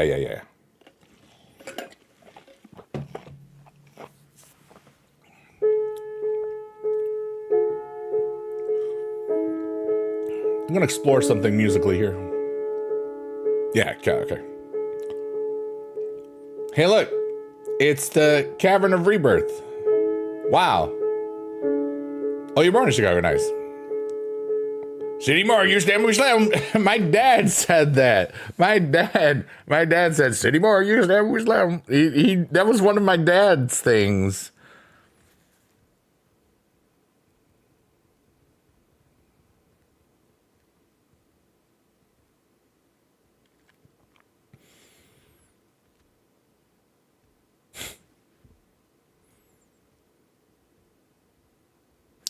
Speaker 1: going to explore something musically here. Yeah, okay. Hey, look. It's the Cavern of Rebirth. Wow. Oh, you're born in Chicago. Nice. City Moore, you stand we slam. My dad said that. My dad said, City Moore, you stand we slam. That was one of my dad's things.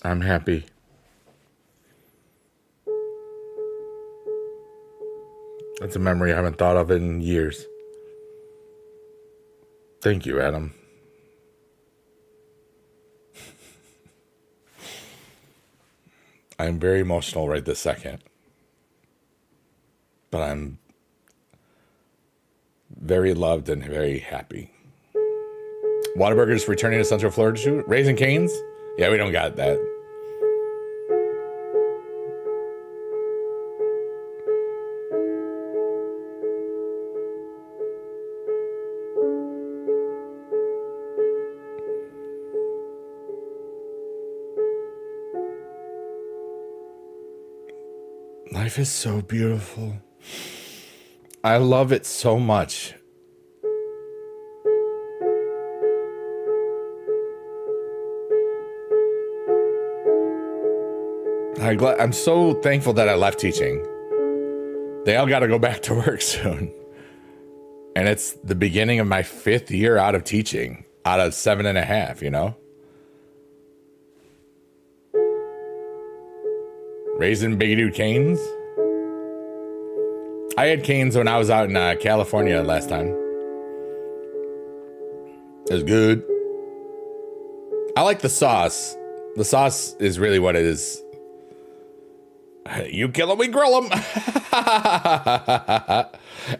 Speaker 1: I'm happy. That's a memory I haven't thought of in years. Thank you, Adam. I'm very emotional right this second. But I'm very loved and very happy. Whataburger's returning to Central Florida too? Raising Cane's? Yeah, we don't got that. Life is so beautiful. I love it so much. I'm so thankful that I left teaching. They all got to go back to work soon. And it's the beginning of my 5th year out of teaching, out of 7.5, you know? Raising big dude canes. I had canes when I was out in California last time. It was good. I like the sauce. The sauce is really what it is. You kill them, we grill them.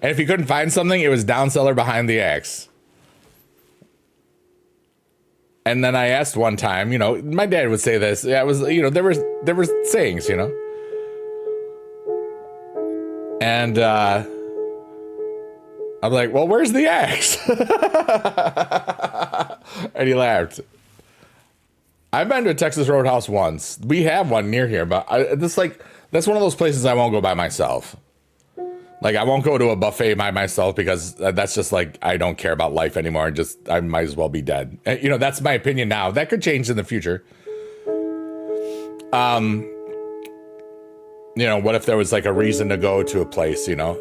Speaker 1: And if you couldn't find something, it was down cellar behind the axe. And then I asked one time, you know, my dad would say this. Yeah, it was, you know, there were sayings, you know. And I'm like, well, where's the axe? And he laughed. I've been to a Texas Roadhouse once. We have one near here, but that's one of those places I won't go by myself. Like, I won't go to a buffet by myself because that's just like, I don't care about life anymore. I might as well be dead. You know, that's my opinion now. That could change in the future. You know, what if there was like a reason to go to a place, you know?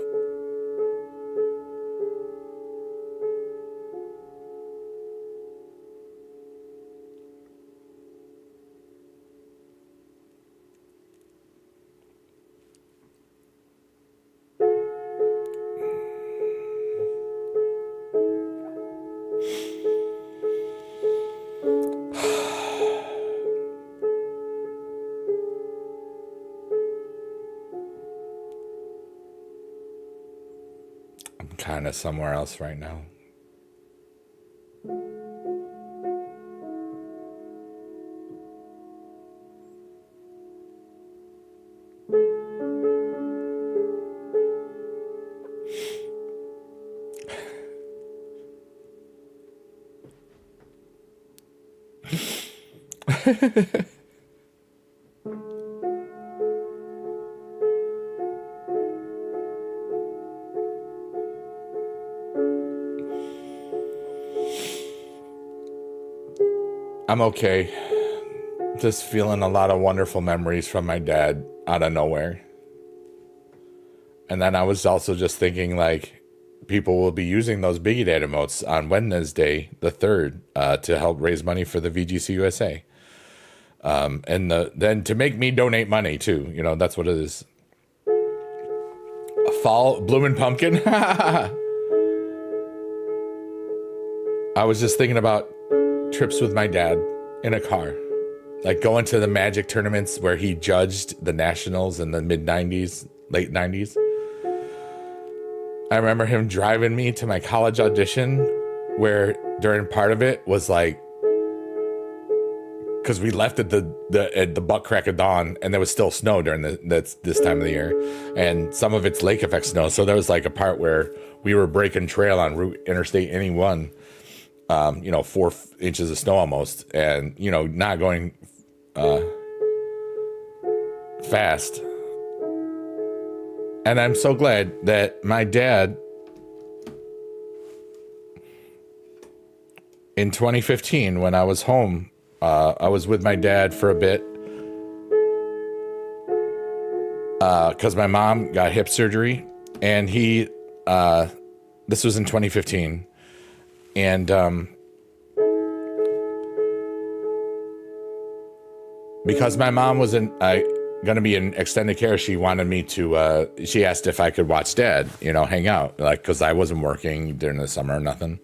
Speaker 1: Kind of somewhere else right now. I'm okay. Just feeling a lot of wonderful memories from my dad out of nowhere. And then I was also just thinking, like, people will be using those Biggie Dad emotes on Wednesday, the 3rd, to help raise money for the VGC USA. And then to make me donate money, too. You know, that's what it is. A fall blooming pumpkin. I was just thinking about trips with my dad in a car, like going to the Magic tournaments where he judged the Nationals in the mid 90s, late 90s. I remember him driving me to my college audition, where during part of it was like, because we left at the butt crack of dawn, and there was still snow during this time of the year, and some of it's lake effect snow. So there was like a part where we were breaking trail on Route Interstate 81. 4 inches of snow almost, and, you know, not going fast. And I'm so glad that my dad, in 2015, when I was home, I was with my dad for a bit because my mom got hip surgery, and this was in 2015. And because my mom was going to be in extended care, she wanted me to, she asked if I could watch Dad, you know, hang out, like, because I wasn't working during the summer or nothing.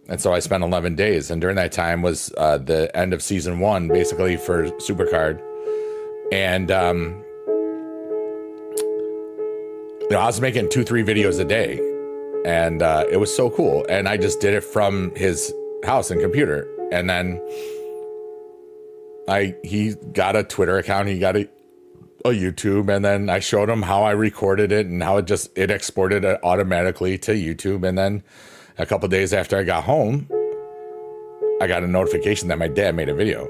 Speaker 1: And so I spent 11 days. And during that time was the end of season 1, basically, for Supercard. And, you know, I was making 2-3 videos a day. And it was so cool. And I just did it from his house and computer. And then he got a Twitter account. He got a YouTube. And then I showed him how I recorded it and how it exported it automatically to YouTube. And then a couple days after I got home, I got a notification that my dad made a video.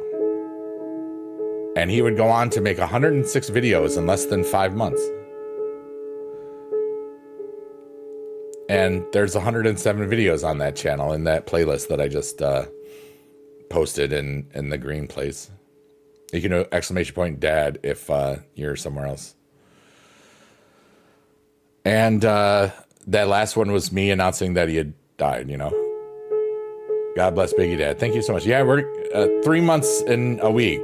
Speaker 1: And he would go on to make 106 videos in less than 5 months. And there's 107 videos on that channel in that playlist that I just posted in the green place. You can do exclamation point dad if you're somewhere else. And that last one was me announcing that he had died, you know. God bless Biggie Dad. Thank you so much. Yeah, we're 3 months in a week.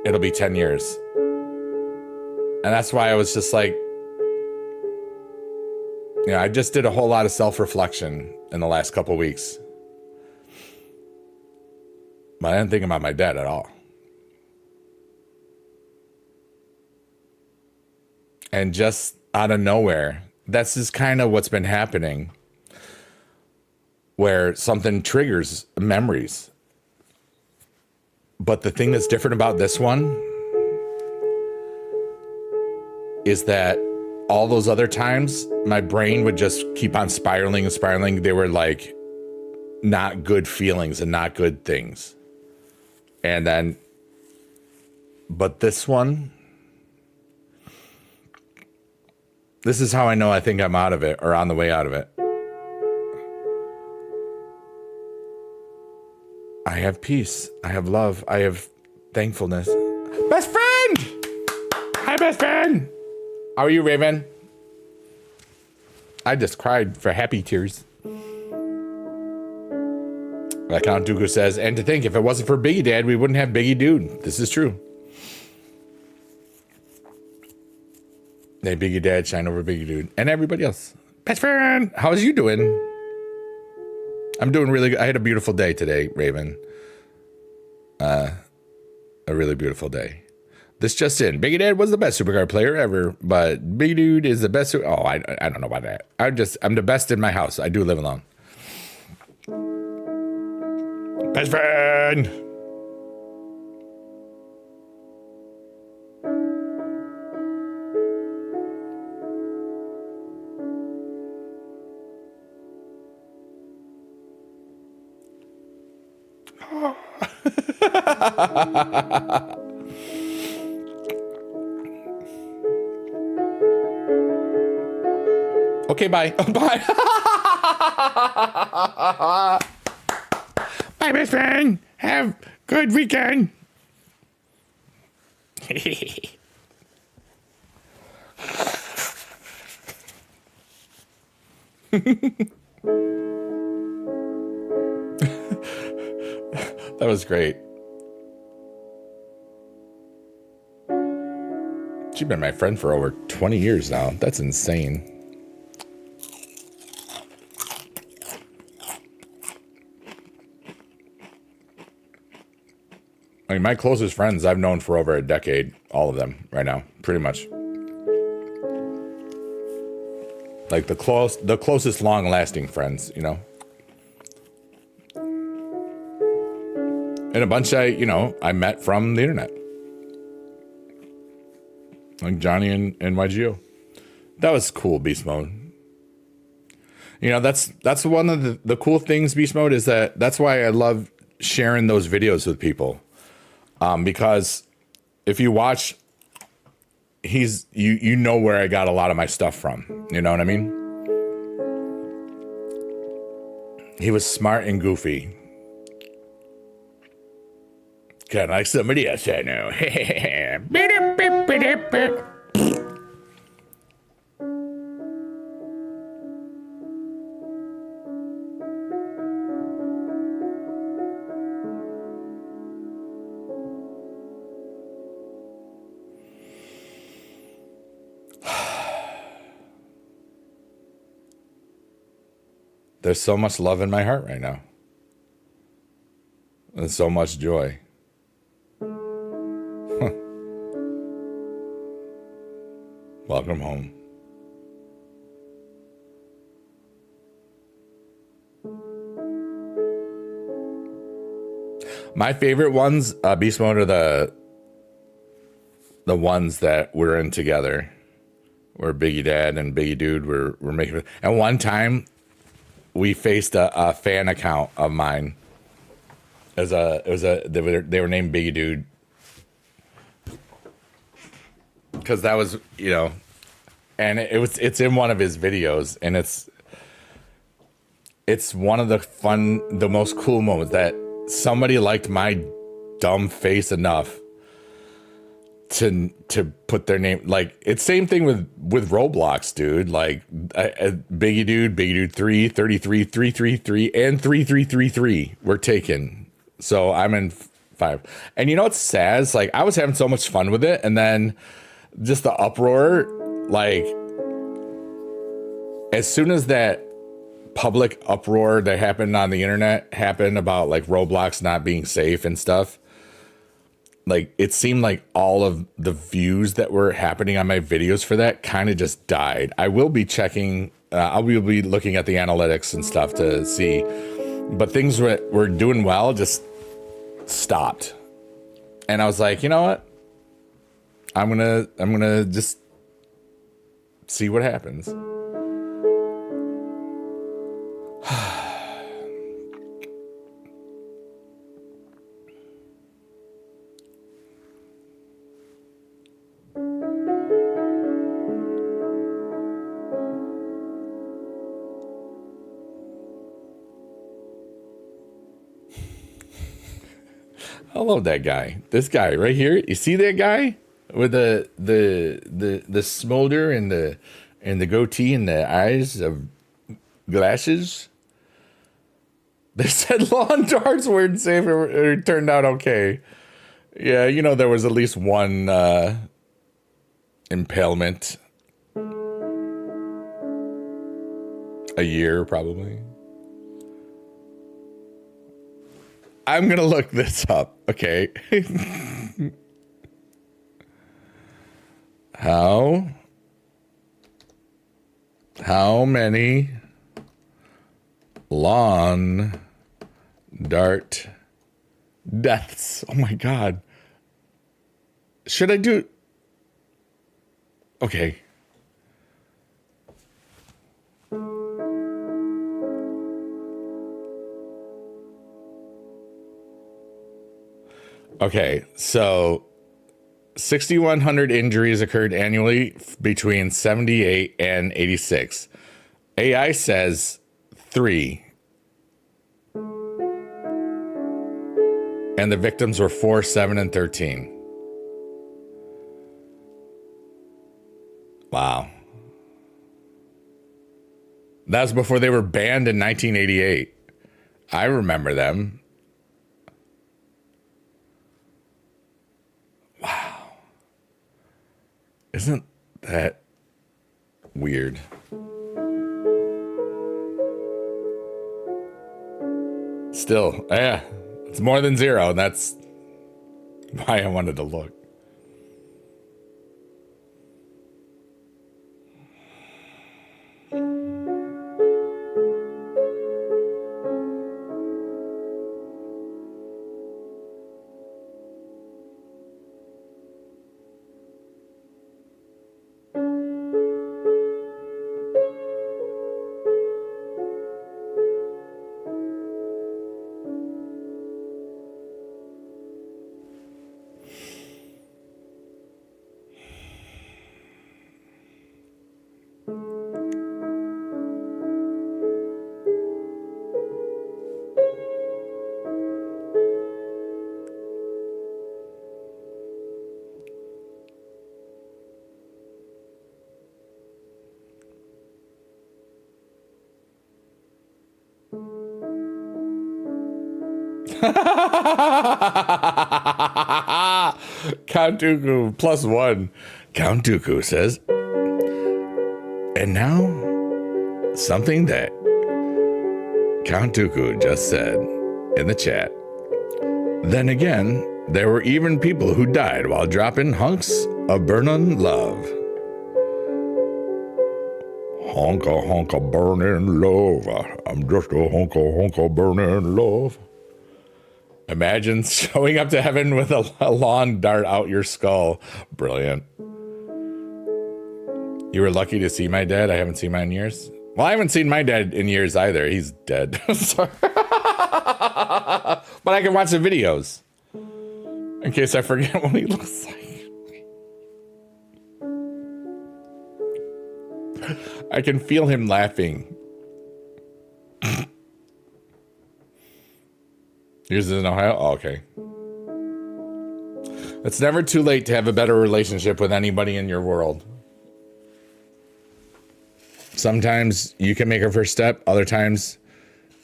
Speaker 1: It'll be 10 years. And that's why I was just like, you know, I just did a whole lot of self-reflection in the last couple weeks. But I didn't think about my dad at all. And just out of nowhere, that's just kind of what's been happening, where something triggers memories. But the thing that's different about this one is that all those other times, my brain would just keep on spiraling and spiraling. They were like not good feelings and not good things. And then, but this one, this is how I know I think I'm out of it or on the way out of it. I have peace. I have love. I have thankfulness. Best friend! Hi, best friend! How are you, Raven? I just cried for happy tears. Like Count Dooku says, and to think, if it wasn't for Biggie Dad, we wouldn't have Biggie Dude. This is true. Hey, Biggie Dad, shine over Biggie Dude. And everybody else. Best friend! How's you doing? I'm doing really good. I had a beautiful day today, Raven. A really beautiful day. This just in. Biggie Dad was the best supercard player ever, but Biggie Dude is the best. I don't know about that. I'm the best in my house. I do live alone. Best friend. Okay, bye. Bye. Bye, best friend. Have good weekend. That was great. She's been my friend for over 20 years now. That's insane. I mean, my closest friends I've known for over a decade, all of them right now, pretty much. Like the closest long-lasting friends, you know. And a bunch I met from the internet. Like Johnny and YGO. That was cool, Beast Mode. You know, that's one of the cool things, Beast Mode, is that's why I love sharing those videos with people. Because if you watch, you know where I got a lot of my stuff from. You know what I mean? He was smart and goofy. Kind of like somebody else I know. There's so much love in my heart right now. And so much joy. Welcome home. My favorite ones, Beast Mode, are the ones that we're in together, where Biggie Dad and Biggie Dude were making. And one time, we faced a fan account of mine. They were named Biggie Dude. Because that was, and it's in one of his videos, and it's one of the most cool moments that somebody liked my dumb face enough to put their name. Like, it's same thing with Roblox, dude. Like, Biggie Dude 3, 33, 333, and 3333 were taken. So I'm in 5. And you know what's sad? It's like, I was having so much fun with it, and then just the uproar, like, as soon as that public uproar that happened on the internet happened about like Roblox not being safe and stuff, like, it seemed like all of the views that were happening on my videos for that kind of just died. I will be checking, I'll be looking at the analytics and stuff to see, but things were doing well, just stopped. And I was like, you know what? I'm gonna just see what happens. I love that guy. This guy right here. You see that guy with the smolder and the goatee and the eyes of glasses? They said lawn darts weren't safe. It turned out okay. Yeah, you know, there was at least one impalement a year, probably. I'm going to look this up, okay? How many lawn dart deaths? Oh my God. Should I do... Okay. Okay, so 6,100 injuries occurred annually between 78 and 86. AI says 3. And the victims were 4, 7, and 13. Wow. That was before they were banned in 1988. I remember them. Wow. Isn't that weird? Still, yeah, it's more than 0. And that's why I wanted to look. Count Dooku +1. Count Dooku says, and now something that Count Dooku just said in the chat. Then again, there were even people who died while dropping hunks of burning love. Honka honka burning love. I'm just a honka honka burning love. Imagine showing up to heaven with a lawn dart out your skull. Brilliant. You were lucky to see my dad. I haven't seen mine in years. Well, I haven't seen my dad in years either. He's dead. Sorry. But I can watch the videos in case I forget what he looks like. I can feel him laughing. Yours is in Ohio? Oh, okay. It's never too late to have a better relationship with anybody in your world. Sometimes you can make a first step. Other times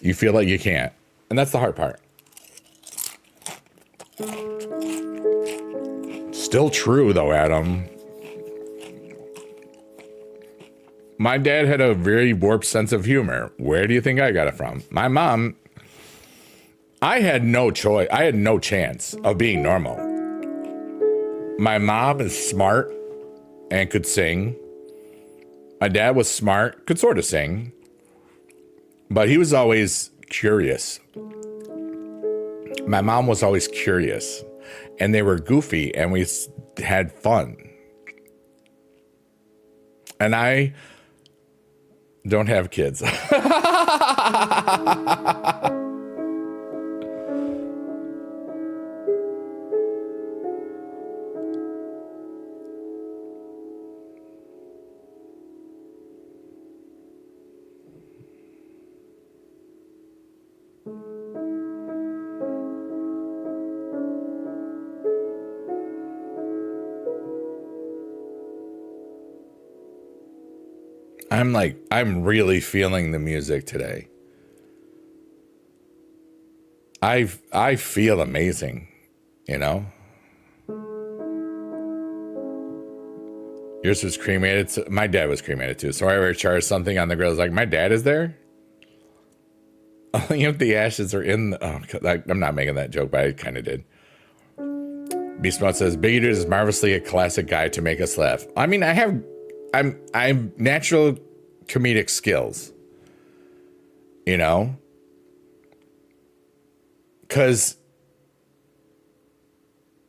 Speaker 1: you feel like you can't. And that's the hard part. Still true, though, Adam. My dad had a very warped sense of humor. Where do you think I got it from? My mom, I had no choice. I had no chance of being normal. My mom is smart and could sing. My dad was smart, could sort of sing. But he was always curious. My mom was always curious. And they were goofy and we had fun. And I don't have kids. I'm really feeling the music today. I feel amazing, you know? Yours was cremated. So my dad was cremated too. So I ever charged something on the grill. I was like, my dad is there? Only if the ashes are in the, I'm not making that joke, but I kind of did. Beast Mode says, Biggie Dude is marvelously a classic guy to make us laugh. I mean, I'm natural comedic skills, you know, because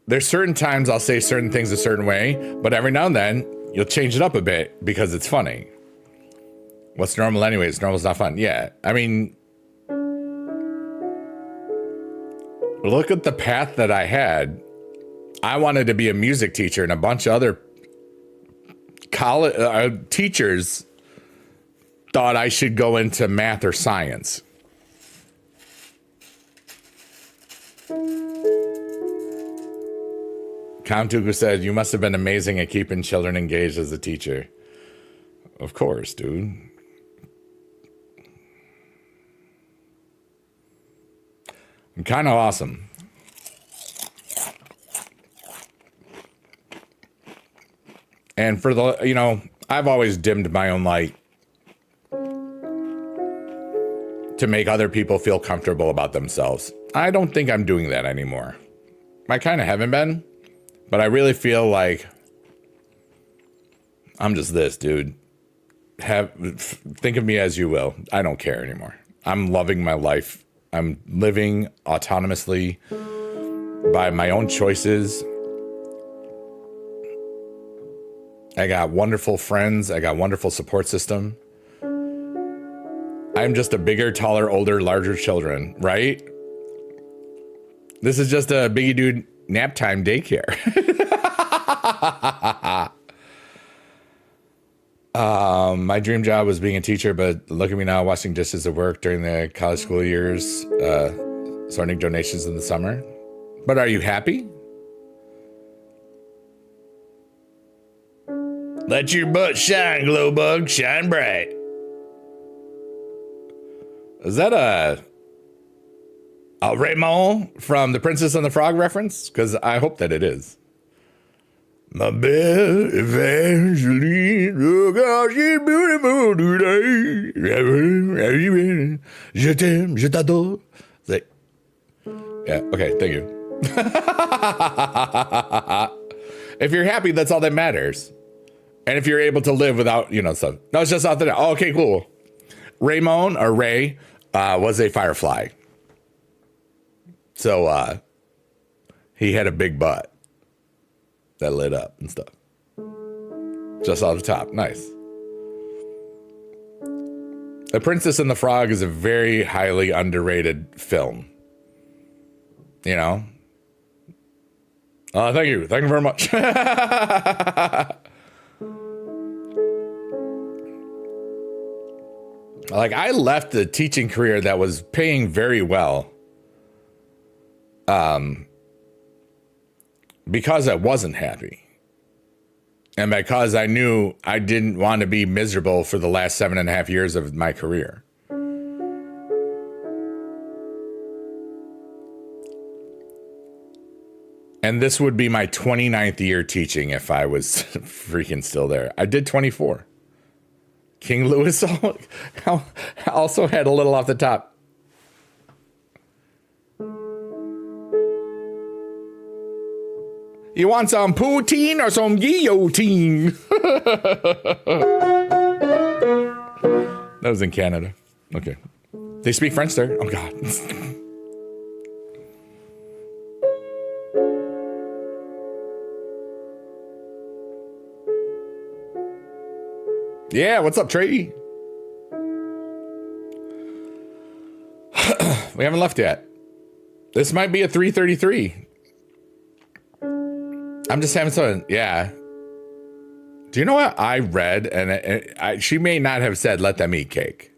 Speaker 1: there's certain times I'll say certain things a certain way, but every now and then you'll change it up a bit because it's funny. What's normal anyways? Normal's not fun. Yeah. I mean, look at the path that I had. I wanted to be a music teacher, and a bunch of other college teachers thought I should go into math or science. Kamtuku said, you must have been amazing at keeping children engaged as a teacher. Of course, dude. I'm kind of awesome. And for the, you know, I've always dimmed my own light to make other people feel comfortable about themselves. I don't think I'm doing that anymore. I kind of haven't been, but I really feel like I'm just this, dude. Think of me as you will. I don't care anymore. I'm loving my life. I'm living autonomously by my own choices. I got wonderful friends. I got wonderful support system. I'm just a bigger, taller, older, larger children, right? This is just a Biggie Dude nap time daycare. My dream job was being a teacher, but look at me now, washing dishes at work during the college school years, sorting donations in the summer. But are you happy? Let your butt shine, glow bug, shine bright. Is that a Raymond from The Princess and the Frog reference? Because I hope that it is. My belle Evangeline, look how she's beautiful today. Je t'aime, je t'adore. Yeah, okay, thank you. If you're happy, that's all that matters. And if you're able to live without, you know, stuff. No, it's just out there. Oh, okay, cool. Raymond, or Ray, was a firefly. So he had a big butt that lit up and stuff. Just off the top. Nice. The Princess and the Frog is a very highly underrated film. You know? Thank you. Thank you very much. Like, I left the teaching career that was paying very well because I wasn't happy. And because I knew I didn't want to be miserable for the last 7.5 years of my career. And this would be my 29th year teaching if I was freaking still there. I did 24. King Louis also had a little off the top. You want some poutine or some guillotine? That was in Canada. Okay. They speak French there? Oh, God. Yeah, what's up, Trey? We haven't left yet. This might be a 3:33. I'm just having some, yeah. Do you know what I read? And she may not have said, let them eat cake.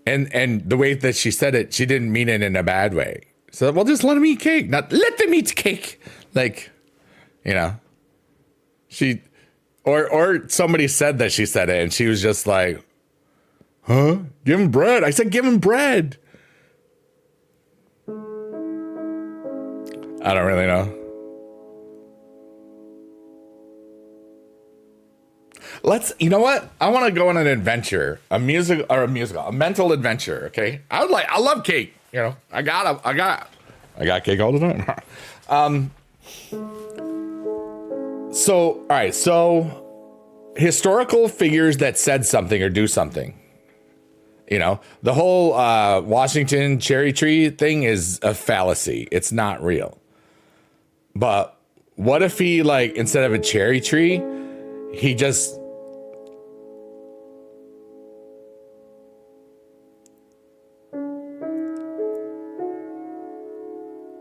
Speaker 1: And the way that she said it, she didn't mean it in a bad way. So, well, just let them eat cake. Not let them eat cake. Like, you know, she... Or somebody said that she said it, and she was just like, huh? Give him bread. I said, give him bread. I don't really know. You know what? I want to go on an adventure, a mental adventure. Okay. I love cake. You know, I got cake all the time. So, all right. So historical figures that said something or do something, you know, the whole Washington cherry tree thing is a fallacy. It's not real. But what if he, like, instead of a cherry tree, he just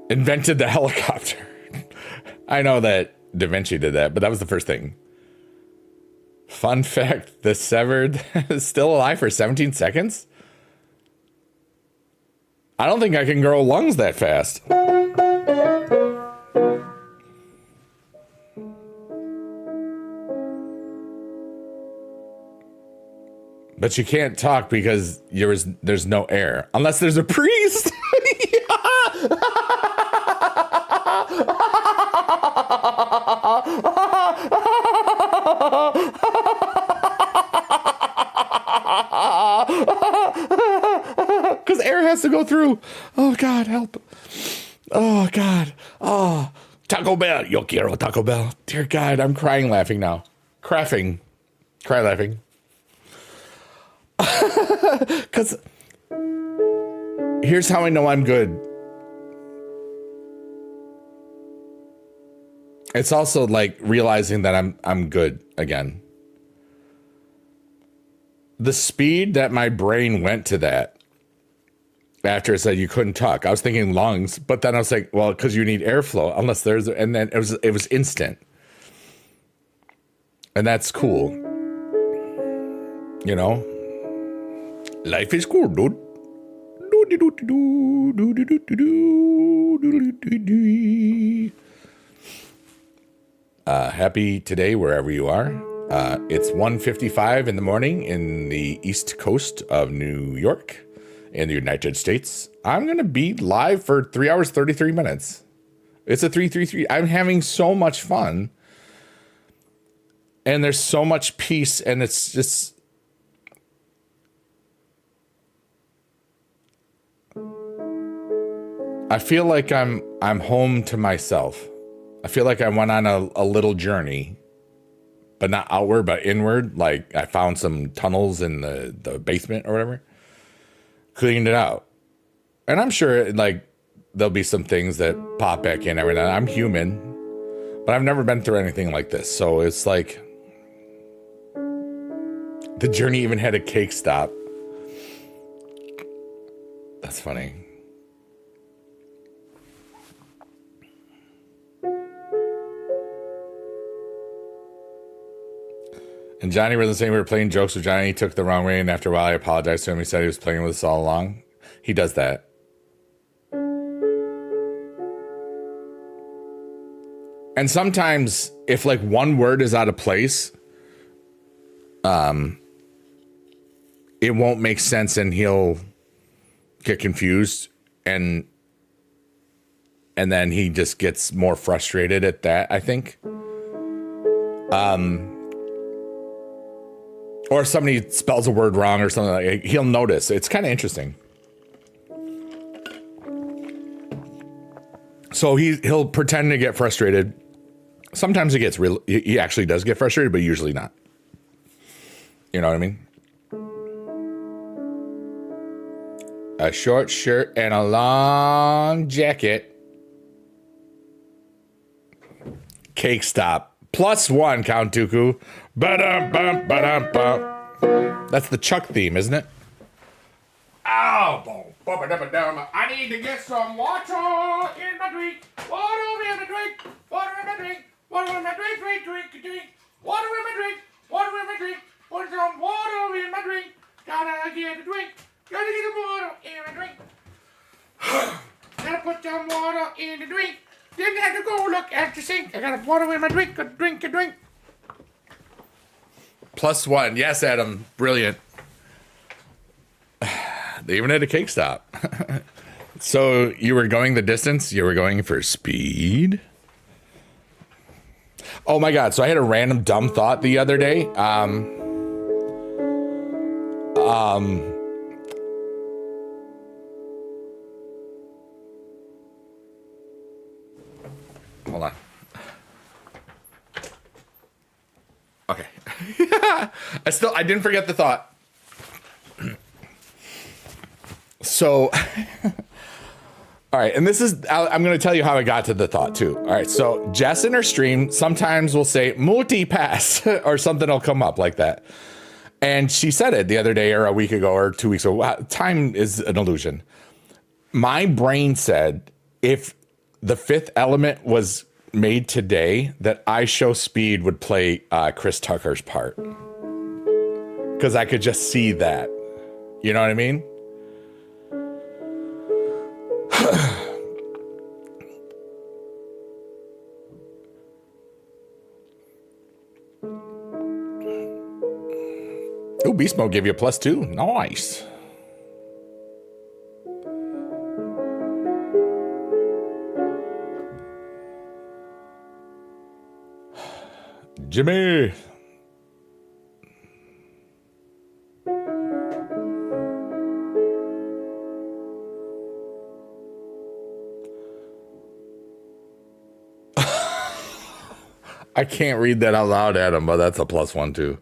Speaker 1: invented the helicopter? I know that Da Vinci did that, but that was the first thing. Fun fact, the severed is still alive for 17 seconds? I don't think I can grow lungs that fast. But you can't talk because there's no air. Unless there's a priest. Because air has to go through. Oh, God, help. Oh, God. Oh, Taco Bell. Yo quiero Taco Bell. Dear God, I'm crying laughing now. Cry laughing. Because here's how I know I'm good. It's also like realizing that I'm good again. The speed that my brain went to that after it said you couldn't talk, I was thinking lungs, but then I was like, well, because you need airflow, unless and then it was instant, and that's cool. You know, life is cool, dude. Happy today wherever you are. It's 1:55 in the morning in the East Coast of New York in the United States. I'm going to be live for 3 hours, 33 minutes. It's a 333. I'm having so much fun. And there's so much peace, and it's just... I feel like I'm home to myself. I feel like I went on a little journey, but not outward, but inward. Like I found some tunnels in the basement or whatever, cleaned it out. And I'm sure like there'll be some things that pop back in every now and then. I'm human, but I've never been through anything like this. So it's like the journey even had a cake stop. That's funny. And Johnny wasn't saying we were playing jokes with Johnny. He took the wrong way, and after a while I apologized to him. He said he was playing with us all along. He does that. And sometimes if like one word is out of place, it won't make sense and he'll get confused and then he just gets more frustrated at that, I think. Or somebody spells a word wrong or something like that. He'll notice. It's kind of interesting. So he'll pretend to get frustrated. Sometimes he actually does get frustrated, but usually not. You know what I mean? A short shirt and a long jacket. Cake stop. +1, Count Dooku. Ba-dum-bum, ba-dum-bum. That's the Chuck theme, isn't it? Ow! I need to get some water in my drink. Water in my drink. Water in my drink. Water in my drink. Drink. Water in my drink. Water in my drink. Put some water in my drink. Gotta get a drink. Gotta get some water in my drink. Gotta put some water in the drink. Didn't have to go look at the sink. I got water in my drink. A drink. +1. Yes, Adam. Brilliant. They even had a cake stop. So you were going the distance? You were going for speed? Oh my God. So I had a random dumb thought the other day. Hold on. Okay. I didn't forget the thought. So, all right. And this is, I'm going to tell you how I got to the thought too. All right. So Jess in her stream sometimes will say multi-pass or something will come up like that. And she said it the other day or a week ago or 2 weeks ago. Time is an illusion. My brain said if The Fifth Element was made today, that I Show Speed would play Chris Tucker's part. Because I could just see that. You know what I mean? Ooh, Beast Mode gave you a +2. Nice. Jimmy. I can't read that out loud, Adam, but that's a +1 too.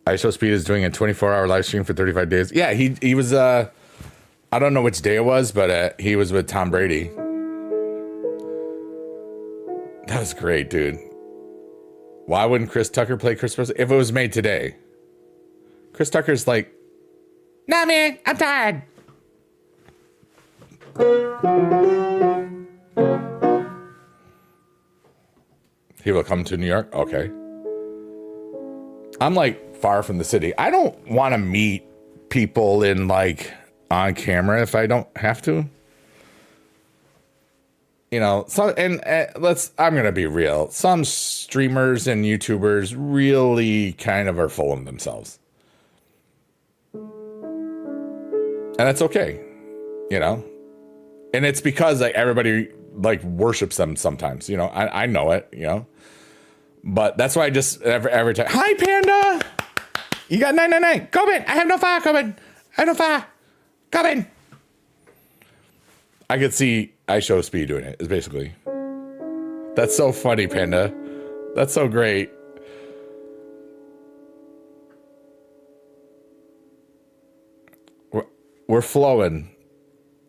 Speaker 1: I Show Speed is doing a 24-hour live stream for 35 days. Yeah, he was, I don't know which day it was, but he was with Tom Brady. That was great, dude. Why wouldn't Chris Tucker play Chris Presley if it was made today? Chris Tucker's like, nah, man, I'm tired. He will come to New York? Okay. I'm like far from the city. I don't want to meet people in like on camera if I don't have to. You know, I'm going to be real. Some streamers and YouTubers really kind of are full of themselves. And that's okay, you know? And it's because like everybody like worships them sometimes, you know? I know it, you know? But that's why I just every time, hi Panda! You got 999. Come in. I have no fire coming. I have no fire. Come in. I could see I Show Speed doing it, is basically. That's so funny, Panda. That's so great. We're flowing.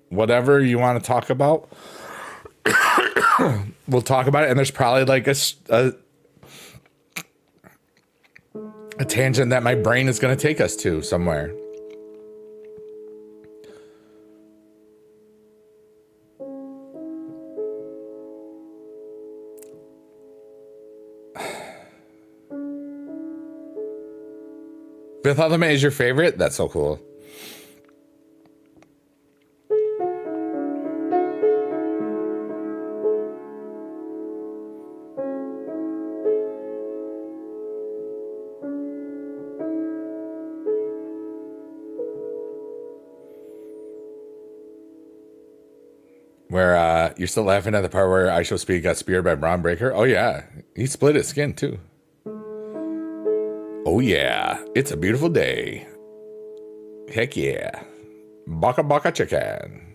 Speaker 1: Whatever you want to talk about, we'll talk about it. And there's probably like a tangent that my brain is going to take us to somewhere. Fifth Element is your favorite? That's so cool. Where you're still laughing at the part where I Shall Speed got speared by Braun Breaker? Oh yeah, he split his skin too. Oh yeah, it's a beautiful day. Heck yeah. Baka baka chicken.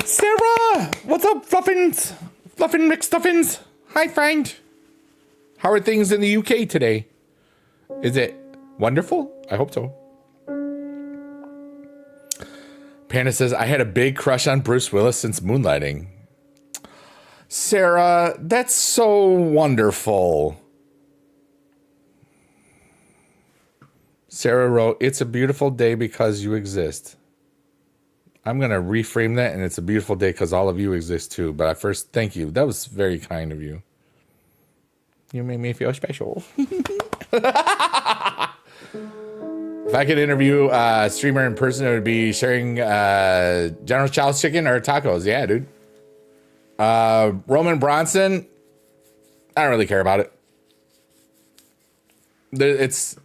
Speaker 1: Sarah! What's up, Fluffins? Fluffin McStuffins? Hi, friend. How are things in the UK today? Is it wonderful? I hope so. Panda says, I had a big crush on Bruce Willis since Moonlighting. Sarah, that's so wonderful. Sarah wrote, it's a beautiful day because you exist. I'm going to reframe that, and it's a beautiful day because all of you exist too. But at first, thank you. That was very kind of you. You made me feel special. If I could interview a streamer in person, it would be sharing General Chow's chicken or tacos. Yeah, dude. Roman Bronson, I don't really care about it. It's...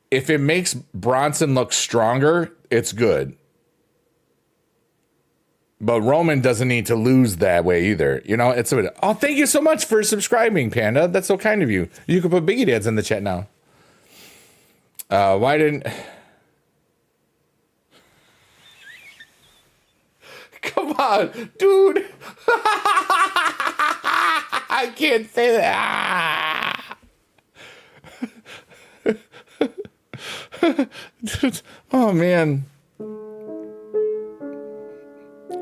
Speaker 1: If it makes Bronson look stronger, it's good. But Roman doesn't need to lose that way either. You know, it's a... Oh, thank you so much for subscribing, Panda. That's so kind of you. You can put Biggie Dads in the chat now. Why didn't... Come on, dude. I can't say that. Oh, man.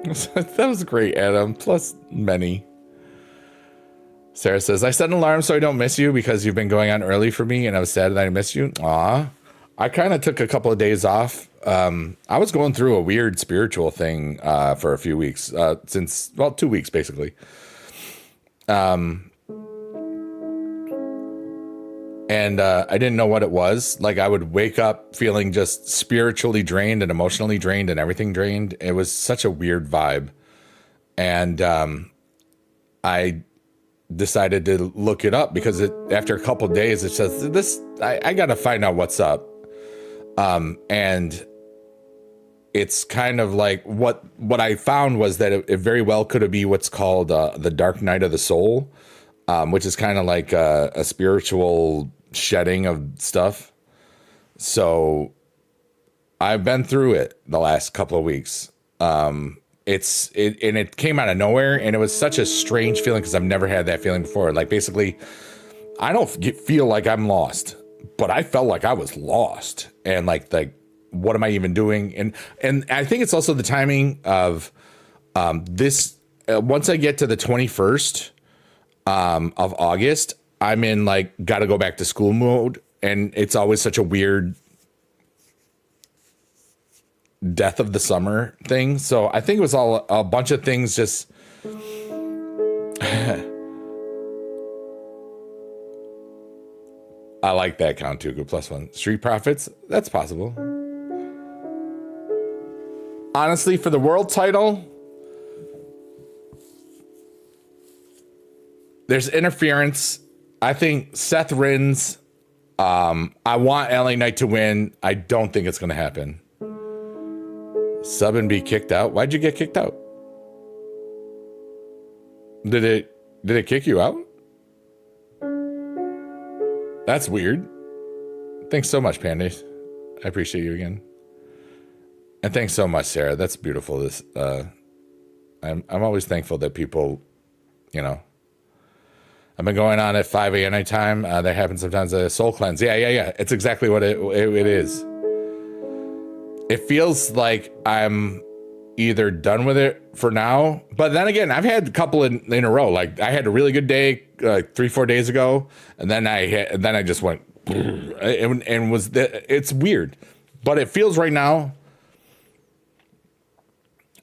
Speaker 1: That was great, Adam. Plus many. Sarah says, I set an alarm so I don't miss you because you've been going on early for me and I was sad that I missed you. Aw. I kind of took a couple of days off. I was going through a weird spiritual thing for a few weeks. 2 weeks, basically. And I didn't know what it was. Like, I would wake up feeling just spiritually drained and emotionally drained and everything drained. It was such a weird vibe. And I decided to look it up because after a couple of days, it says, I got to find out what's up. And it's kind of like what I found was that it very well could be what's called the dark night of the soul, which is kind of like a spiritual shedding of stuff. So I've been through it the last couple of weeks. It came out of nowhere, and it was such a strange feeling because I've never had that feeling before. Like, basically, I don't feel like I'm lost, but I felt like I was lost, and like what am I even doing? And I think it's also the timing of this. Once I get to the 21st of August, I'm in like got to go back to school mode, and it's always such a weird death of the summer thing. So I think it was all a bunch of things just I like that count too. Good +1. Street Profits, that's possible. Honestly, for the world title, there's interference. I think Seth wins. I want LA Knight to win. I don't think it's going to happen. Sub and be kicked out. Why'd you get kicked out? Did it kick you out? That's weird. Thanks so much, Pandy. I appreciate you again. And thanks so much, Sarah. That's beautiful. This I'm always thankful that people, you know. I've been going on at 5 a.m. time. That happens sometimes. A soul cleanse. Yeah. It's exactly what it is. It feels like I'm either done with it for now, but then again, I've had a couple in a row. Like I had a really good day, 3-4 days ago, and then I just went, and was it's weird, but it feels right now.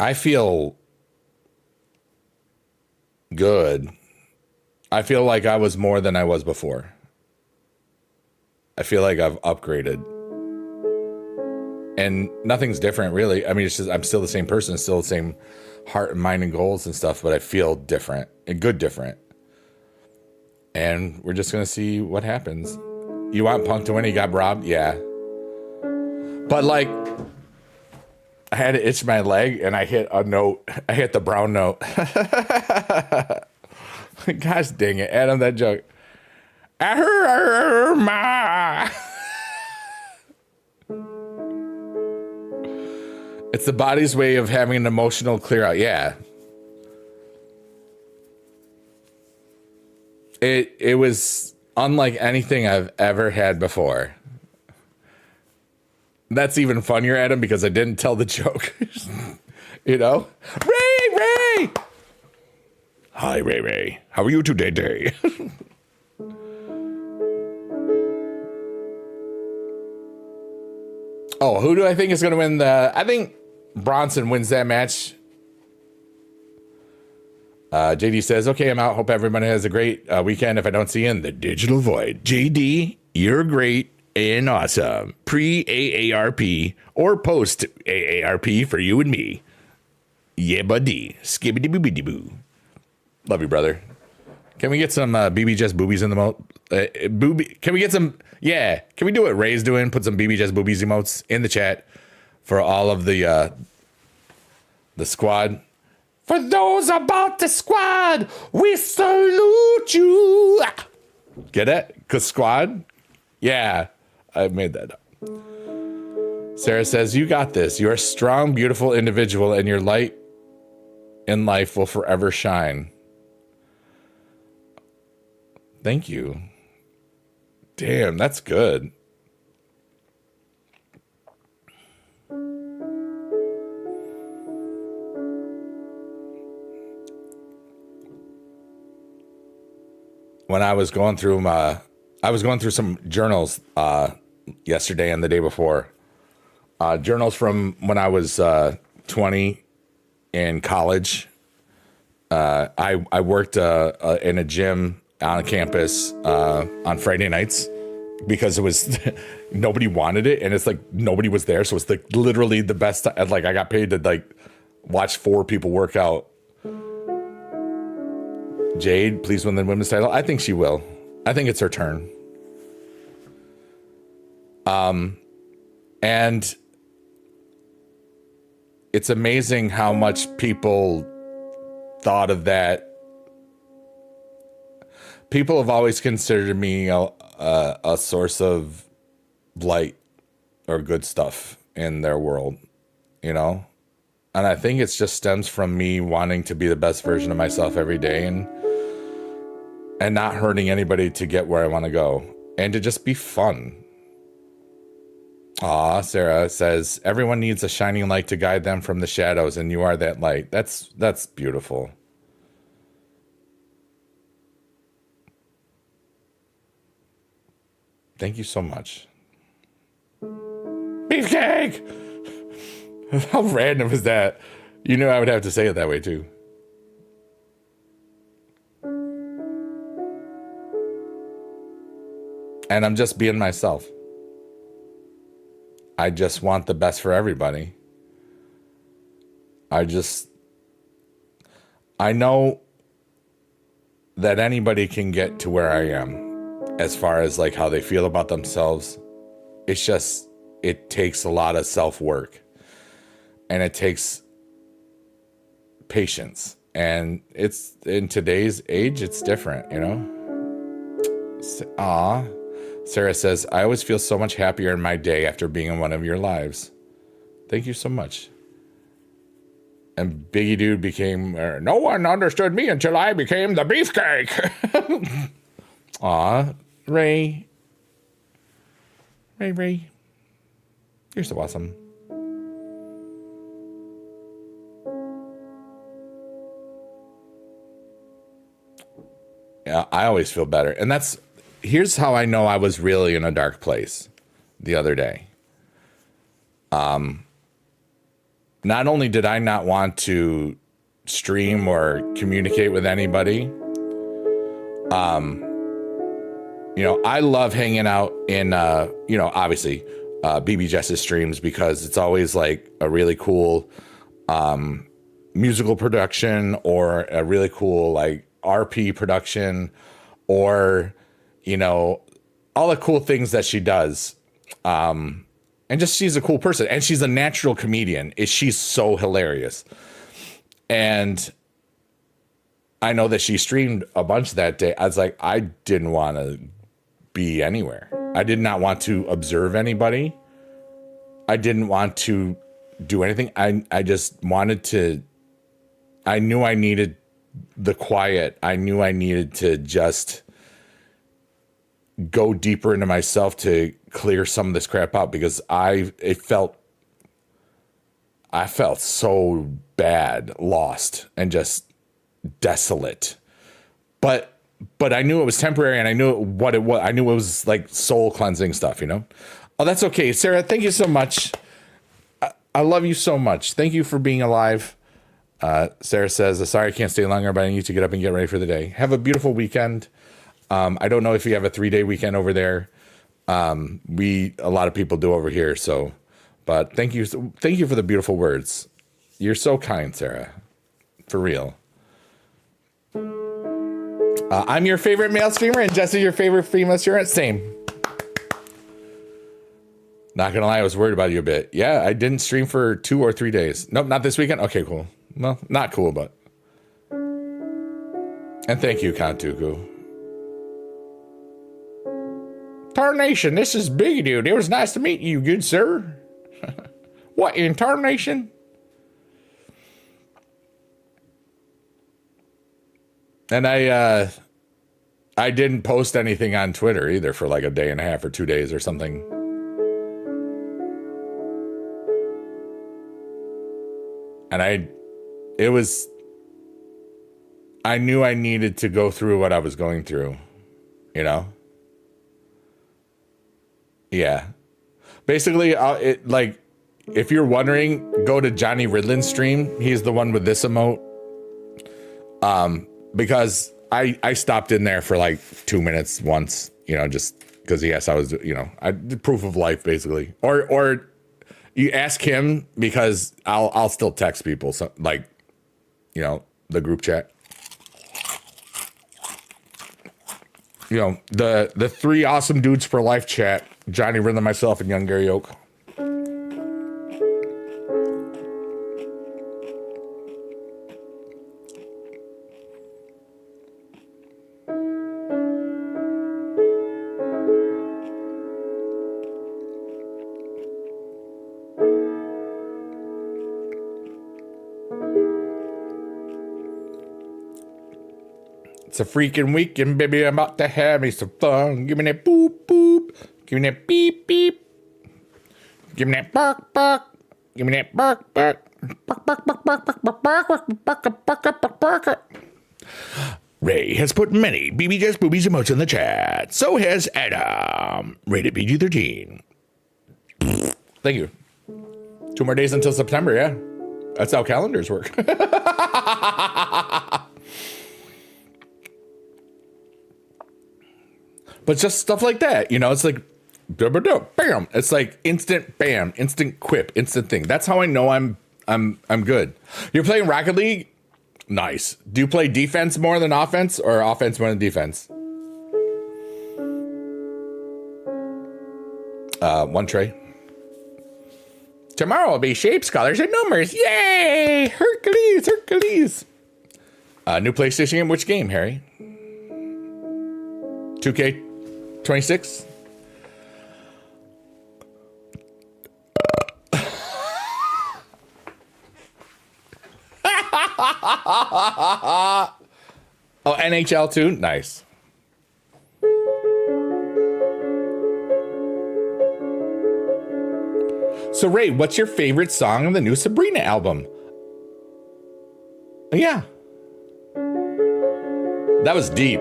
Speaker 1: I feel good. I feel like I was more than I was before. I feel like I've upgraded. And nothing's different, really. I mean, it's just I'm still the same person, still the same heart and mind and goals and stuff, but I feel different and good different. And we're just going to see what happens. You want Punk to win? He got robbed? Yeah. But like, I had to itch my leg and I hit a note. I hit the brown note. Gosh dang it. Adam, that joke. It's the body's way of having an emotional clear out. Yeah. It was unlike anything I've ever had before. That's even funnier, Adam, because I didn't tell the joke. You know? Ray! Hi, Ray. How are you today? Oh, who do I think is going to win I think Bronson wins that match. JD says, okay, I'm out. Hope everybody has a great weekend. If I don't see you in the digital void. JD, you're great and awesome. Pre-AARP or post-AARP for you and me. Yeah, buddy. Skibbity-boobity-boo. Love you, brother. Can we get some BB Just Boobies in the emote? Can we get some... Yeah. Can we do what Ray's doing? Put some BB Just Boobies emotes in the chat for all of the squad. For those about the squad, we salute you. Get it? Because squad? Yeah, I made that up. Sarah says, you got this. You're a strong, beautiful individual, and your light in life will forever shine. Thank you. Damn, that's good. When I was going through some journals yesterday and the day before. Journals from when I was 20 in college. I worked in a gym on campus on Friday nights because it was nobody wanted it, and it's like nobody was there, so it's like literally the best. Like I got paid to like watch 4 people work out. Jade, please win the women's title. I think she will. I think it's her turn. And it's amazing how much people thought of that. People have always considered me a source of light or good stuff in their world, you know? And I think it just stems from me wanting to be the best version of myself every day and not hurting anybody to get where I want to go and to just be fun. Aw, Sarah says, everyone needs a shining light to guide them from the shadows, and you are that light. That's beautiful. Thank you so much. Beefcake! How random is that? You knew I would have to say it that way too. And I'm just being myself. I just want the best for everybody. I know that anybody can get to where I am as far as like how they feel about themselves. It's just, it takes a lot of self-work and it takes patience. And it's in today's age, it's different, you know? Aw. Sarah says, I always feel so much happier in my day after being in one of your lives. Thank you so much. And Biggie Dude became, no one understood me until I became the beefcake. Aw, Ray. Ray. You're so awesome. Yeah, I always feel better. And here's how I know I was really in a dark place the other day. Not only did I not want to stream or communicate with anybody, I love hanging out in, obviously, BB Jess's streams because it's always like a really cool musical production or a really cool like RP production or, you know, all the cool things that she does. And just she's a cool person, and she's a natural comedian. She's so hilarious. And I know that she streamed a bunch that day. I was like, I didn't want to be anywhere. I did not want to observe anybody. I didn't want to do anything. I just wanted to, I knew I needed the quiet. I knew I needed to just go deeper into myself to clear some of this crap out, because I felt so bad, lost, and just desolate. But I knew it was temporary, and I knew what it was. I knew it was like soul cleansing stuff, you know? Oh, that's okay. Sarah, thank you so much. I love you so much. Thank you for being alive. Sarah says, sorry I can't stay longer, but I need to get up and get ready for the day. Have a beautiful weekend. I don't know if you have a 3-day weekend over there. A lot of people do over here. So, but thank you for the beautiful words. You're so kind, Sarah, for real. I'm your favorite male streamer, and Jess is your favorite female streamer. Same. Not gonna lie, I was worried about you a bit. Yeah, I didn't stream for 2 or 3 days. Nope, not this weekend. Okay, cool. Well, not cool, but. And thank you, Kantuku. Tarnation, this is Big Dude. It was nice to meet you, good sir. What in tarnation? And I didn't post anything on Twitter either for like a day and a half or 2 days or something. And I knew I needed to go through what I was going through, you know? Yeah. Basically, if you're wondering, go to Johnny Ridlin's stream. He's the one with this emote. Because I stopped in there for like 2 minutes once, you know, just because yes, I was, you know, proof of life basically. Or you ask him, because I'll still text people, so like, you know, the group chat. You know, the 3 awesome dudes for life chat, Johnny Ridlin, myself, and young Gary Oak. It's a freaking weekend, baby. I'm about to have me some fun. Give me that boop, boop. Give me that beep, beep. Give me that bark, bark. Give me that bark, bark. Bark, bark, bark, bark, bark, bark, bark, bark, bark, bark, bark, bark. Ray has put many BB Boobies emotes in the chat. So has Adam. Rated PG-13. Thank you. 2 more days until September, yeah. That's how calendars work. But just stuff like that, you know, it's like, bam. It's like instant bam, instant quip, instant thing. That's how I know I'm good. You're playing Rocket League? Nice. Do you play defense more than offense, or offense more than defense? One tray. Tomorrow will be shapes, colors, and numbers. Yay! Hercules. New PlayStation game? Which game, Harry? 2K26? Oh, NHL 2? Nice. So, Ray, what's your favorite song on the new Sabrina album? Yeah. That was deep.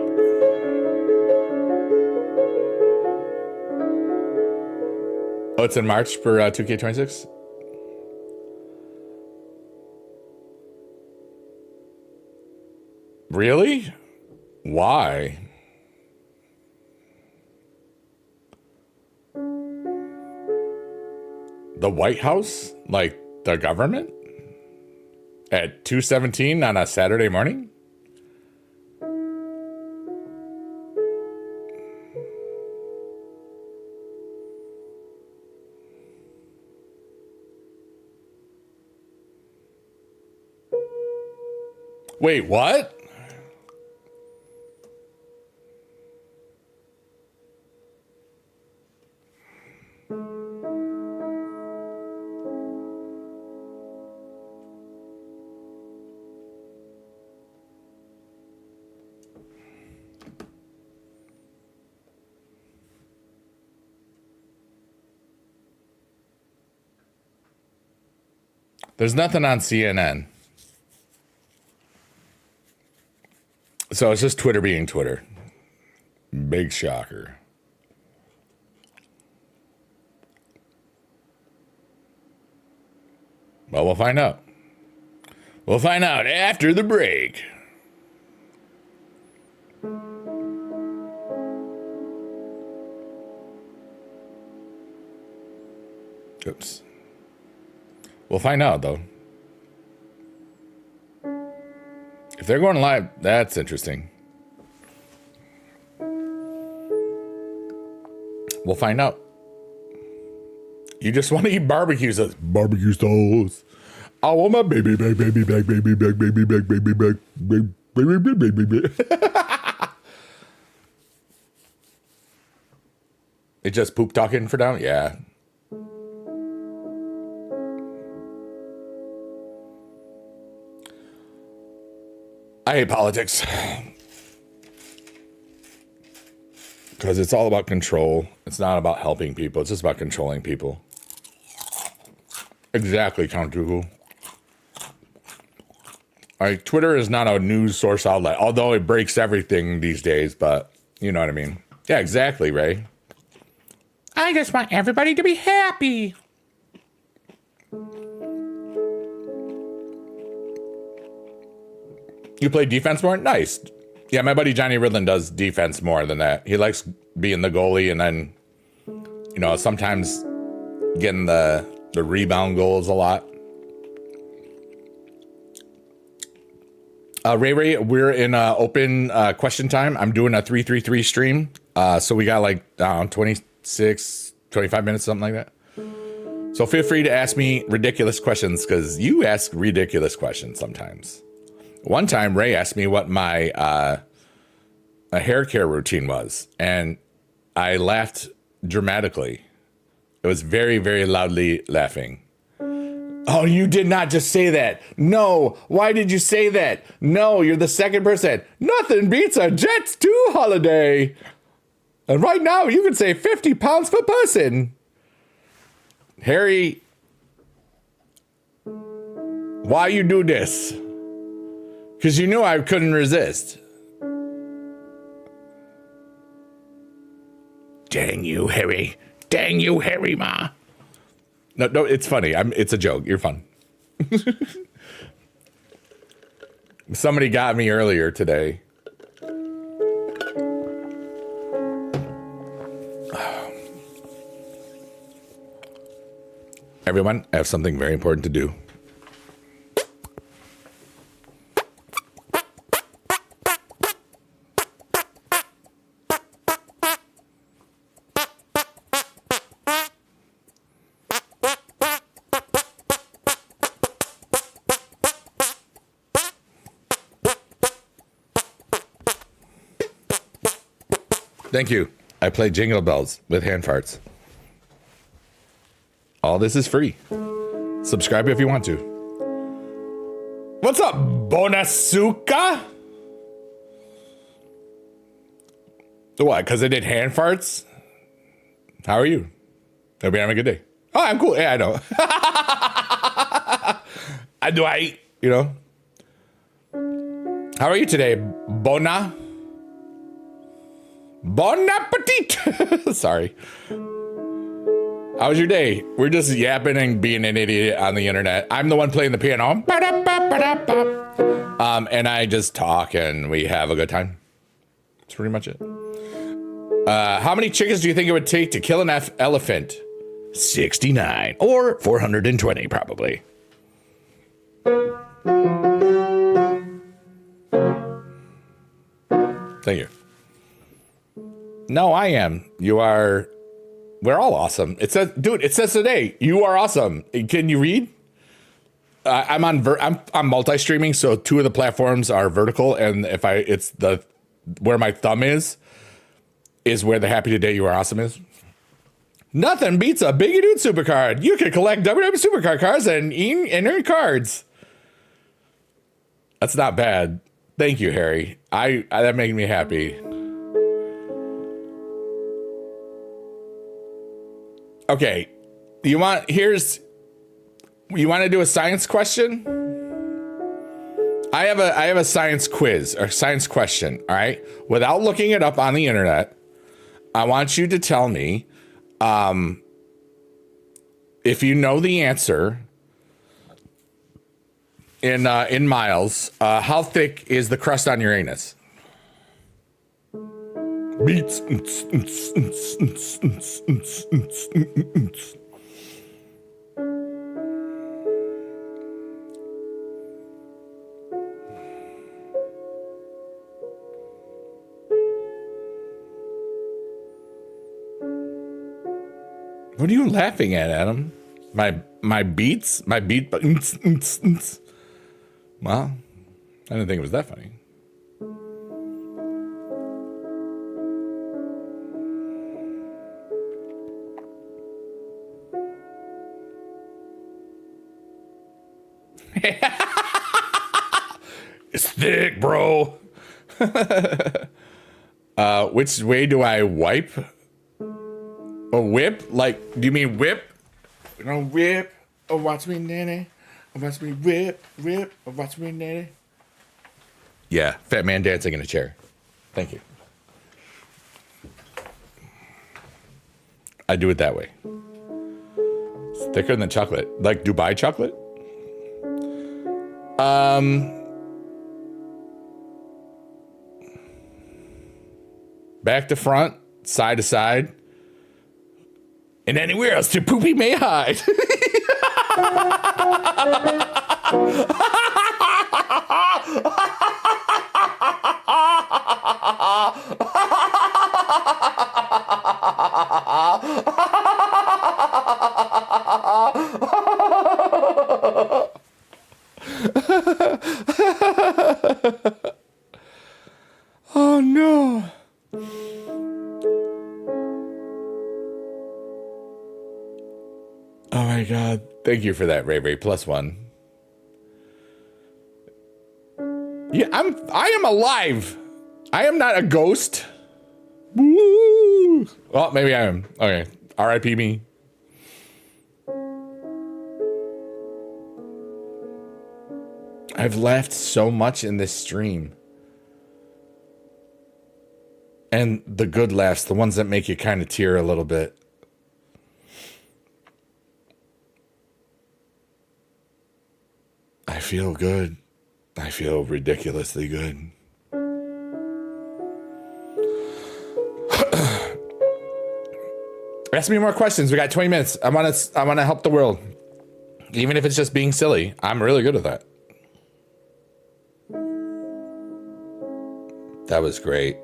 Speaker 1: Oh, it's in March for 2K26? Really? Why? The White House? Like the government? At 2:17 on a Saturday morning? Wait, what? There's nothing on CNN. So it's just Twitter being Twitter. Big shocker. Well, we'll find out. We'll find out after the break. Oops. We'll find out, though. If they're going live, that's interesting. We'll find out. You just want to eat barbecue sauce. Barbecue sauce. I want my baby back, baby back, baby back, baby back, baby back, baby back. It just poop talking for now? Yeah. I hate politics. Because it's all about control. It's not about helping people. It's just about controlling people. Exactly, Count Dooku. Like, Twitter is not a news source outlet, although it breaks everything these days, but you know what I mean. Yeah, exactly, Ray. I just want everybody to be happy. You play defense more? Nice. Yeah, my buddy Johnny Ridlin does defense more than that. He likes being the goalie and then, you know, sometimes getting the rebound goals a lot. Ray, we're in open question time. I'm doing a 3-3-3 stream. So we got like 26, 25 minutes, something like that. So feel free to ask me ridiculous questions because you ask ridiculous questions sometimes. One time, Ray asked me what my a hair care routine was, and I laughed dramatically. It was very, very loudly laughing. Oh, you did not just say that. No, why did you say that? No, you're the second person. Nothing beats a Jets 2 holiday. And right now, you can save 50 pounds per person. Harry, why you do this? Because you knew I couldn't resist. Dang you, Harry. Dang you, Harry, ma. No, it's funny. It's a joke. You're fun. Somebody got me earlier today. Everyone, I have something very important to do. Thank you. I play Jingle Bells with hand farts. All this is free. Subscribe if you want to. What's up, Bonasuka? What, because I did hand farts? How are you? Hope you're having a good day. Oh, I'm cool. Yeah, I know. You know. How are you today, Bona? Bon appetit! Sorry. How was your day? We're just yapping and being an idiot on the internet. I'm the one playing the piano. And I just talk and we have a good time. That's pretty much it. How many chickens do you think it would take to kill an elephant? 69 or 420 probably. Thank you. No, I am. You are. We're all awesome. It says, dude, it says today, you are awesome. Can you read? I'm multi-streaming, so two of the platforms are vertical, and it's the where my thumb is where the Happy Today You Are Awesome is. Nothing beats a Biggie Dude Supercard. You can collect WWE Supercard cards and earn cards. That's not bad. Thank you, Harry. I that made me happy. Okay, you want to do a science question? I have a science quiz or science question. All right, without looking it up on the internet, I want you to tell me if you know the answer in miles. How thick is the crust on Uranus? Beats. What are you laughing at, Adam? My beats? My beat? Well, I didn't think it was that funny. It's thick, bro. Which way do I wipe? A whip? Like, do you mean whip? You know, whip. Oh, watch me, nanny. Oh, watch me whip. Oh, watch me, nanny. Yeah, fat man dancing in a chair. Thank you. I do it that way. It's thicker than chocolate. Like Dubai chocolate? Back to front, side to side. And anywhere else to poopy may hide. Oh no. Oh my God. Thank you for that, Ray Ray. +1. Yeah, I am alive. I am not a ghost. Woo! Well, maybe I am. Okay. R.I.P. me. I've laughed so much in this stream. And the good laughs, the ones that make you kind of tear a little bit. I feel good. I feel ridiculously good. Ask me more questions. We got 20 minutes. I want to help the world. Even if it's just being silly. I'm really good at that. That was great.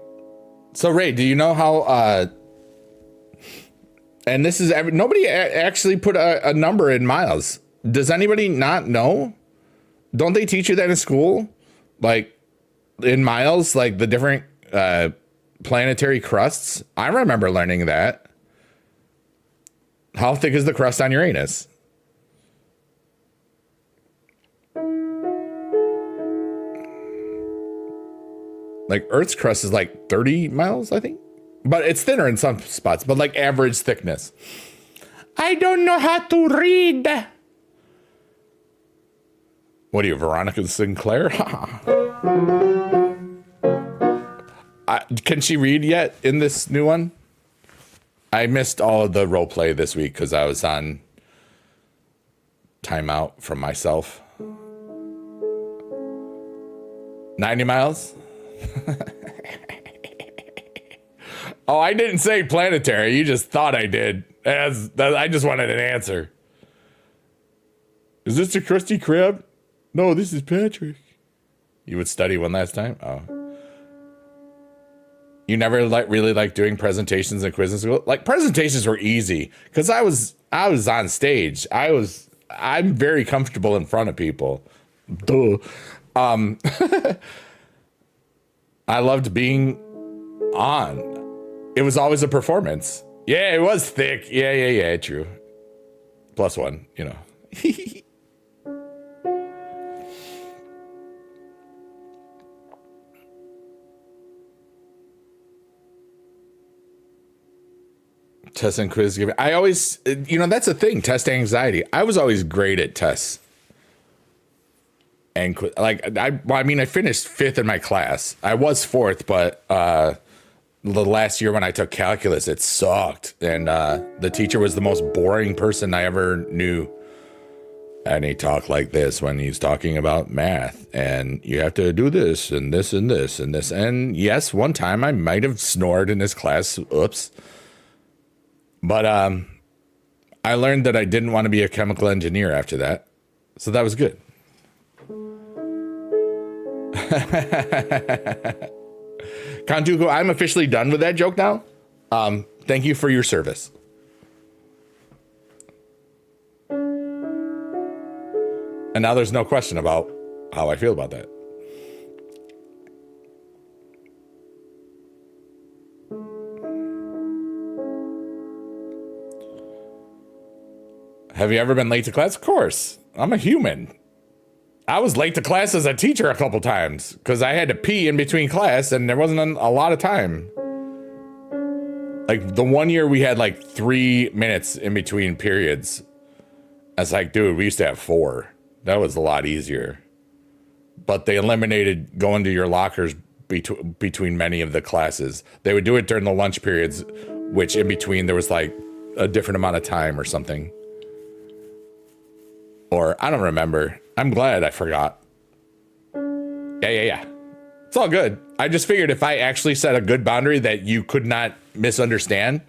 Speaker 1: So Ray, do you know how and this is nobody actually put a number in miles. Does anybody not know? Don't they teach you that in school? Like in miles, like the different planetary crusts? I remember learning that. How thick is the crust on Uranus? Like Earth's crust is like 30 miles, I think. But it's thinner in some spots, but like average thickness. I don't know how to read. What are you, Veronica Sinclair? Can she read yet in this new one? I missed all of the role play this week because I was on timeout from myself. 90 miles? Oh, I didn't say planetary. You just thought I did. I just wanted an answer. Is this a Krusty Krab? No, this is Patrick. You would study one last time? Oh. You never really like doing presentations and quizzes in school? Like presentations were easy because I was on stage. I was I'm very comfortable in front of people. Duh. I loved being on. It was always a performance. Yeah, it was thick. Yeah. True. +1, you know. Test and quiz giving. I always, that's the thing. Test anxiety. I was always great at tests and I finished 5th in my class. I was 4th, but the last year when I took calculus, it sucked, and the teacher was the most boring person I ever knew. And he talked like this when he's talking about math, and you have to do this and this and this and this. And yes, one time I might have snored in his class. Oops. But I learned that I didn't want to be a chemical engineer after that. So that was good. Kantuko, I'm officially done with that joke now. Thank you for your service. And now there's no question about how I feel about that. Have you ever been late to class? Of course. I'm a human. I was late to class as a teacher a couple times because I had to pee in between class and there wasn't a lot of time. Like the one year we had like 3 minutes in between periods. I was like, dude, we used to have 4. That was a lot easier. But they eliminated going to your lockers between many of the classes. They would do it during the lunch periods, which in between there was like a different amount of time or something. Or I don't remember. I'm glad I forgot. Yeah. It's all good. I just figured if I actually set a good boundary that you could not misunderstand,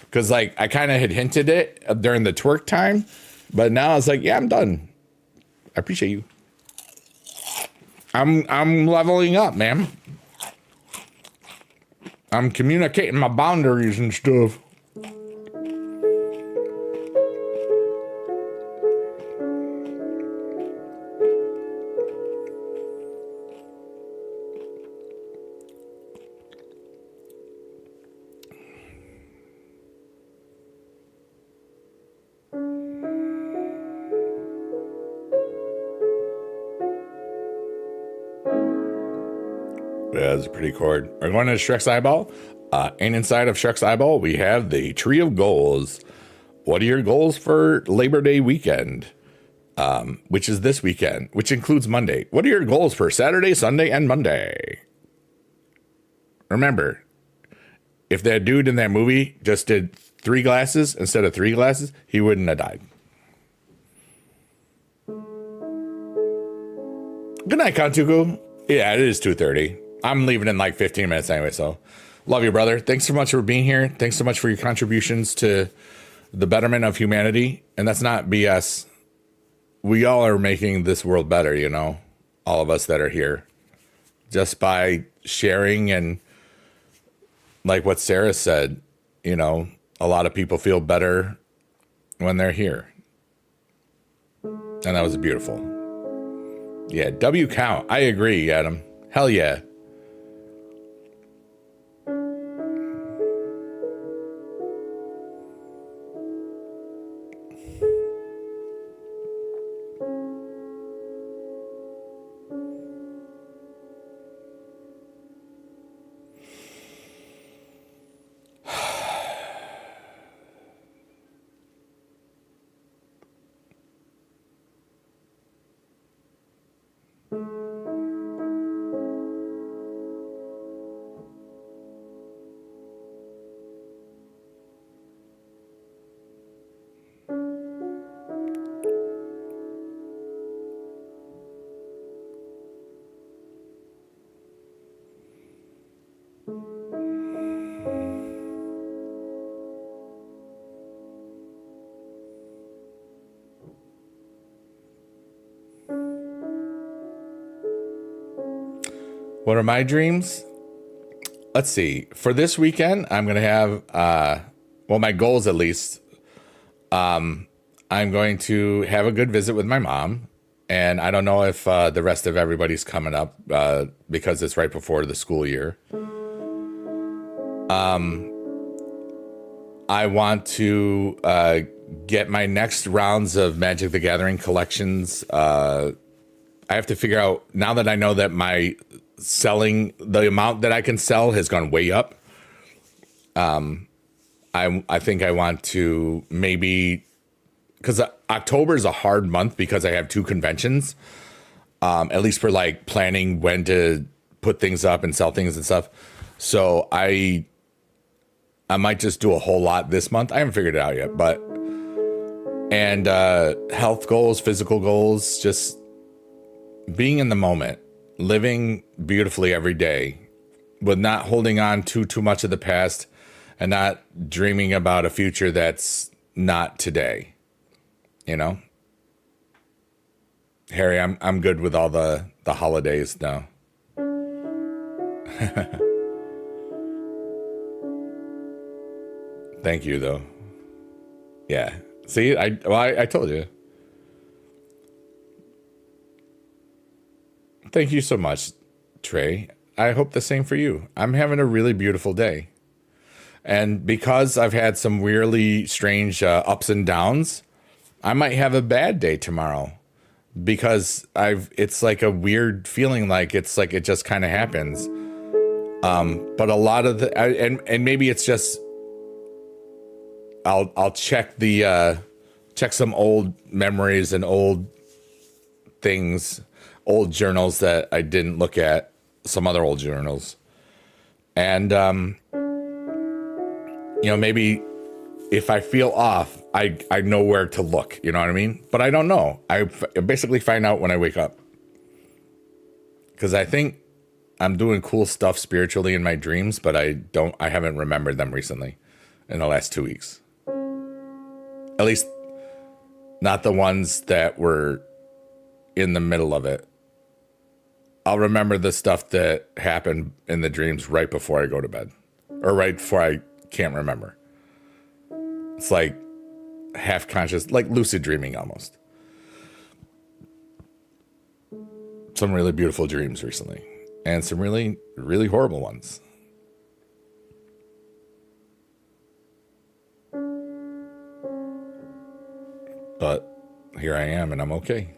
Speaker 1: because like I kind of had hinted it during the twerk time, but now I was like, yeah, I'm done. I appreciate you. I'm leveling up, man. I'm communicating my boundaries and stuff. Yeah, that's pretty chord. We're going to Shrek's Eyeball. And inside of Shrek's Eyeball, we have the Tree of Goals. What are your goals for Labor Day weekend? Which is this weekend, which includes Monday. What are your goals for Saturday, Sunday, and Monday? Remember, if that dude in that movie just did 3 glasses instead of 3 glasses, he wouldn't have died. Good night, Kantuku. Yeah, it is 2:30. I'm leaving in like 15 minutes anyway, so love you, brother. Thanks so much for being here. Thanks so much for your contributions to the betterment of humanity. And that's not BS. We all are making this world better, you know, all of us that are here, just by sharing. And like what Sarah said, you know, a lot of people feel better when they're here. And that was beautiful. Yeah, W count. I agree, Adam. Hell yeah. What are my dreams? Let's see. For this weekend, I'm going to have, well, my goals at least. I'm going to have a good visit with my mom. And I don't know if the rest of everybody's coming up because it's right before the school year. I want to get my next rounds of Magic the Gathering collections. I have to figure out, now that I know that my selling, the amount that I can sell has gone way up. I think I want to maybe, because October is a hard month because I have 2 conventions, at least for like planning when to put things up and sell things and stuff. So I might just do a whole lot this month. I haven't figured it out yet, but, and health goals, physical goals, just being in the moment, living beautifully every day, with not holding on to too much of the past and not dreaming about a future that's not today. You know, Harry, I'm good with all the holidays now. Thank you, though. Yeah. See, I told you. Thank you so much, Trey. I hope the same for you. I'm having a really beautiful day. And because I've had some weirdly strange ups and downs, I might have a bad day tomorrow because it's like a weird feeling, like it's like it just kind of happens. But a lot of and maybe it's just I'll check check some old memories and old things, old journals that I didn't look at, some other old journals. And maybe if I feel off, I know where to look, you know what I mean? But I don't know. I basically find out when I wake up. Because I think I'm doing cool stuff spiritually in my dreams, but I haven't remembered them recently in the last 2 weeks. At least not the ones that were in the middle of it. I'll remember the stuff that happened in the dreams right before I go to bed. Or right before I can't remember. It's like half conscious, like lucid dreaming almost. Some really beautiful dreams recently. And some really, really horrible ones. But here I am and I'm okay.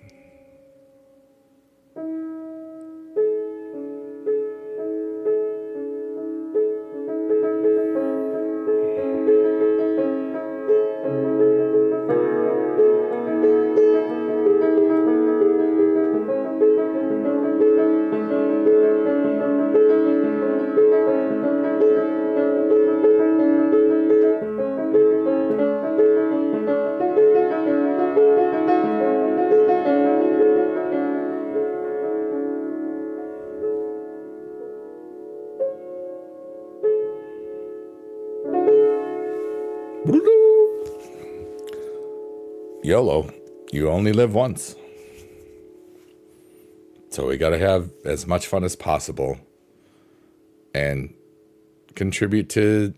Speaker 1: YOLO, you only live once. So we got to have as much fun as possible and contribute to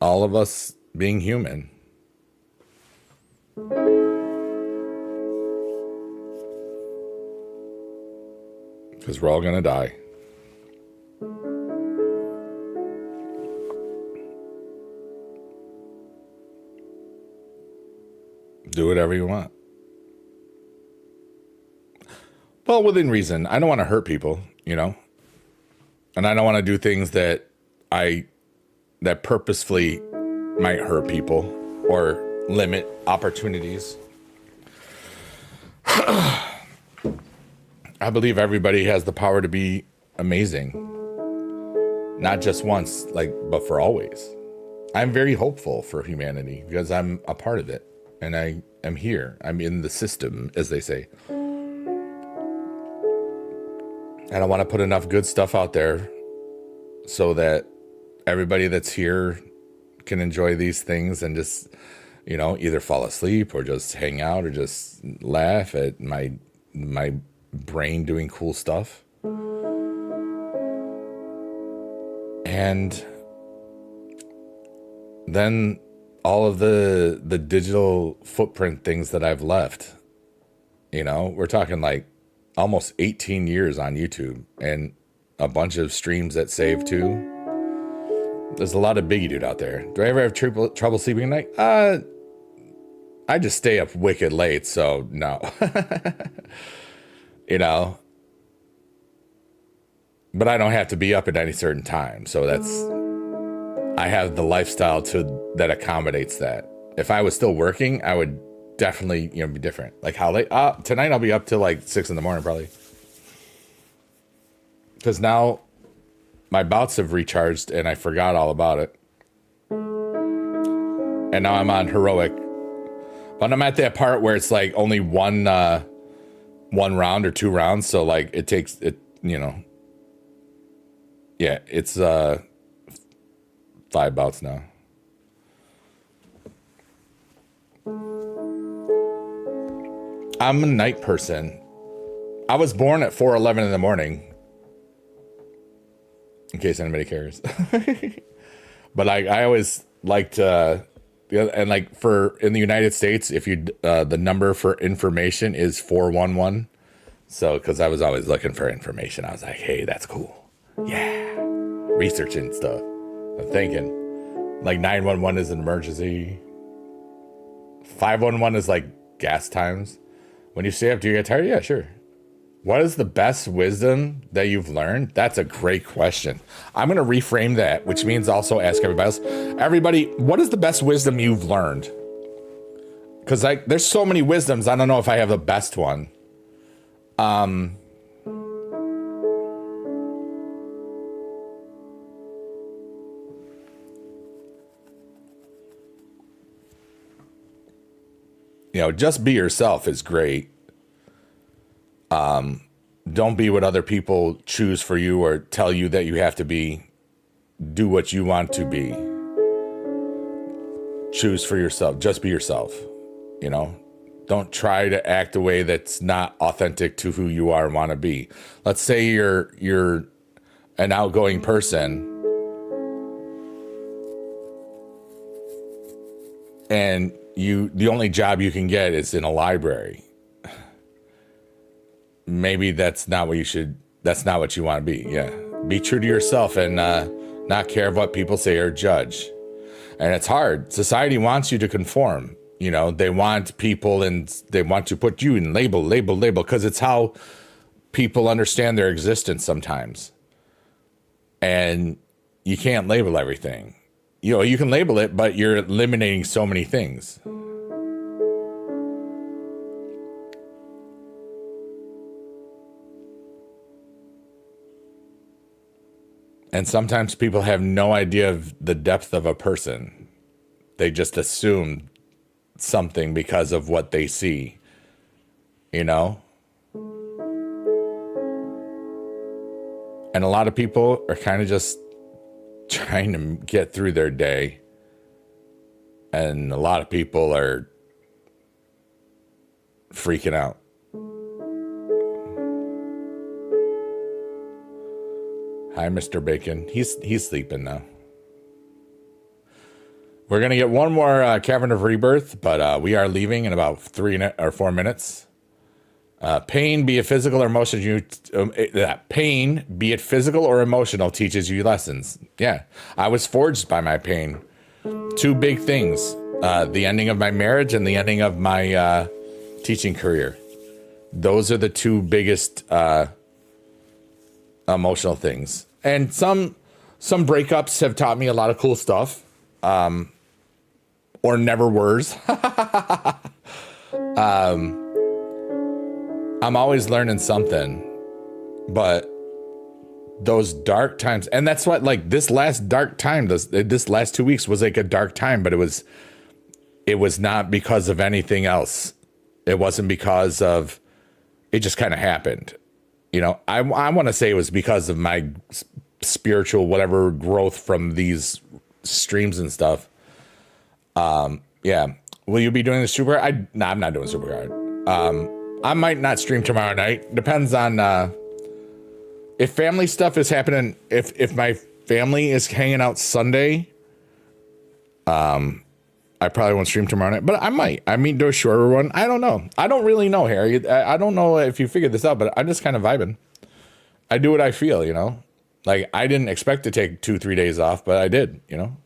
Speaker 1: all of us being human. Because we're all going to die. Do whatever you want. Well, within reason. I don't want to hurt people, you know? And I don't want to do things that purposefully might hurt people or limit opportunities. I believe everybody has the power to be amazing. Not just once, but for always. I'm very hopeful for humanity because I'm a part of it. And I am here. I'm in the system, as they say. And I want to put enough good stuff out there so that everybody that's here can enjoy these things and just, either fall asleep or just hang out or just laugh at my brain doing cool stuff. And then all of the digital footprint things that I've left. You know, we're talking like almost 18 years on YouTube and a bunch of streams that save too. There's a lot of Biggie dude out there. Do I ever have trouble sleeping at night? I just stay up wicked late, so no. You know, but I don't have to be up at any certain time. So I have the lifestyle that accommodates that. If I was still working, I would definitely, be different. Like how late? Tonight I'll be up till like 6 a.m. probably. Because now my bouts have recharged and I forgot all about it. And now I'm on heroic. But I'm at that part where it's like only one round or 2 rounds. So like it takes it, yeah, it's 5 bouts now. I'm a night person. I was born at 4:11 in the morning. In case anybody cares. But I always liked and like in the United States, if you the number for information is 411. So because I was always looking for information, I was like, hey, that's cool. Yeah, researching stuff. I'm thinking like 911 is an emergency. 511 is like gas times. When you stay up, do you get tired? Yeah, sure. What is the best wisdom that you've learned? That's a great question. I'm going to reframe that, which means also ask everybody else. Everybody, what is the best wisdom you've learned? Because there's so many wisdoms. I don't know if I have the best one. Just be yourself is great. Don't be what other people choose for you or tell you that you have to be. Do what you want to be. Choose for yourself. Just be yourself. Don't try to act a way that's not authentic to who you are and want to be. Let's say you're an outgoing person and the only job you can get is in a library. Maybe that's not what you want to be. Yeah. Be true to yourself and not care of what people say or judge. And it's hard. Society wants you to conform. They want people and they want to put you in label, because it's how people understand their existence sometimes. And you can't label everything. You can label it, but you're eliminating so many things. And sometimes people have no idea of the depth of a person. They just assume something because of what they see, And a lot of people are kind of just trying to get through their day. And a lot of people are freaking out. Hi, Mr. Bacon. He's sleeping now. We're going to get one more Cavern of Rebirth, but we are leaving in about 3 or 4 minutes. Pain, be it physical or emotional, pain, be it physical or emotional, teaches you lessons. Yeah, I was forged by my pain. 2 big things, the ending of my marriage and the ending of my teaching career. Those are the 2 biggest emotional things. And some breakups have taught me a lot of cool stuff. Or never wers. I'm always learning something, but those dark times, and that's what, like, this last dark time, this last 2 weeks was like a dark time, but it was not because of anything else. It wasn't because of, it just kind of happened. I want to say it was because of my spiritual, whatever, growth from these streams and stuff. Yeah. Will you be doing the super? I'm not doing super hard. I might not stream tomorrow night. Depends on if family stuff is happening. If my family is hanging out Sunday, I I probably won't stream tomorrow night, but I might. I mean, do a shorter one. I don't know. I don't really know, Harry. I don't know if you figured this out, but I'm just kind of vibing. I do what I feel, you know? Like, I didn't expect to take 2-3 days off, but I did, you know?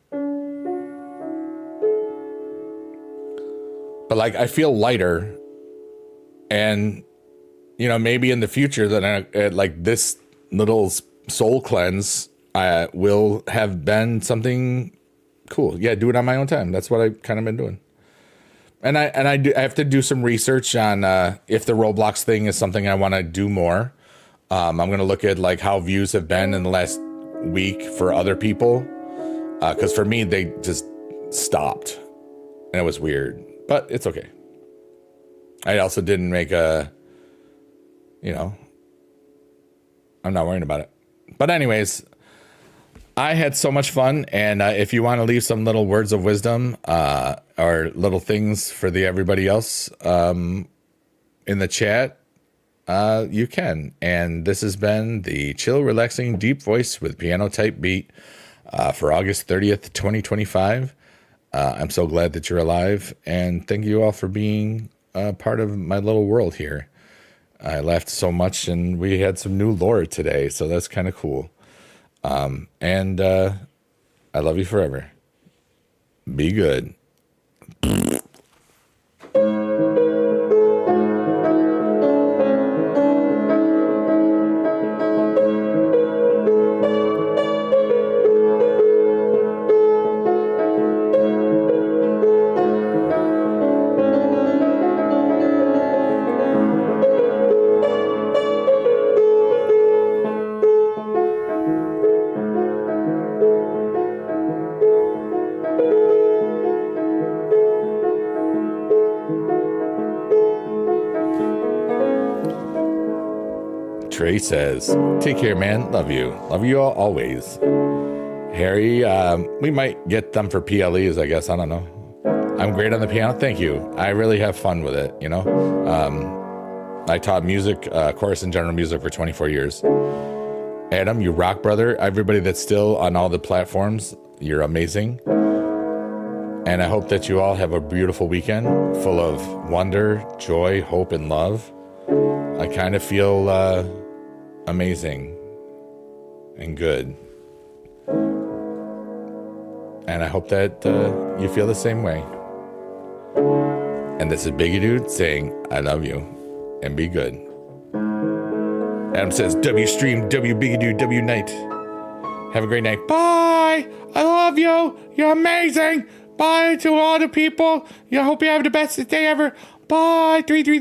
Speaker 1: But, like, I feel lighter. And, you know, maybe in the future that like this little soul cleanse will have been something cool. Yeah, do it on my own time. That's what I've kind of been doing. And I have to do some research on if the Roblox thing is something I want to do more. I'm going to look at like how views have been in the last week for other people. Because for me, they just stopped. And it was weird. But it's okay. I also didn't make I'm not worrying about it. But anyways, I had so much fun. And if you want to leave some little words of wisdom or little things for everybody else in the chat, you can. And this has been the chill, relaxing, deep voice with piano type beat for August 30th, 2025. I'm so glad that you're alive. And thank you all for being part of my little world here. I laughed so much and we had some new lore today. So that's kind of cool. And I love you forever. Be good. Trey says, take care, man. Love you. Love you all always. Harry, we might get them for PLEs, I guess. I don't know. I'm great on the piano. Thank you. I really have fun with it, you know? I taught music, chorus and general music for 24 years. Adam, you rock, brother. Everybody that's still on all the platforms, you're amazing. And I hope that you all have a beautiful weekend full of wonder, joy, hope, and love. I kind of feel amazing and good. And I hope that you feel the same way. And this is Biggie Dude saying, I love you and be good. Adam says, W stream, W Biggie Dude, W night. Have a great night. Bye. I love you. You're amazing. Bye to all the people. I hope you have the best day ever. Bye. 333.